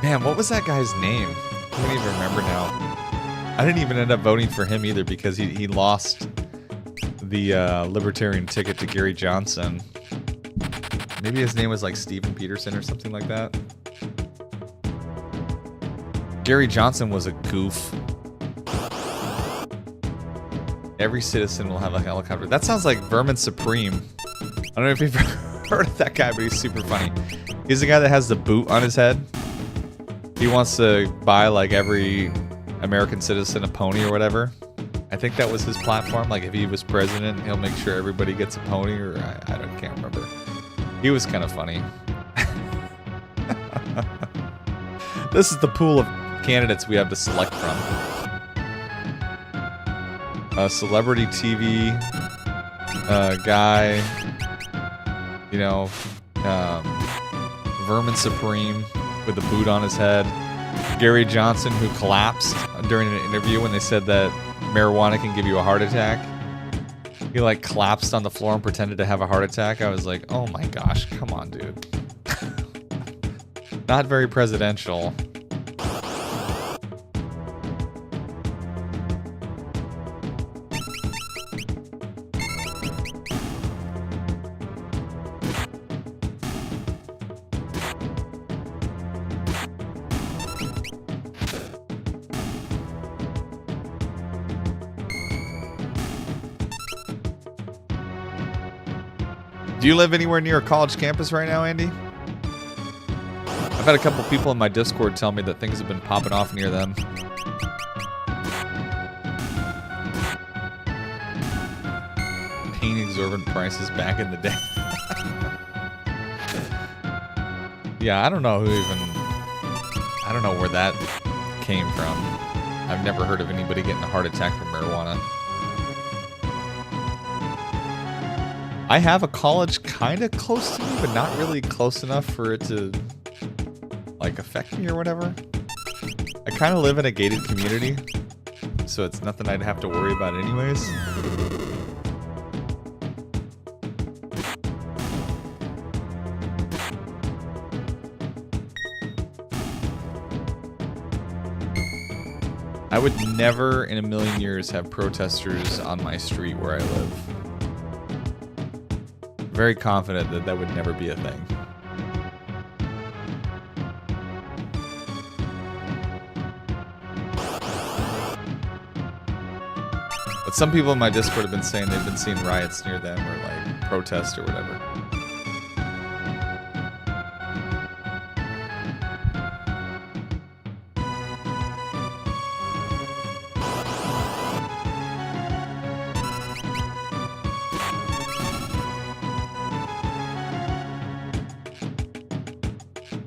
Man, what was that guy's name? I can't even remember now. I didn't even end up voting for him either because he lost the libertarian ticket to Gary Johnson. Maybe his name was like Steven Peterson or something like that. Gary Johnson was a goof. Every citizen will have a helicopter. That sounds like Vermin Supreme. I don't know if you've heard of that guy, but he's super funny. He's the guy that has the boot on his head. He wants to buy like every American citizen a pony or whatever. I think that was his platform. Like if he was president, he'll make sure everybody gets a pony, or I can't remember. He was kind of funny. This is the pool of candidates we have to select from. A celebrity TV guy, Vermin Supreme, with a boot on his head. Gary Johnson, who collapsed during an interview when they said that marijuana can give you a heart attack. He like collapsed on the floor and pretended to have a heart attack. I was like, oh my gosh, come on, dude. Not very presidential. Do you live anywhere near a college campus right now, Andy? I've had a couple people in my Discord tell me that things have been popping off near them. Paying exorbitant prices back in the day. Yeah, I don't know I don't know where that came from. I've never heard of anybody getting a heart attack from marijuana. I have a college kind of close to me, but not really close enough for it to, like, affect me or whatever. I kind of live in a gated community, so it's nothing I'd have to worry about anyways. I would never in a million years have protesters on my street where I live. Very confident that that would never be a thing. But some people in my Discord have been saying they've been seeing riots near them or like protests or whatever.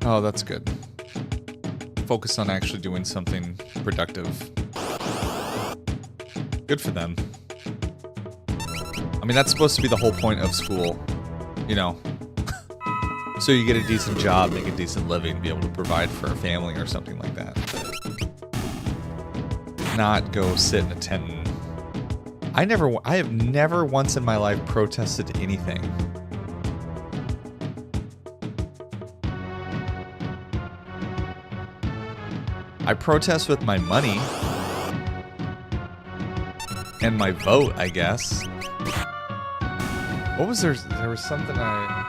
Oh, that's good. Focus on actually doing something productive. Good for them. I mean, that's supposed to be the whole point of school, you know. So you get a decent job, make a decent living, be able to provide for a family or something like that. Not go sit in a tent and... I have never once in my life protested anything. I protest with my money and my vote, I guess. What was there? There was something I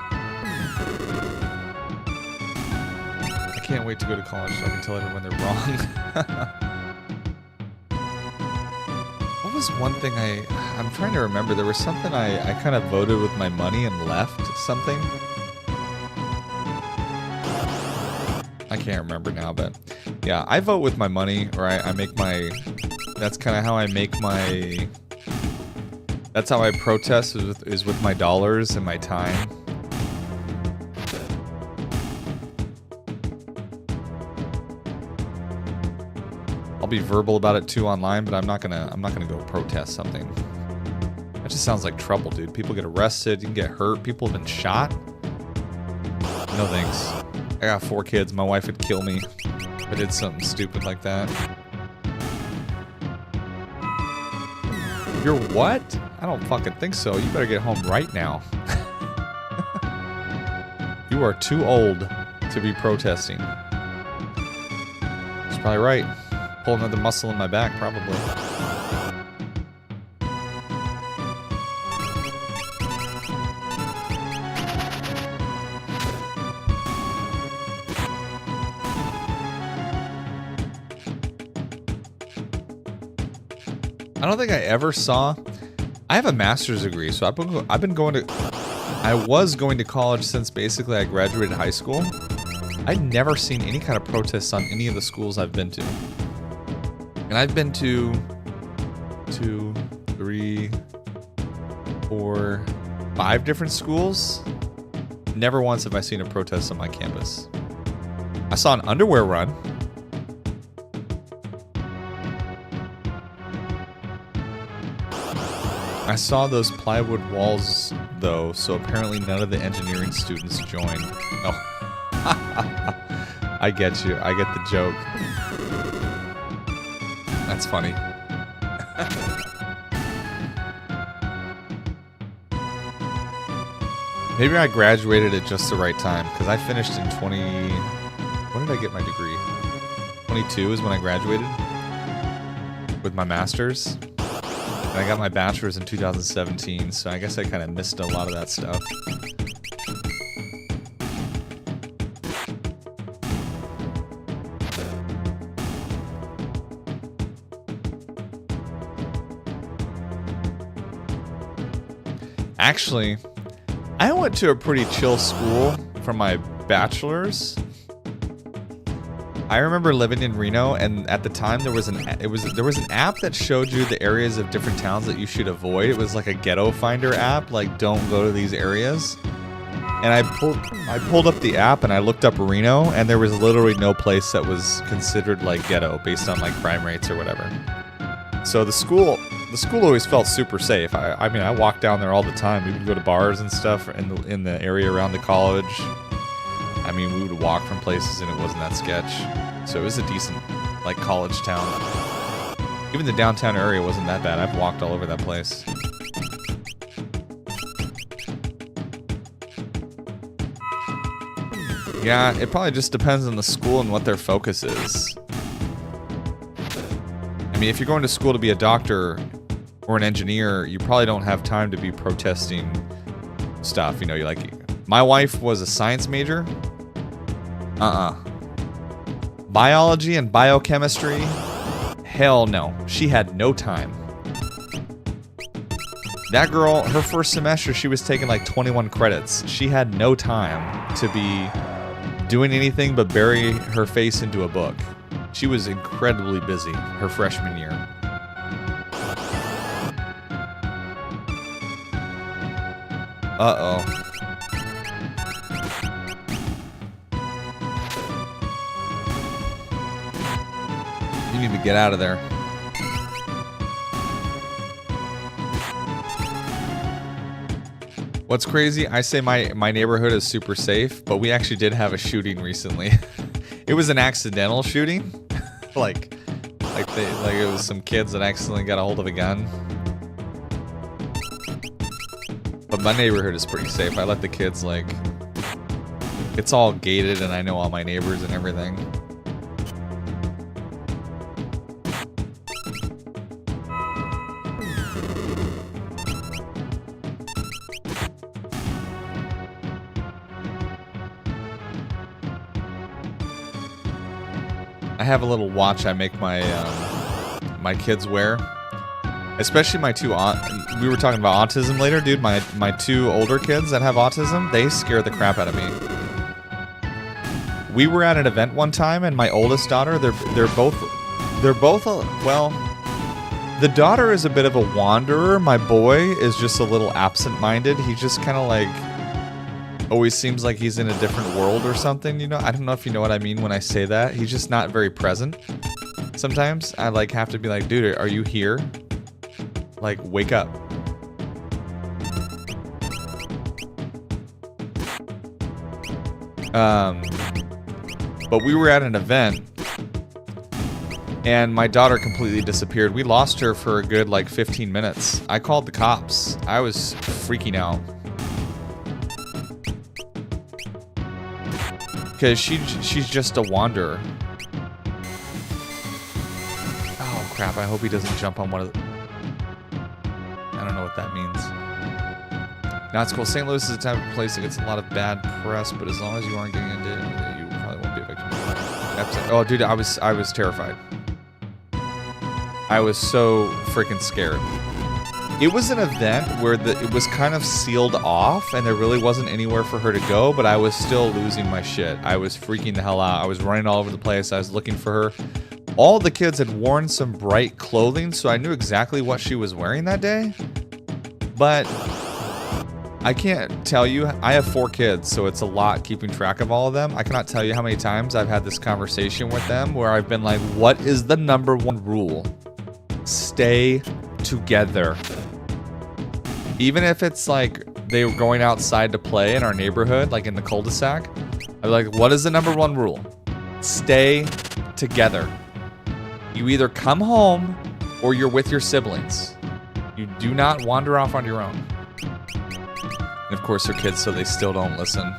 can't wait to go to college so I can tell everyone they're wrong. What was one thing I'm trying to remember. There was something I kind of voted with my money and left something. I can't remember now, but yeah, I vote with my money, or I make my... That's kind of how I make my... That's how I protest, is with my dollars and my time. I'll be verbal about it too online, but I'm not gonna go protest something. That just sounds like trouble, dude. People get arrested, you can get hurt, people have been shot. No thanks. I got 4 kids, my wife would kill me if I did something stupid like that. You're what? I don't fucking think so. You better get home right now. You are too old to be protesting. That's probably right. Pull another muscle in my back, probably. I don't think I ever saw... I have a master's degree, so I've been going to... I was going to college since basically I graduated high school. I'd never seen any kind of protests on any of the schools I've been to. And I've been to 2, 3, 4, 5 different schools. Never once have I seen a protest on my campus. I saw an underwear run. I saw those plywood walls, though, so apparently none of the engineering students joined. Oh. I get you. I get the joke. That's funny. Maybe I graduated at just the right time because I finished in 20. When did I get my degree? 22 is when I graduated with my master's. And I got my bachelor's in 2017, so I guess I kind of missed a lot of that stuff. Actually, I went to a pretty chill school for my bachelor's. I remember living in Reno, and at the time there was an app that showed you the areas of different towns that you should avoid. It was like a ghetto finder app, like don't go to these areas. And I pulled up the app and I looked up Reno, and there was literally no place that was considered like ghetto based on like crime rates or whatever. So the school always felt super safe. I mean, I walked down there all the time. We would go to bars and stuff in the area around the college. I mean, we would walk from places and it wasn't that sketch. So it was a decent, like, college town. Even the downtown area wasn't that bad. I've walked all over that place. Yeah, it probably just depends on the school and what their focus is. I mean, if you're going to school to be a doctor or an engineer, you probably don't have time to be protesting stuff. You know, you're like, my wife was a science major. Biology and biochemistry? Hell no. She had no time. That girl, her first semester, she was taking like 21 credits. She had no time to be doing anything but bury her face into a book. She was incredibly busy her freshman year. Uh-oh. You need to get out of there. What's crazy, I say my neighborhood is super safe, but we actually did have a shooting recently. It was an accidental shooting. like it was some kids that accidentally got a hold of a gun. But my neighborhood is pretty safe. I let the kids, like, it's all gated and I know all my neighbors and everything. I have a little watch I make my my kids wear, especially my two we were talking about autism later, dude. My two older kids that have autism, they scare the crap out of me. We were at an event one time, and my oldest daughter, they're both well, the daughter is a bit of a wanderer. My boy is just a little absent-minded. He just kind of like always seems like he's in a different world or something, you know? I don't know if you know what I mean when I say that. He's just not very present. Sometimes I like have to be like, dude, are you here? Like, wake up. But we were at an event and my daughter completely disappeared. We lost her for a good like 15 minutes. I called the cops. I was freaking out. Because she's just a wanderer. Oh crap, I hope he doesn't jump on one of the... I don't know what that means. Now it's cool. St. Louis is the type of place that gets a lot of bad press, but as long as you aren't getting into it, you probably won't be a victim. Oh dude, I was terrified. I was so freaking scared. It was an event where it was kind of sealed off and there really wasn't anywhere for her to go, but I was still losing my shit. I was freaking the hell out. I was running all over the place. I was looking for her. All the kids had worn some bright clothing, so I knew exactly what she was wearing that day. But I can't tell you. I have 4 kids, so it's a lot keeping track of all of them. I cannot tell you how many times I've had this conversation with them where I've been like, what is the #1 rule? Stay together. Even if it's like they were going outside to play in our neighborhood, like in the cul-de-sac, I'm like, what is the #1 rule? stay together. You either come home or you're with your siblings. You do not wander off on your own. And of course, they're kids, so they still don't listen.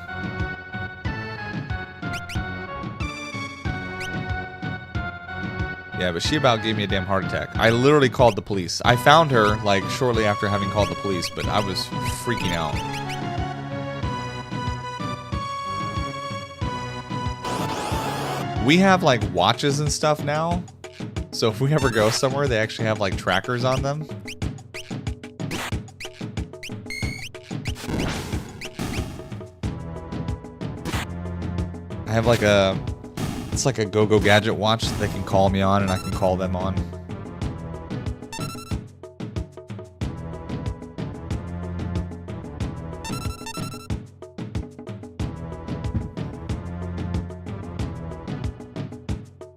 Yeah, but she about gave me a damn heart attack. I literally called the police. I found her, like, shortly after having called the police, but I was freaking out. We have, like, watches and stuff now. So if we ever go somewhere, they actually have, like, trackers on them. I have, like, it's like a go-go gadget watch that they can call me on and I can call them on.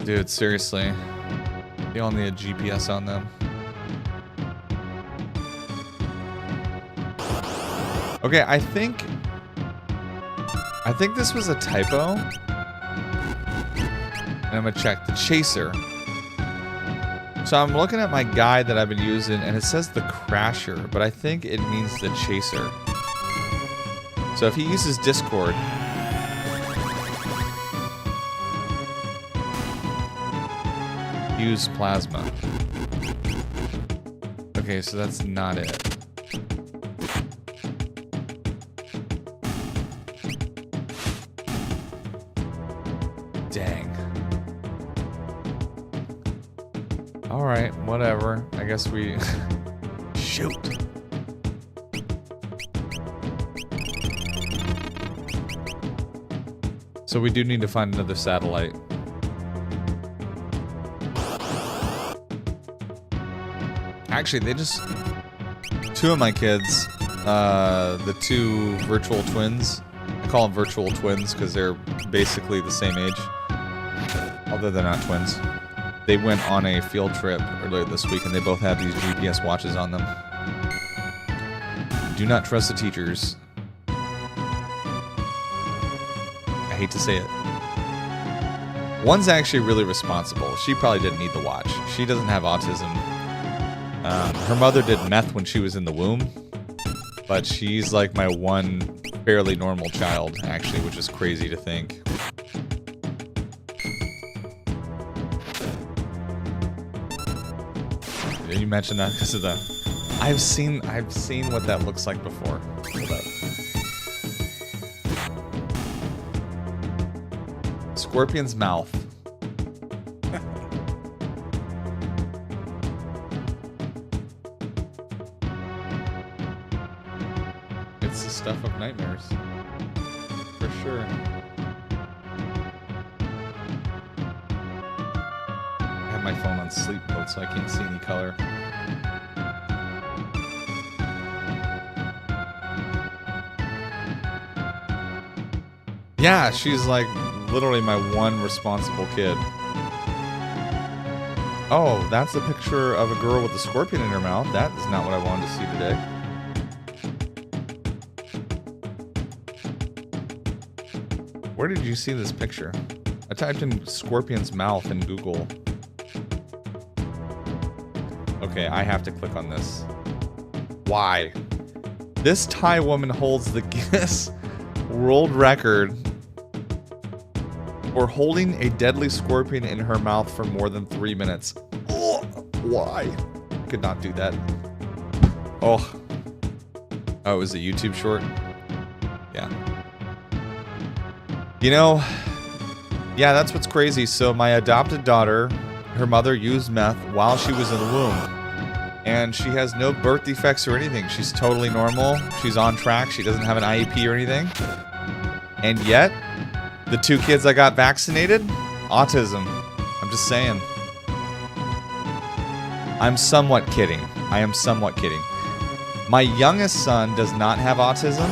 Dude, seriously. They all need a GPS on them. Okay, I think this was a typo. And I'm gonna check the chaser. So I'm looking at my guide that I've been using and it says the crasher, but I think it means the chaser. So if he uses Discord, use plasma. Okay, so that's not it. Dang. Alright, whatever. I guess we... Shoot. So we do need to find another satellite. Actually, they just... Two of my kids, the two virtual twins, I call them virtual twins because they're basically the same age. Although they're not twins. They went on a field trip earlier this week and they both have these GPS watches on them. Do not trust the teachers. I hate to say it. One's actually really responsible. She probably didn't need the watch. She doesn't have autism. Her mother did meth when she was in the womb. But she's like my one fairly normal child, actually, which is crazy to think. You mentioned that because of the... I've seen what that looks like before. Hold up. Scorpion's mouth. It's the stuff of nightmares. For sure. I have my phone on sleep mode so I can't see any color. Yeah, she's like literally my one responsible kid. Oh, that's a picture of a girl with a scorpion in her mouth. That is not what I wanted to see today. Where did you see this picture? I typed in scorpion's mouth in Google. Okay, I have to click on this. Why? This Thai woman holds the Guinness World Record for holding a deadly scorpion in her mouth for more than 3 minutes. Oh, why? Could not do that. Oh. Oh, it was a YouTube short? Yeah. You know, yeah, that's what's crazy. So my adopted daughter, her mother used meth while she was in the womb. And she has no birth defects or anything. She's totally normal. She's on track. She doesn't have an IEP or anything. And yet, the two kids I got vaccinated, autism. I'm just saying. I'm somewhat kidding. I am somewhat kidding. My youngest son does not have autism.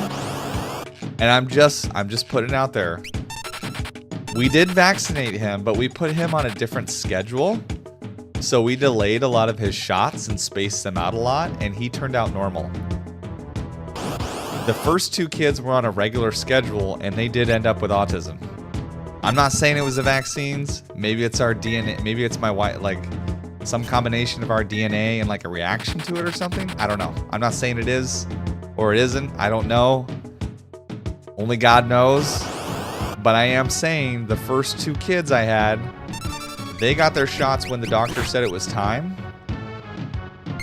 And I'm just putting it out there. We did vaccinate him, but we put him on a different schedule. So we delayed a lot of his shots and spaced them out a lot, and he turned out normal. The first two kids were on a regular schedule, and they did end up with autism. I'm not saying it was the vaccines. Maybe it's our DNA. Maybe it's my wife, like some combination of our DNA and like a reaction to it or something. I don't know. I'm not saying it is or it isn't. I don't know. Only God knows. But I am saying the first 2 kids I had, they got their shots when the doctor said it was time.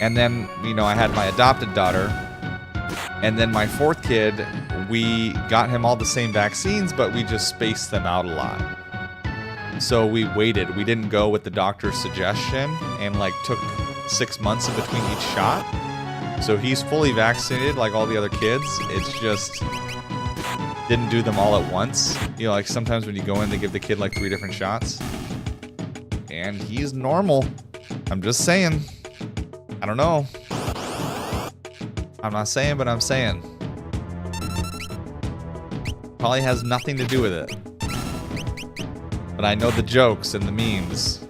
And then, you know, I had my adopted daughter. And then my 4th kid, we got him all the same vaccines, but we just spaced them out a lot. So we waited. We didn't go with the doctor's suggestion and like took 6 months in between each shot. So he's fully vaccinated like all the other kids. It's just didn't do them all at once. You know, like sometimes when you go in, they give the kid like 3 different shots. And he's normal. I'm just saying. I don't know. I'm not saying, but I'm saying. Probably has nothing to do with it. But I know the jokes and the memes.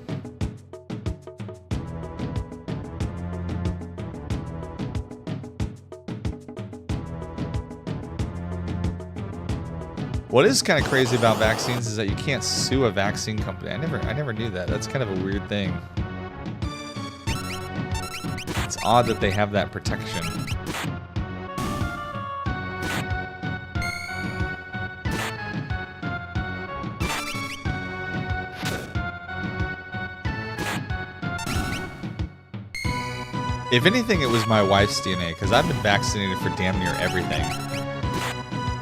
What is kind of crazy about vaccines is that you can't sue a vaccine company. I never knew that. That's kind of a weird thing. It's odd that they have that protection. If anything, it was my wife's DNA, because I've been vaccinated for damn near everything.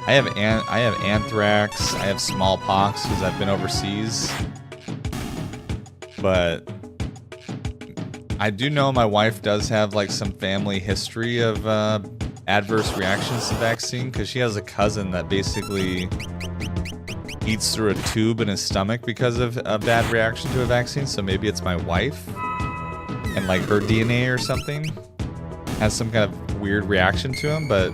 I have anthrax, I have smallpox because I've been overseas. But I do know my wife does have like some family history of adverse reactions to vaccine, because she has a cousin that basically eats through a tube in his stomach because of a bad reaction to a vaccine. So maybe it's my wife, and like her DNA or something has some kind of weird reaction to him. But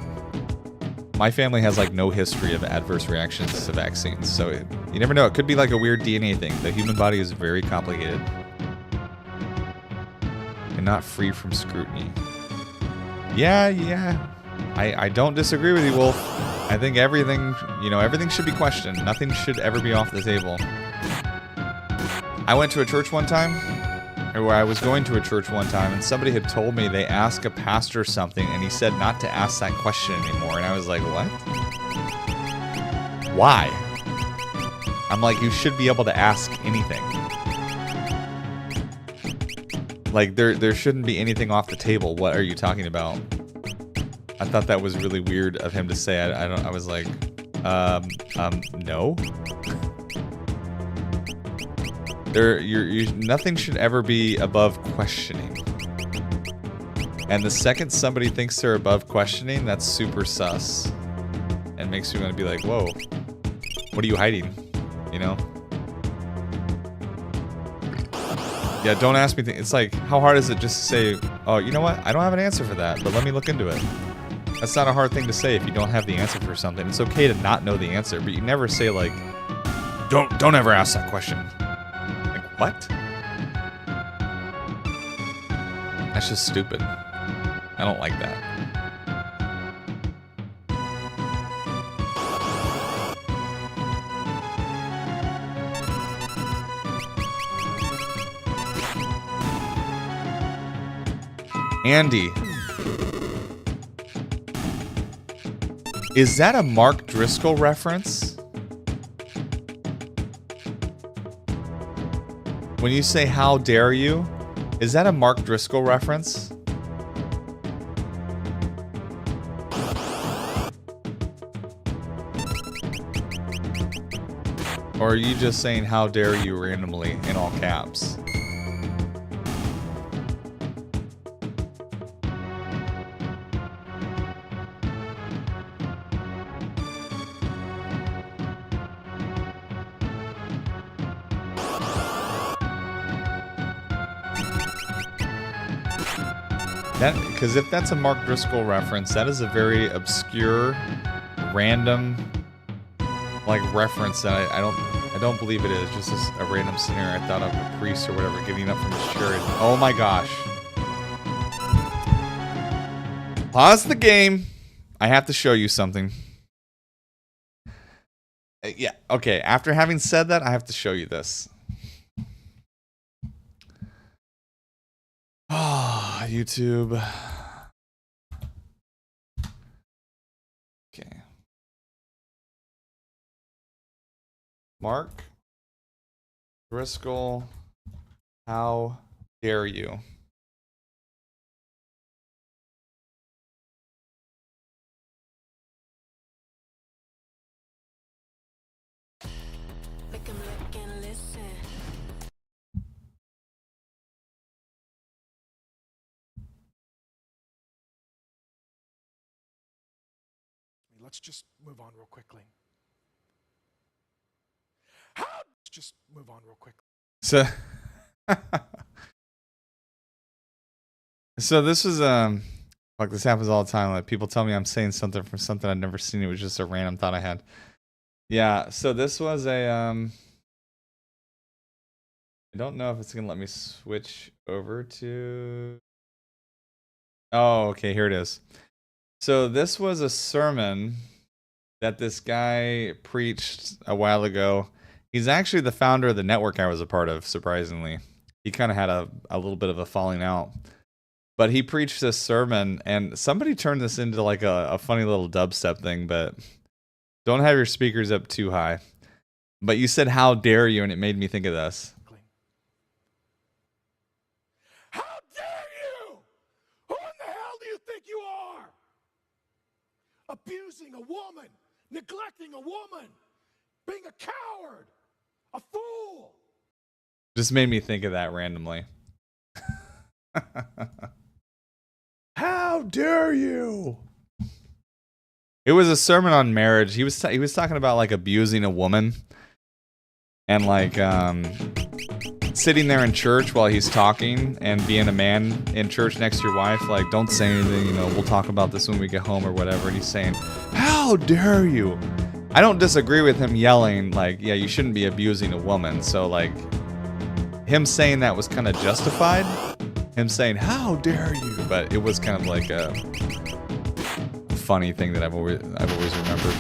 my family has like no history of adverse reactions to vaccines, so you never know. It could be like a weird DNA thing. The human body is very complicated and not free from scrutiny. Yeah. I don't disagree with you, Wolf. I think everything should be questioned. Nothing should ever be off the table. I went to a church one time, or I was going to a church one time, and somebody had told me they asked a pastor something, and he said not to ask that question anymore. And I was like, what? Why? I'm like, you should be able to ask anything. Like, there shouldn't be anything off the table. What are you talking about? I thought that was really weird of him to say. I was like, no. Nothing should ever be above questioning. And the second somebody thinks they're above questioning, that's super sus. And makes me want to be like, whoa, what are you hiding? You know? Yeah, don't ask me. It's like, how hard is it just to say, oh, you know what? I don't have an answer for that, but let me look into it. That's not a hard thing to say if you don't have the answer for something. It's okay to not know the answer, but you never say like, don't ever ask that question. What? That's just stupid. I don't like that. Andy. Is that a Mark Driscoll reference? When you say, how dare you, is that a Mark Driscoll reference? Or are you just saying, how dare you randomly in all caps? Because if that's a Mark Driscoll reference, that is a very obscure, random, like reference that I don't believe it is. Just a random scenario I thought of, a priest or whatever giving up from his church. Oh my gosh! Pause the game. I have to show you something. Yeah. Okay. After having said that, I have to show you this. Ah, YouTube. Okay. Mark Driscoll, how dare you? Let's just move on real quickly. Let's just move on real quickly. So, so this was like this happens all the time. Like people tell me I'm saying something from something I've never seen. It was just a random thought I had. Yeah. So this was a I don't know if it's gonna let me switch over to. Oh, okay. Here it is. So this was a sermon that this guy preached a while ago. He's actually the founder of the network I was a part of, surprisingly. He kind of had a little bit of a falling out. But he preached this sermon, and somebody turned this into like a funny little dubstep thing, but don't have your speakers up too high. But you said, how dare you, and it made me think of this. How dare you? Who in the hell do you think you are? Abusing a woman, neglecting a woman, being a coward, a fool. Just made me think of that randomly. How dare you? It was a sermon on marriage. He was talking about like abusing a woman and like sitting there in church while he's talking and being a man in church next to your wife, like, don't say anything, you know, we'll talk about this when we get home or whatever. And he's saying, how dare you? I don't disagree with him yelling, like, yeah, you shouldn't be abusing a woman. So, like, him saying that was kind of justified. Him saying, how dare you? But it was kind of like a funny thing that I've always remembered.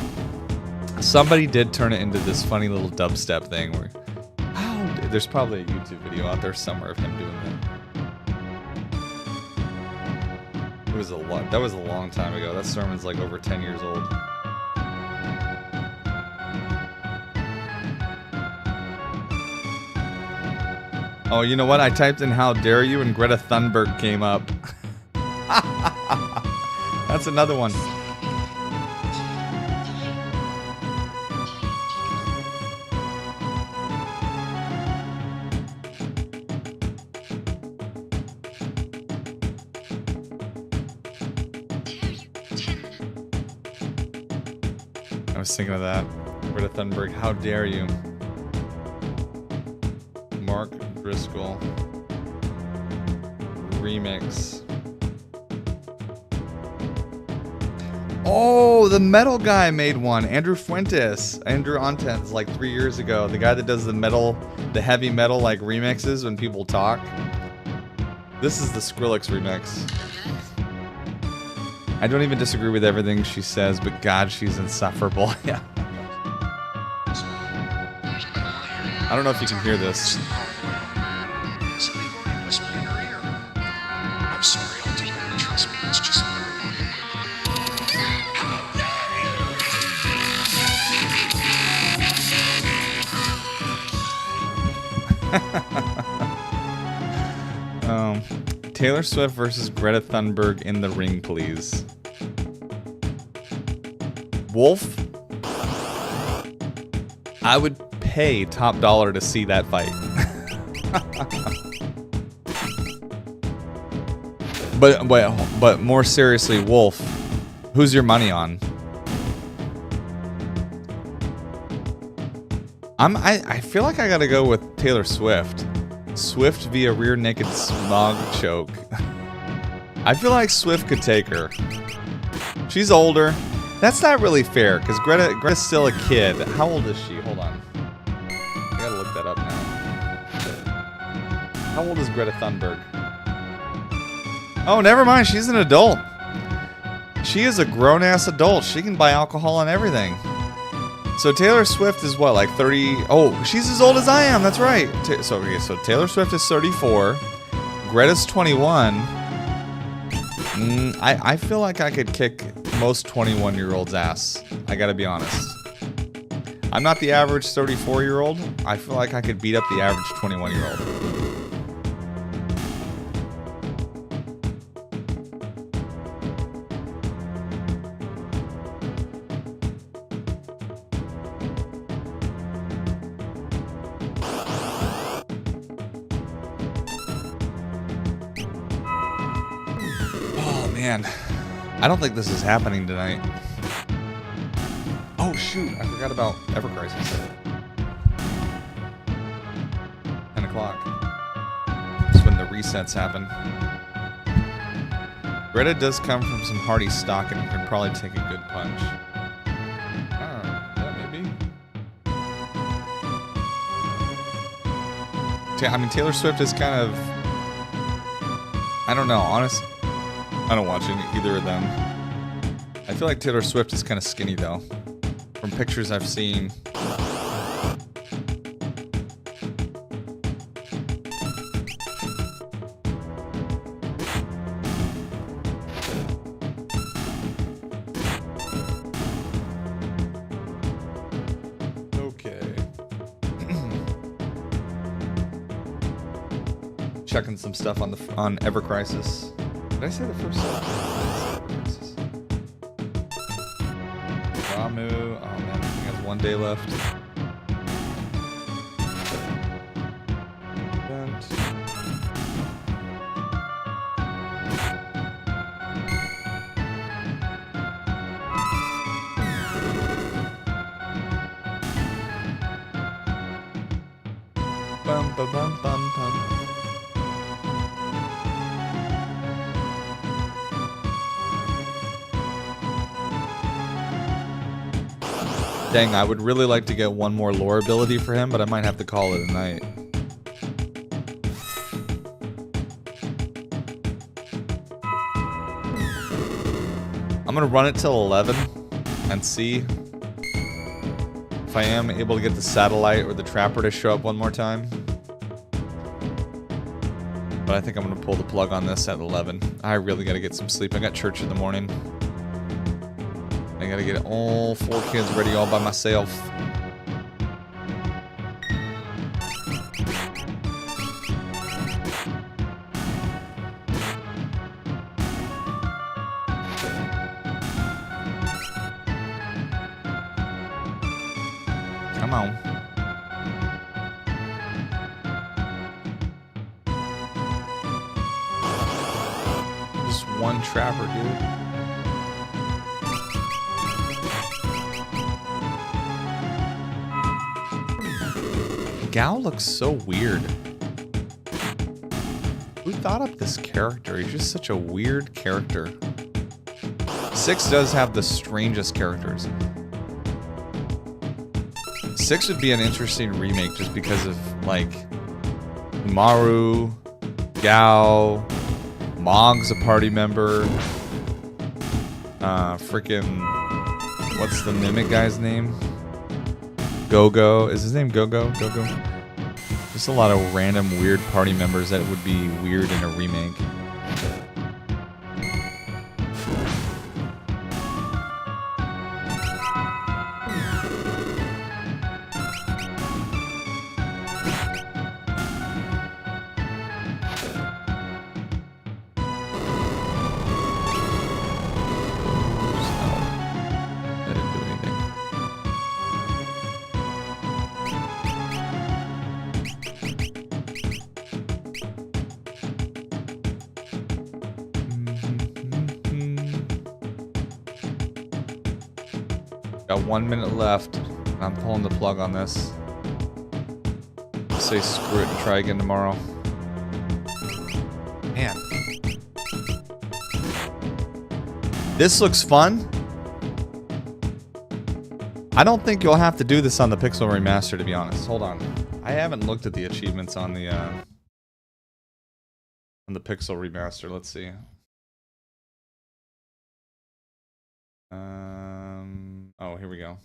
Somebody did turn it into this funny little dubstep thing where, there's probably a YouTube video out there somewhere of him doing that. It was that was a long time ago. That sermon's like over 10 years old. Oh, you know what? I typed in how dare you and Greta Thunberg came up. That's another one. I was thinking of that. Greta Thunberg, how dare you? Mark Driscoll remix. Oh, the metal guy made one. Andrew Fuentes. Andrew Ontens, like 3 years ago. The guy that does the heavy metal like remixes when people talk. This is the Skrillex remix. I don't even disagree with everything she says, but God, she's insufferable. Yeah. I don't know if you can hear this. I'm sorry, I'll do it. Trust me, it's just. Taylor Swift versus Greta Thunberg in the ring, please. Wolf, I would pay top dollar to see that fight. But more seriously, Wolf, who's your money on? I feel like I gotta go with Taylor Swift. Swift via rear naked smog choke. I feel like Swift could take her. She's older. That's not really fair, because Greta's still a kid. How old is she? Hold on. I gotta look that up now. How old is Greta Thunberg? Oh, never mind. She's an adult. She is a grown-ass adult. She can buy alcohol and everything. So Taylor Swift is what, like 30? Oh, she's as old as I am. That's right. So Taylor Swift is 34. Greta's 21. I feel like I could kick most 21-year-olds' ass. I gotta be honest. I'm not the average 34-year-old. I feel like I could beat up the average 21-year-old. Man, I don't think this is happening tonight. Oh shoot, I forgot about Ever Crisis. 10 o'clock. That's when the resets happen. Greta does come from some hardy stock and can probably take a good punch. Yeah, maybe. I mean, Taylor Swift is kind of... I don't know, honestly. I don't watch either of them. I feel like Taylor Swift is kind of skinny though. From pictures I've seen. Okay. Checking some stuff on Ever Crisis. Did I say the first one? Ramu. Oh man, I think has 1 day left. Bum ba bum bum bum. Dang, I would really like to get one more lore ability for him, but I might have to call it a night. I'm gonna run it till 11 and see if I am able to get the satellite or the trapper to show up one more time. But I think I'm gonna pull the plug on this at 11. I really gotta get some sleep. I got church in the morning. I gotta get all 4 kids ready all by myself. Come on. Just one trapper, dude. Gao looks so weird. Who thought up this character? He's just such a weird character. 6 does have the strangest characters. 6 would be an interesting remake just because of, like, Maru, Gao, Mog's a party member. Freaking, what's the mimic guy's name? Go-Go. Is his name Go-Go? Go-Go? Just a lot of random weird party members that would be weird in a remake. Got 1 minute left. I'm pulling the plug on this. Say screw it and try again tomorrow. Man. This looks fun. I don't think you'll have to do this on the Pixel Remaster, to be honest. Hold on. I haven't looked at the achievements on the Pixel Remaster. Let's see. Oh, here we go.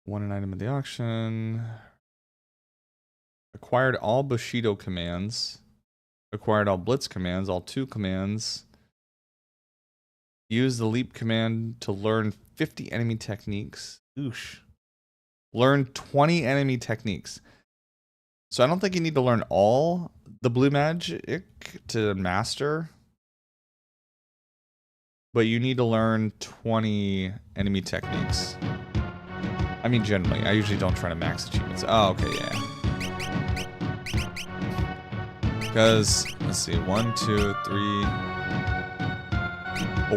Won an item at the auction. Acquired all Bushido commands. Acquired all Blitz commands, all 2 commands. Use the leap command to learn 50 enemy techniques. Oosh. Learn 20 enemy techniques. So I don't think you need to learn all the blue magic to master. But you need to learn 20 enemy techniques. I mean, generally. I usually don't try to max achievements. Oh, okay, yeah. Because, let's see, 1, 2, 3,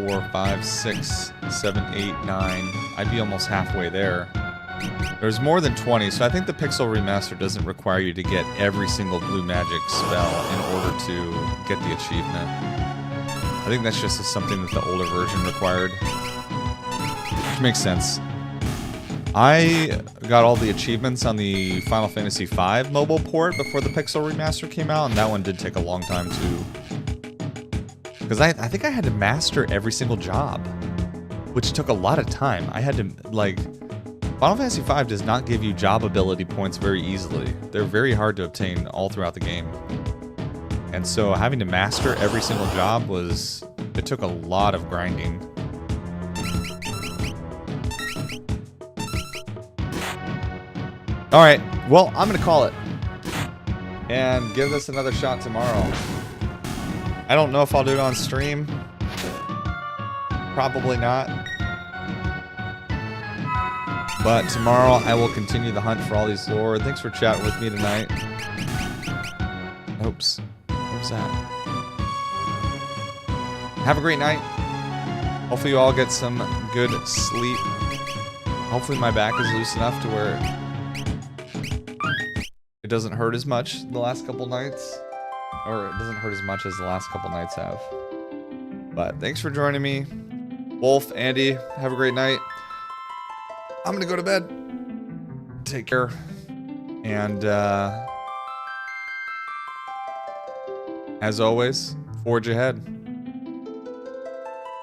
4, 5, 6, 7, 8, 9. I'd be almost halfway there. There's more than 20, so I think the Pixel Remaster doesn't require you to get every single blue magic spell in order to get the achievement. I think that's just something that the older version required. Which makes sense. I got all the achievements on the Final Fantasy V mobile port before the Pixel Remaster came out, and that one did take a long time too. Because I think I had to master every single job, which took a lot of time. I had to, like... Final Fantasy V does not give you job ability points very easily. They're very hard to obtain all throughout the game. And so having to master every single job was... It took a lot of grinding. Alright, well, I'm gonna call it. And give this another shot tomorrow. I don't know if I'll do it on stream. Probably not. But tomorrow I will continue the hunt for all these lore. Thanks for chatting with me tonight. Oops. What was that? Have a great night. Hopefully you all get some good sleep. Hopefully my back is loose enough to where it doesn't hurt as much the last couple nights. Or it doesn't hurt as much as the last couple nights have. But thanks for joining me. Wolf, Andy, have a great night. I'm gonna go to bed. Take care. And as always, forge ahead.